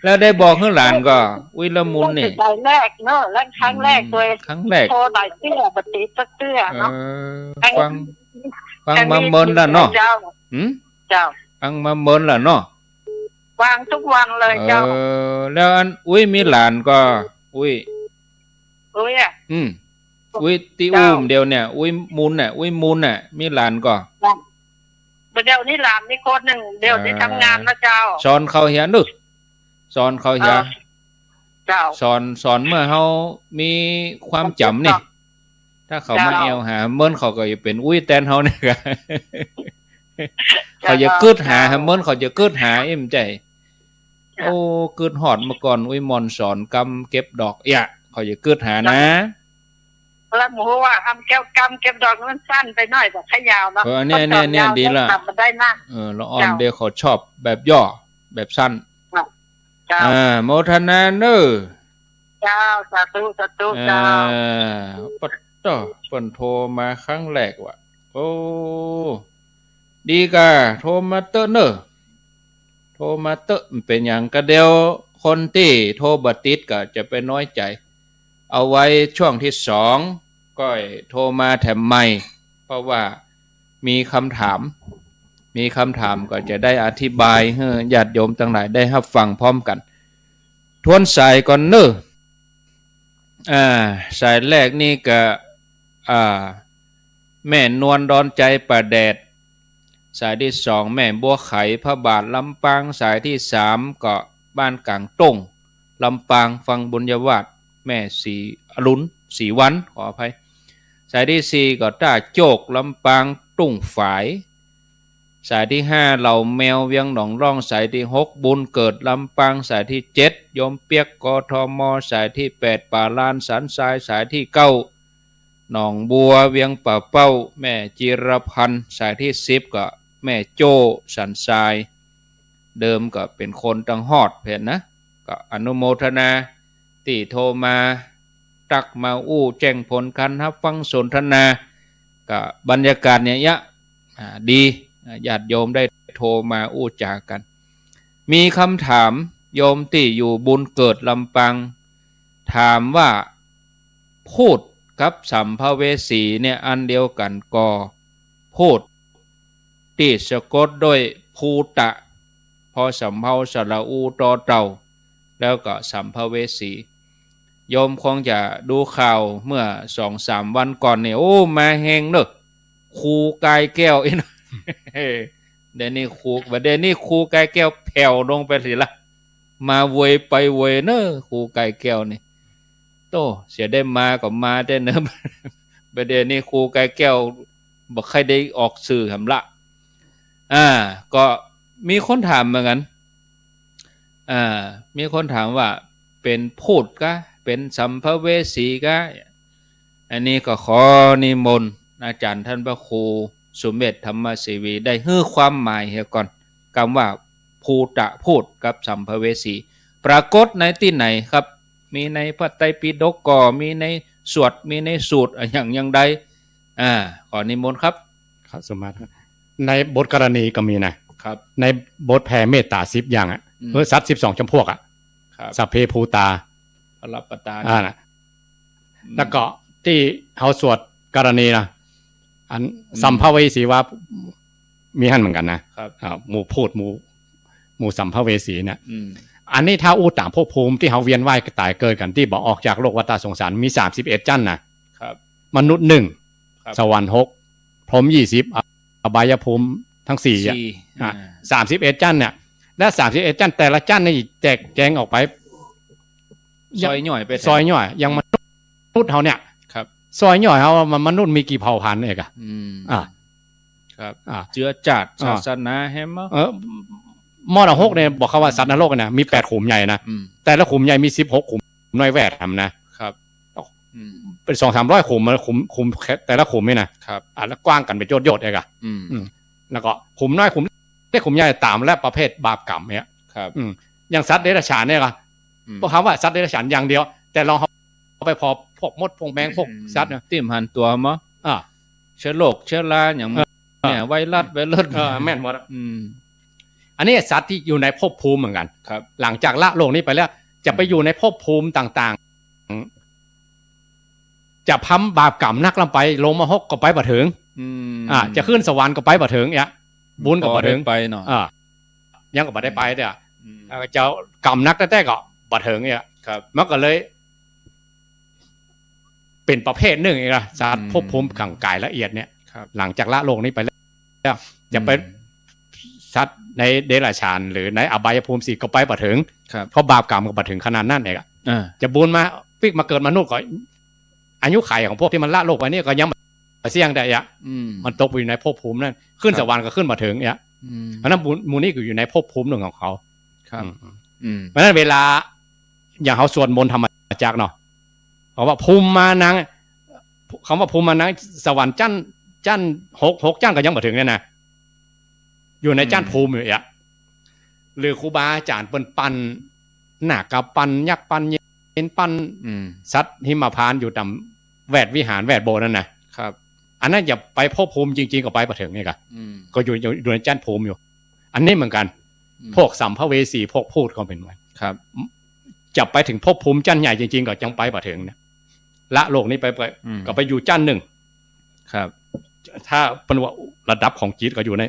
แล้วได้บอกข้างหลานก็อุ้ยละมุนนี่ได้แรกเนาะแล้วครั้งแรกตัวครั้งแรกโทรได้เตี้ยปฏิสักเตี้ยเนาะฟังมาเมินแล้วเนาะเจ้าฟังมาเมินแล้วเนาะฟังทุกวันเลยเจ้าแล้วอันอุ้ยมีหลานก็อุ้ยอ่ะอุ้ยติอุ้มเดียวเนี่ยอุ้ยมูลน่ะมีหลานก็เดี๋ยวนี้หลานนี่คนหนึ่งเดี๋ยวนี้ทำงานนะเจ้าสอนเขาเหียนึกสอนเขาเหียสอนเมื่อเขามีความจำนี่ถ้าเขามาเอวหาเมินเขาก็จะเป็นอุ้ยแตนเขาเนี่ยเขาจะกึดหาเมินเขาจะกึดหาเอ็มใจโอ้กึดหอดมาก่อนอุ้ยมอนสอนกำเก็บดอกเขาจะกึดหานะแล้วหมูว่าทำกำเก็บดอกมันสั้นไปหน่อยแต่ขยาวเนาะเนี่ยดีละละอ่อนเดี๋ยวเขาชอบแบบย่อแบบสั้นโมทนาเนอเจ้าสาธุเจ้าปัดต่อเปิ่นโทรมาครั้งแรกว่ะโอ้ดีกะโทรมาเตอะเนอโทรมาเตอะเป็นอย่างกระเดียวคนที่โทรบัดติดก็จะไปน้อยใจเอาไว้ช่วงที่2ก็โทรมาแถมใหม่เพราะว่ามีคำถามก็จะได้อธิบายให้ญาติโยมทั้งหลายได้รับฟังพร้อมกันทวนสายก่อนเนอะสายแรกนี่ก็แม่นวลดอนใจประแดด สายที่2แม่บัวไขพระบาทลำปางสายที่3ก็บ้านกลางต้งลำปางฟังบุญยวาสแม่สีอรุณสีวันขออภัยสายที่4ก็ต้าโจกลำปางตุ้งฝายสายที่5เหล่าแมวเวียงหนองร่องสายที่6บุญเกิดลำปางสายที่7ยมเปียกกทมสายที่8ป่าลานสันทรายสายที่9หนองบัวเวียงป่าเป้าแม่จิรพันธ์สายที่10ก็แม่โจ้สันทรายเดิมก็เป็นคนตังฮอดเห็นนะก็อนุโมทนาที่โทรมาตักมาอู้แจ้งผลกันรับฟังสนทนาก็บรรยากาศเนี่ยยะดีญาติโยมได้โทรมาอู้จากันมีคำถามโยมที่อยู่บุญเกิดลำปางถามว่าพูดกับสัมภเวสีเนี่ยอันเดียวกันก็พูดที่สะกดด้วยภูตะพอสำเภาสระอูตอเต่าแล้วก็สัมภเวสีโยมคงจะดูข่าวเมื่อ 2-3 วันก่อนเนี่ยโอ้มาแหงเนอะครูกายแก้วอีกเดี๋ยวนี้ครูกายแก้วแผ่วลงไปสิละมาเวยไปเวยเนอะครูกายแก้วนี่โตเสียได้มาก็มาได้เนอะประเดี๋ยวนี้ครูกายแก้วบอกใครได้ออกสื่อหำละก็มีคนถามเหมือนกันมีคนถามว่าเป็นพูดกะเป็นสัมภเวสีกะอันนี้ก็ขอนิมนต์อาจารย์ท่านพระครูสุเมธธรรมศิวีได้ให้ความหมายเฮียก่อนคำว่าภูตะพูดกับสัมภเวสีปรากฏในที่ไหนครับมีในพระไตรปิฎกก็มีในสวดมีในสูตรอย่างใดขอนิมนต์ครับครับสมมาตรในบทกรณีก็มีนะครับในบทแผ่เมตตา10อย่างสัตว์12จำพวกสัพเพภูตาพระปตานะแล้วก็ที่เขาสวดกรณีนะอันสัมภเวสีว่ามีหั่นเหมือนกันนะครับหมู่พูดหมู่สัมภเวสีเนี่ยอันนี้ถ้าอู้ต่างภพภูมิที่เขาเวียนว่ายตายเกิดกันที่บอกออกจากโลกวัฏสงสารมี31จั่นนะครับมนุษย์1สวรรค์6พรหม20อบายภูมิทั้ง431จั่นเนี่ยและ31จั่นแต่ละจั่นนี่แจกแจงออกไปซอยย่อยไปซอยย่อยอย่างมนุษย์เขาเนี่ยครับซอยย่อยเขามนุษย์มีกี่เผ่าพันธุ์เองครับเจือจัดศาสนาแฮมมอด6เนี่ยบอกเขาว่าสัตว์นรกนะมี8ขุมใหญ่นะแต่ละขุมใหญ่มี16ขุมน้อยแวดทำนะครับเป็น 200-300 ขุมแต่ละขุมนี่นะครับแล้วกว้างกันเป็นโยดๆเองแล้วก็ขุมน้อยขุมเล็กขุมใหญ่ตามและประเภทบาปกรรมเนี่ยครับอย่างสัตว์เดรัจฉานเนี่ยก็เพราะคำว่าสัตว์เดรัจฉานอย่างเดียวแต่ลองเอาไปพอพวกมดพวกแมงพวกสัตว์เนี่ยติ่มหันตัวมั้งเชื้อโรคเชื้อราอย่างเนี่ยไวรัสแม่นหมดอันนี้สัตว์ที่อยู่ในภพภูมิเหมือนกันครับหลังจากละโลกนี้ไปแล้วจะไปอยู่ในภพภูมิต่างๆจะพัมบาปกรรมนักลำไปลงมาหกก็ไปบ่ถึงจะขึ้นสวรรค์ก็ไปบ่ถึงเนี่ยบุญก็บ่ถึงไปเนาะยังก็บ่ได้ไปเด้อเจ้ากรรมนักแต่ก็บ่ถึงเนี่ยครับมันก็เลยเป็นประเภทหนึ่งเองนะสัตว์ภพภูมิขังกายละเอียดเนี่ยหลังจากละโลกนี้ไปแล้วจะไปสัตว์ในเดรัจฉานหรือในอบายภูมิ4ก็ไปบ่ถึงเพราะบาปกรรมก็บ่ถึงขนาดนั้นเองจะบุญมาปิกมาเกิดมนุษย์ก็อายุขัยของพวกที่มันละโลกไปนี่ก็ยังเสี่ยงได้มันตกอยู่ในภพภูมินั่นขึ้นสวรรค์ก็ขึ้นบ่ถึงเนี่ยเพราะนั้นมูนี่ก็อยู่ในภพภูมิหนึ่งของเขาครับเพราะนั้นเวลาอย่างเขาสวดมนต์ธรรมจักรเนาะเขาว่าภูมิมานังคำว่าภูมิมานังสวรรค์จัน6จั่นก็ยังบ่ถึงเนี่ยนะอยู่ในจั่นภูมิอยู่หรือครูบาอาจารย์เปิ้นปั้นหน้ากับปั้นยักษ์ปั้นเย็นปั้นสัตว์หิมพานต์อยู่ตามแวดวิหารแวดโบนั่นนะครับอันนั้นอย่าไปภพภูมิจริงๆก็ไปบ่ถึงนี่ก็อยู่ในจั่นภูมิอยู่อันนี้เหมือนกันพวกสัมภเวสีพวกพูดก็เป็นเหมือนครับจะไปถึงภพภูมิจั่นใหญ่จริงๆก็ยังไปบ่ถึงเนี่ยละโลกนี้ไปก็ไปอยู่จั่น1ครับถ้าเป็นว่าระดับของจิตก็อยู่ใน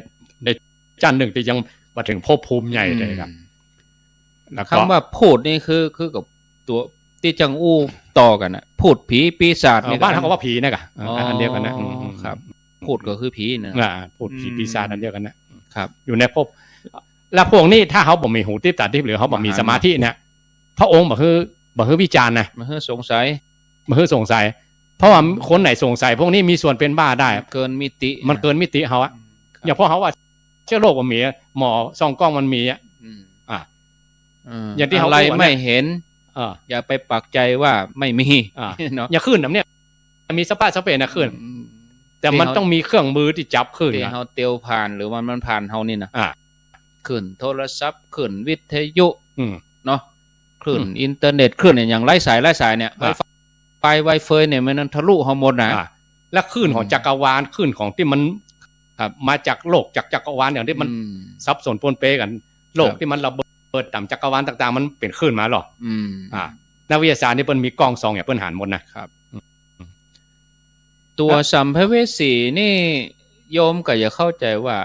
จั่น1ที่ยังมาถึงภพภูมิใหญ่เลยครับคำว่าพูดนี่คือกับตัวที่จังอู้ต่อกันนะพูดผีปีศาจบ้านเขาก็ว่าผีนะกะอันเดียวกันนะครับ พูดก็คือผีนะพูดผีปีศาจอันเดียวกันนะครับอยู่ในภพแล้วพวกนี้ถ้าเขาบ่มีหูทิพตาทิพหรือเขาบ่มีสมาธิเนี่ยพระองค์บ่คือวิจารณ์นะบ่คือสงสัยเพราะว่าคนไหนสงสัยพวกนี้มีส่วนเป็นบ้าได้เกินมิติมันเกินมิติเขาอะอย่างพวกเขาว่าเชื้อโรคบ่มีหมอส่องกล้องมันมีอย่างที่อะไรไม่เห็นอย่าไปปักใจว่าไม่มีเนาะอย่าขึ้นแบบเนี้ยมีสปาสเปนนะขึ้นแต่มันต้องมีเครื่องมือที่จับขึ้นที่เฮาเตียวผ่านหรือว่ามันผ่านเฮานี่นะขึ้นโทรศัพท์ขึ้นวิทยุเนาะขึ้นอินเทอร์เน็ตขึ้นอย่างไร้สายเนี่ยไฟไฟเนี่ยมันทะลุฮอร์โมนนะและขึ้นของจักรวาลขึ้นของที่มันมาจากโลกจากจักรวาลอย่างที่มันซับซ้อนปนเปกันโลกที่มันระเบิดต่ำจักรวาลต่างๆมันเป็นขึ้นมาหรอนักวิทยาศาสตร์นี่เปิ้นมีกล้องส่องอย่างเปิ้นหันหมดนะครับตัวสัมภเวสีนี่โยมก็อย่าเข้าใจว่า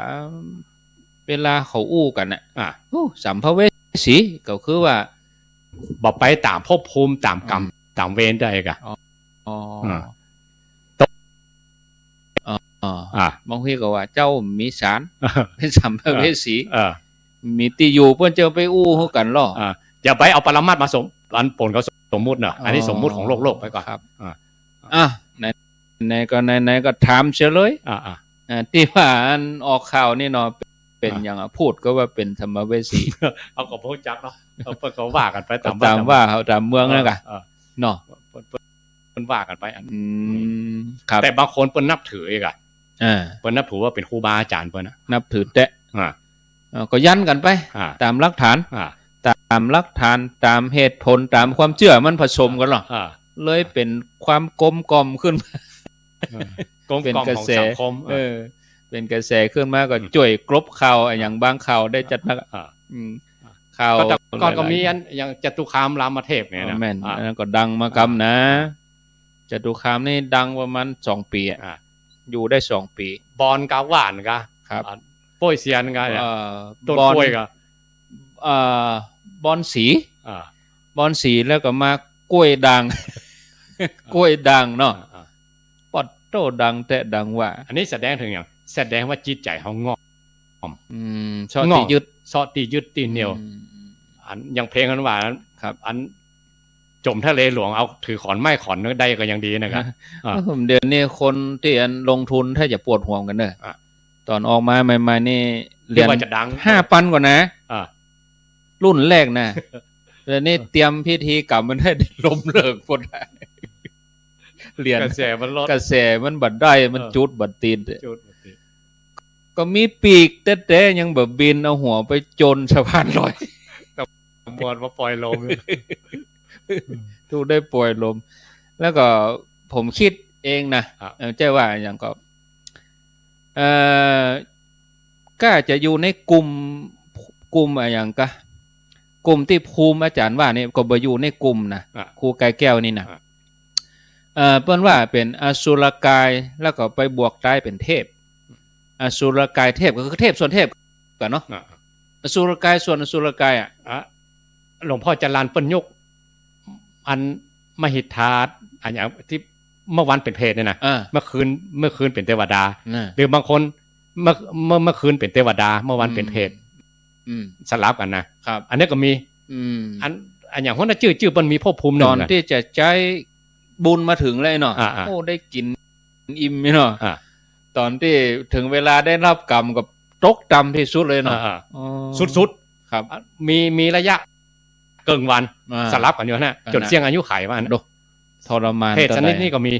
เวลาเขาอู้กันน่ะสัมภเวสีก็คือว่าบ่ไปตามภพภูมิตามกรรมตามเวรได้กะบางทีก็ว่าเจ้ามีสารเป็นสัมภเวสีมีที่อยู่เพิ่นจะไปอู้ฮู้กันหรออย่าไปเอาปรมัตถ์มาอันปนเขาสมมุติน่ะอันนี้สมมุติของโลกไปก่อนครับในก็ถามเฉยเลยที่ว่าอันออกข่าวนี่เนาะเป็นอย่างพูดก็ว่าเป็นสัมภเวสีเอาก็บ่จักเนาะเขาว่ากันไปตามว่าเขาตามเมืองนั่นกะเนาะเพิ่นว่ากันไปครับแต่บางคนเพิ่นนับถืออีกอ่ะเพิ่นนับถือว่าเป็นครูบาอาจารย์เพิ่นน่ะนับถือแตะก็ยันกันไปตามหลักฐานตามหลักฐานตามเหตุผลตามความเชื่อมันผสมกันหรอเลยเป็นความกลมกล่อมขึ้นเป็นกระแสเป็นกระแสขึ้นมาก็จ่วยกลบข่าวอย่างบางข่าวได้จัดมาข่าวก่อนก็มีอย่างจตุคามรามเทพเนี่ยนะแม่นอันนั้นก็ดังมากำนะจตุคามนี่ดังประมาณ2ปีอยู่ได้2ปีบอนกาหวานกะครับโป้ยเซียนกะต้นกล้วยกะบอนสีแล้วก็มากล้วยดังกล้วยดังเนาะปอดโตดังแต่ดังว่าอันนี้แสดงถึงอย่างแสดงว่าจิตใจเขางอมชอบตียึดตีเหนียวอันอย่างเพลงกันว่าครับอันจมทะเลหลวงเอาถือขอนไม้ขอนได้ก็ยังดีนะครับเดี๋ยวนี้คนที่ลงทุนถ้าจะปวดหัวกันเนอะตอนออกมาใหม่ๆนี่เรียนจะดัง5,000 กว่านะรุ่นแรกนะแล้วนี่เตรียมพิธีกรรมมันให้ล้มเลิกหมดเรียนกระแสมันบัดได้มันจุดบัดตีนก็มีปีกเต้ๆยังแบบบินเอาหัวไปจนสะพานลอยตำรวจมาปล่อยลมถูกได้ปล่อยลมแล้วก็ผมคิดเองนะเจ้าว่าอย่างก็ก็จะอยู่ในกลุ่มอะไรอย่างก็กลุ่มที่ภูมิอาจารย์ว่านี่ก็บ่อยู่ในกลุ่มนะครูกายแก้วนี่นะเปิ้นว่าเป็นอสุรกายแล้วก็ไปบวกตายเป็นเทพอสุรกายเทพก็คือเทพส่วนเทพกันเนาะอสุรกายส่วนอสุรกายหลวงพ่อจรัญเปิ้นยกอันมหิทธาอันอย่างที่เมื่อวันเป็นเพศเนี่ยนะเมื่อคืนเป็นเทวดาหรือบางคนเมื่อคืนเป็นเทวดาเมื่อวันเป็นเพศสลับกันนะครับอันนี้ก็มีอันอย่างคนน่ะชื่อเปิ้นมีภพภูมิตอนที่จะใจบุญมาถึงเลยเนาะโอ้ได้กินอิ่มเนาะตอนที่ถึงเวลาได้รับกรรมกับตกต่ำที่สุดเลยเนาะสุดๆครับมีระยะเกินวันสลับกันอยู่นะจนเสี่ยงอายุไขว่านะทรมานเพศชนิดนี้ก็มี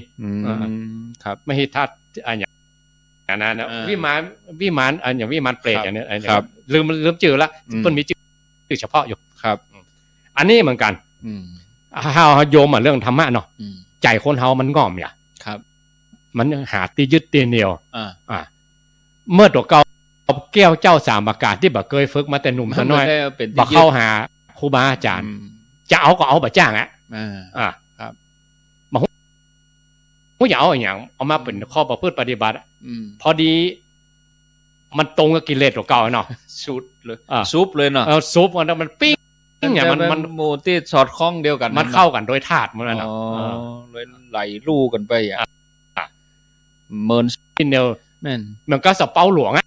ครับมหิทธาอันอย่างนั้นนะวิมานอันอย่างวิมานเปรตอย่างนี้ลืมชื่อละเพิ่นมีชื่อเฉพาะอยู่ครับอันนี้เหมือนกันเฮาโยมเรื่องธรรมะเนาะใจคนเฮามันง่อมอย่าครับ มันหาที่ยึดตีเหนี่ยวเมื่อตัวเก่าแก้วเจ้าสามประกาศที่บ่เคยฝึกมาแต่หนุ่มซะน้อยบ่เข้าหาครูบาอาจารย์จะเอาก็เอาบ่จ้างครับบ่ฮู้อย่าเอาอย่างเอามาเป็นข้อประพฤติปฏิบัติพอดีมันตรงกับกิเลสตัวเก่าเนาะซุปเลยเนาะซุปมันปิ้งเนี่ยมันหมู่ที่สอดคล้องเดียวกันมันเข้ากันโดยธาตุมันน่ะเลยไหลลู่กันไปเมินเดียว แม่น เหมือนกับสะเปาหลวงอ่ะ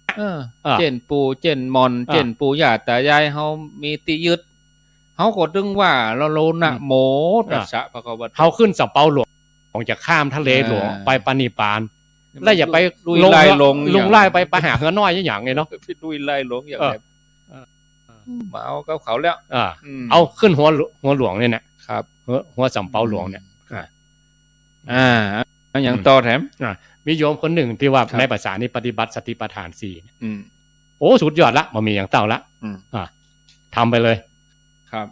เจนปูเจนมอนเจนปูย่าตายายเฮามีติยึดเฮาก็ดึงว่าเราโลนะโมตัสสะภะคะวะโต เฮาขึ้นสะเปาหลวงจะข้ามทะเลหลวงไปปานิปานแล้วอย่าไป ลุยไล่ลง ลุงไล่ไปหาเฮือน้อยอย่างไงเนาะ ลุยไล่ลงอย่างแบบมาเอากับเขาแล้ว เอาขึ้นหัวหลวงเนี่ยนะครับหัวสำเปาหลวงเนี่ยอย่างต่อแถมมีโยมคนหนึ่งที่ว่าในภาษานี้ปฏิบัติสติปัฏฐาน4โอ้สุดยอดละมันมีอย่างเต่าละทำไปเลยครับ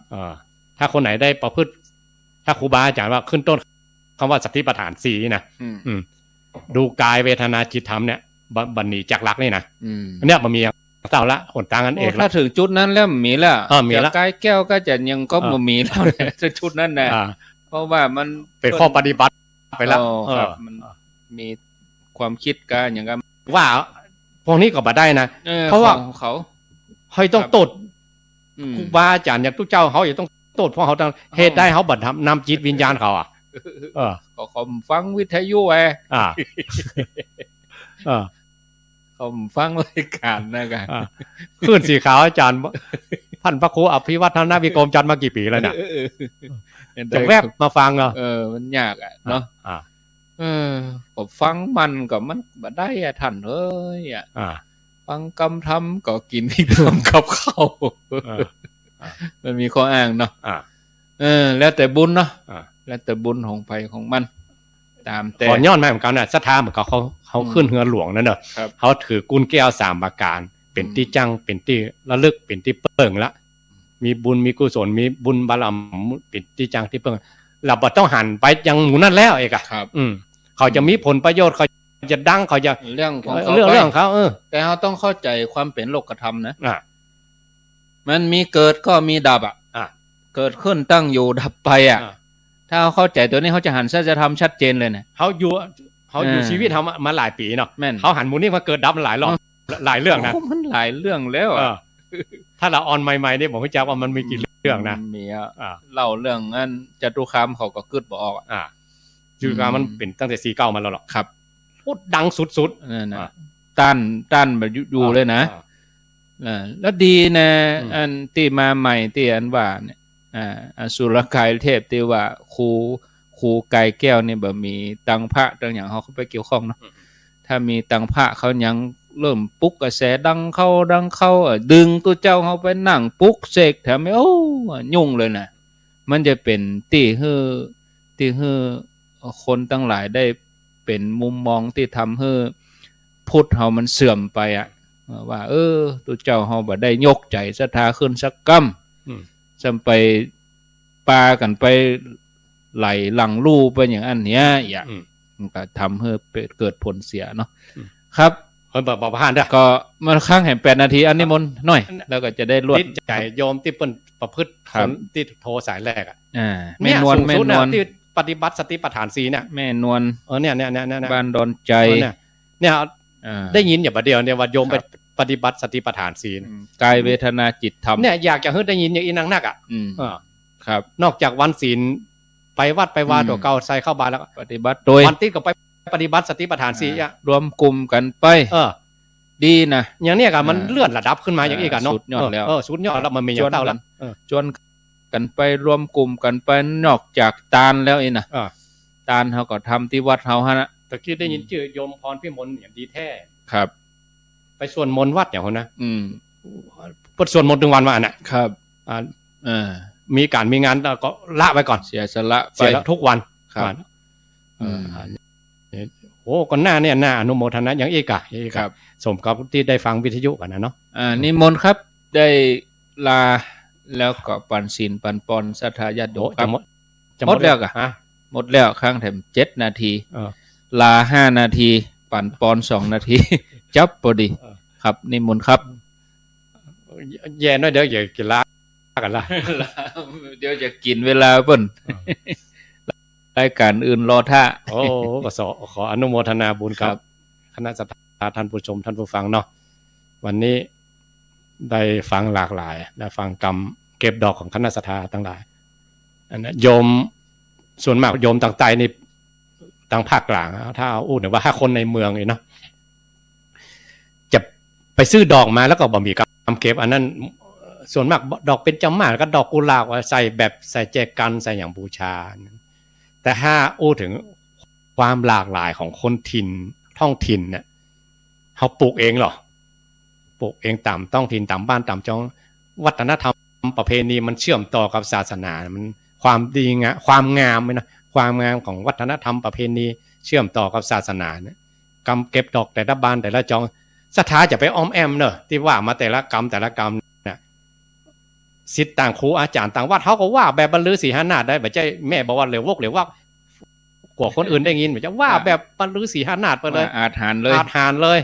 ถ้าคนไหนได้ประพฤติถ้าครูบาอาจารย์ว่าขึ้นต้นคำว่าสติปัฏฐาน4นะดูกายเวทนาจิตธรรมเนี่ยบันนี้จักรักนี่นะเนี่ยมันมีอย่างเต่าละหนทางนั้นเองถ้าถึงจุดนั้นแล้วมีแล้วกายแก้วก็จะยังก็มันมีแล้วจุดนั้นนะเพราะว่ามันเป็นข้อปฏิบัติไปแล้วมันมีความคิดกันอย่างกันว่าพวกนี้ก็บ่ได้นะเพราะว่าเขาให้ต้องตดครูบาอาจารย์อย่างทุกเจ้าเขาอย่าต้องตดเพราะเขาต้องเหตุได้เขาบัดนำจิตวิญญาณเขาก็คอมฟังวิทยุคอมฟังรายการนะกันขึ้นสีขาวอาจารย์พันพระครูอภิวัฒนาวิกรมจันทร์มากี่ปีแล้วเนี่ยจะแวบมาฟังมันยากเนาะก็ฟังมันก็มันบ่ได้ท่านเอ้ยฟังกรรมธรรมก็กินที่รวมกับข้าวมันมีข้ออ้างเนาะแล้วแต่บุญเนาะแล้วแต่บุญของไผของมันตามแต่ขอย้อนมาเหมือนกันน่ะศรัทธาเหมือนเขาขึ้นเฮือหลวงนั่นเนอะเขาถือกุญแก้ว3ประการเป็นที่จังเป็นที่ระลึกเป็นที่เปิ่งละมีบุญมีกุศลมีบุญบารมีเป็นที่จังที่เปิ่งเราบ่ต้องหันไปยังหมู่นั่นแล้วเอกอ่ะเขาจะมีผลประโยชน์เขาจะดังเขาจะเรื่องของเขาเรื่องเขาแต่เราต้องเข้าใจความเป็นโลกธรรมนะมันมีเกิดก็มีดับเกิดขึ้นตั้งอยู่ดับไปถ้าเขาเข้าใจตัวนี้เขาจะหันสัจธรรมชัดเจนเลยนะเขาอยู่ชีวิตเขามาหลายปีเนาะเขาหันหมู่นี้มาเกิดดับหลายรอบหลายเรื่องนะมันหลายเรื่องแล้วถ้าเราออนใหม่ๆเนี่ยผมไม่จักว่ามันมีกี่เรื่องนะมีเล่าเรื่องนั้นจตุคามเขาก็กึดบ่ออกจตุคามมันเป็นตั้งแต่49มาแล้วหรอกครับพูดดังสุดๆนั่นนะต้านแบบอยู่เลยนะแล้วดีนะอันที่มาใหม่ที่อันว่าเนี่ยอสุรกายเทพที่ว่าครูกายแก้วนี่บ่มีตังพระตังอย่างเขาไปเกี่ยวข้องเนาะถ้ามีตังพระเขายังเริ่มปลุกกระแสดังเข้าดึงตัวเจ้าเขาไปนั่งปลุกเสกแถมโอ้ยุ่งเลยนะมันจะเป็นที่ฮือคนทั้งหลายได้เป็นมุมมองที่ทำให้พุทธเฮามันเสื่อมไปว่าตัวเจ้าเฮาบ่ได้ยกใจศรัทธาขึ้นสักกำจำไปปากันไปไหลหลังลู่ไปอย่างอันเนี้ยมันก็ทำให้เกิดผลเสียเนาะครับบอกผ่านได้ก็มันค้างแห่ง8 นาทีอันนี้มนหน่อยแล้วก็จะได้รวดใจโยมที่เปิ้นประพฤติคนที่โทรสายแรกแม่นวลที่ปฏิบัติสติปัฏฐาน4เนี่ยแม่นวลเนี่ยบ้านดอนใจเนี่ยได้ยินอย่างประเดียวเนี่ยว่าโยมไปปฏิบัติสติปัฏฐาน4กายเวทนาจิตธรรมเนี่ยอยากจะให้ได้ยินอย่างอีนังนักครับนอกจากวันศีลไปวัดไปวาตัวเก่าใส่เข้าบาแล้วปฏิบัติโดยวันติดก็ไปปฏิบัติสติปัฏฐาน4รวมกลุ่มกันไปดีนะอย่างเนี้ยก็มันเลื่อนระดับขึ้นมาอย่างอีกเนาะสุดยอดแล้วสุดยอดแล้วมันมีอย่างเต่าแล้วจนกันไปรวมกลุ่มกันไปนอกจากตาลแล้วเองนะตาลเขาก็ทำที่วัดเขาฮะนะตะกี้ได้ยินชื่อโยมพรพิมลอย่างดีแท้ครับไปสวดมนต์วัดอย่างคนนะปสวดมนต์ถึงวันว่าน่ะครับมีการมีงานก็ละไว้ก่อนเสียสละไปทุกวันครับโอ้ก่อนหน้าเนี่ยน่าอนุโมทนาอย่างอีกครับสมกับที่ได้ฟังวิทยุกันนะเนาะนิมนต์ครับได้ลาแล้วก็ปันศีลปันปอนศรัทธาญาติโยมครับหมดแล้วกะหมดแล้วครั้งแถม7 นาทีลา5 นาทีปันปอน2 นาทีจับพอดีครับนิมนต์ครับแย่น้อยเดี๋ยวอย่ากินลากันละเดี๋ยวจะกินเวลาเพิ่นรายการอื่นรอท่าโอ้ก็ขออนุโมทนาบุญครับคณะศรัทธาท่านผู้ชมท่านผู้ฟังเนาะวันนี้ได้ฟังหลากหลายได้ฟังกรรมเก็บดอกของคณะศรัทธาทั้งหลายอันนั้นโยมส่วนมากโยมต่างๆนี่ทางภาคกลางถ้าเอาเนี่ยว่าถ้าคนในเมืองเนาะ ไปซื้อดอกมาแล้วก็บ่มีกำเก็บอันนั้นส่วนมากดอกเป็นจำหม่าแล้วก็ดอกกุหลาบใส่แบบใส่แจกันใส่อย่างบูชาแต่ถ้าอู้ถึงความหลากหลายของคนถิ่นท้องถิ่นเนี่ยเขาปลูกเองหรอปลูกเองตามท้องถิ่นตามบ้านตามจ้องวัฒนธรรมประเพณีมันเชื่อมต่อกับศาสนามันความดีงามความงามนะความงามของวัฒนธรรมประเพณีเชื่อมต่อกับศาสนาเนี่ยกำเก็บดอกแต่ละบ้านแต่ละจองศรัทธาจะไปอ้อมแอมเนอะที่ว่ามาแต่ละกรรมเนี่ยศิษย์ต่างครูอาจารย์ต่างวัดเขาก็ว่าแบบบรรลือสีหานาฏได้แบบใจแม่บอกว่าเหลววกเหลวว่ากว่าคนอื่นได้ยินแบบจะว่าแบบบรรลือสีหานาฏไปเลยอาถรรพ์เลยอาถรรพ์เลย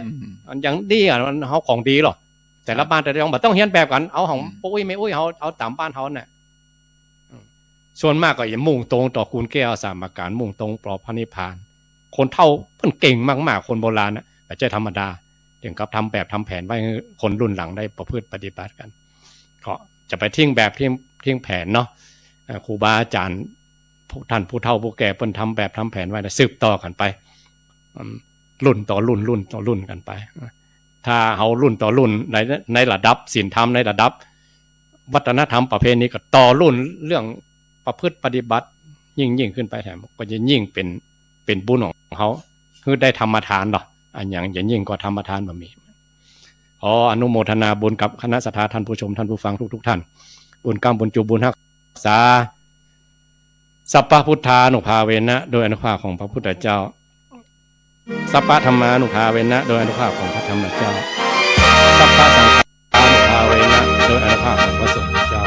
อย่างดีอ่ะมันเขาของดีหรอแต่ละบ้านแต่ละจองแบบต้องเฮี้ยนแบบกันเอาของปุ้ยไม่อุ้ยเอาตามบ้านเขาเนี่ยส่วนมากก็อย่ามุ่งตรงต่อคุณแก้วสามการมุ่งตรงปลอบพระนิพพานคนเท่าเพิ่นเก่งมากๆคนโบราณนะแบบใจธรรมดาถึงกับทำแบบทำแผนไว้ให้คนรุ่นหลังได้ประพฤติปฏิบัติกันก็จะไปทิ้งแบบทิ้งแผนเนาะครูบาอาจารย์ท่านผู้เฒ่าผู้แก่เพิ่นทำแบบทำแผนไว้นะสืบต่อกันไปรุ่นต่อรุ่นต่อรุ่นกันไปถ้าเอารุ่นต่อรุ่นในระดับศีลธรรมในระดับวัฒนธรรมประเพณีก็ต่อรุ่นเรื่องประพฤติปฏิบัติยิ่งขึ้นไปแถมก็จะยิ่งเป็นบุญของเขาคือได้ธรรมทานหรออันอย่างยิ่งกว่าธรรมทานบะมีอนุโมทนาบุญกับคณะสัทธาท่านผู้ชมท่านผู้ฟังทุกท่านบุญกรรมบุญจูบุญรักษาสัพพพุทธานุภาเวนะโดยอนุภาพของพระพุทธเจ้าสัพพธรรมานุภาเวนะโดยอนุภาพของพระธรรมเจ้าสัพพสังฆานุภาเวนะโดยอนุภาพของพระสงฆ์เจ้า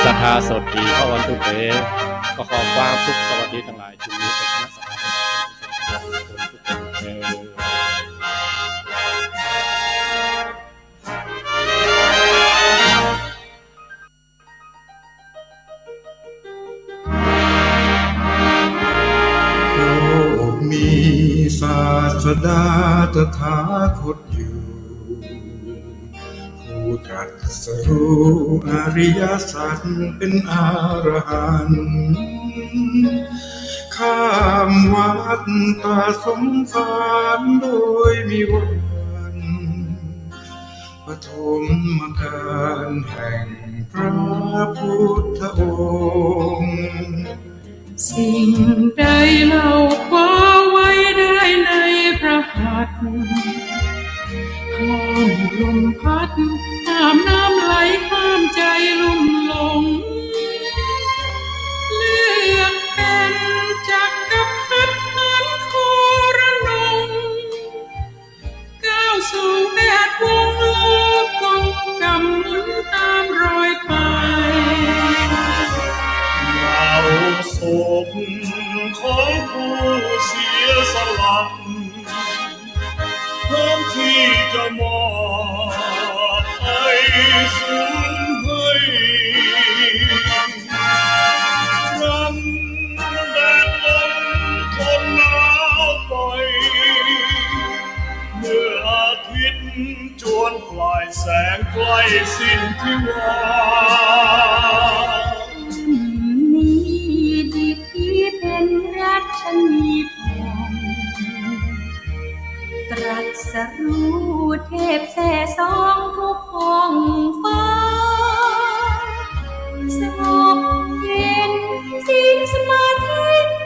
ศรัทธาสดดีพระวันตุเตก็ขอความสุขสวัสดีทั้งหลายจงมีแก่คณะสัทธาท่านผู้ชมทุกคนมีศาสดาตถาคตอยู่ผู้ตรัสรู้อริยสัจเป็นอรหันต์ข้ามวัฏฏะสงสารโดยมีวันปฐมกาลแห่งพระพุทธองค์สิ่งใดเล่าคว้าไว้ได้ในพระหัตถ์ข้ามลมพัดข้ามน้ำไหลข้ามใจลุ่มหลงเลือกเป็นจักรพรรดิหันโคระนงก้าวสู่แปดวงโลกกองกำหมุนตามรอยไปเราศพของผู้เสียสละพร้อมที่จะมอบให้สูญให้รำแดดลมทนหนาวไปเมื่ออาทิตย์จวนปลายแสงใกล้สิ้นที่วาเป็นรัชนีพรตรัสรู้เทพแส่สองทุกห้องฟ้าสงบเย็นศีลสมาธิ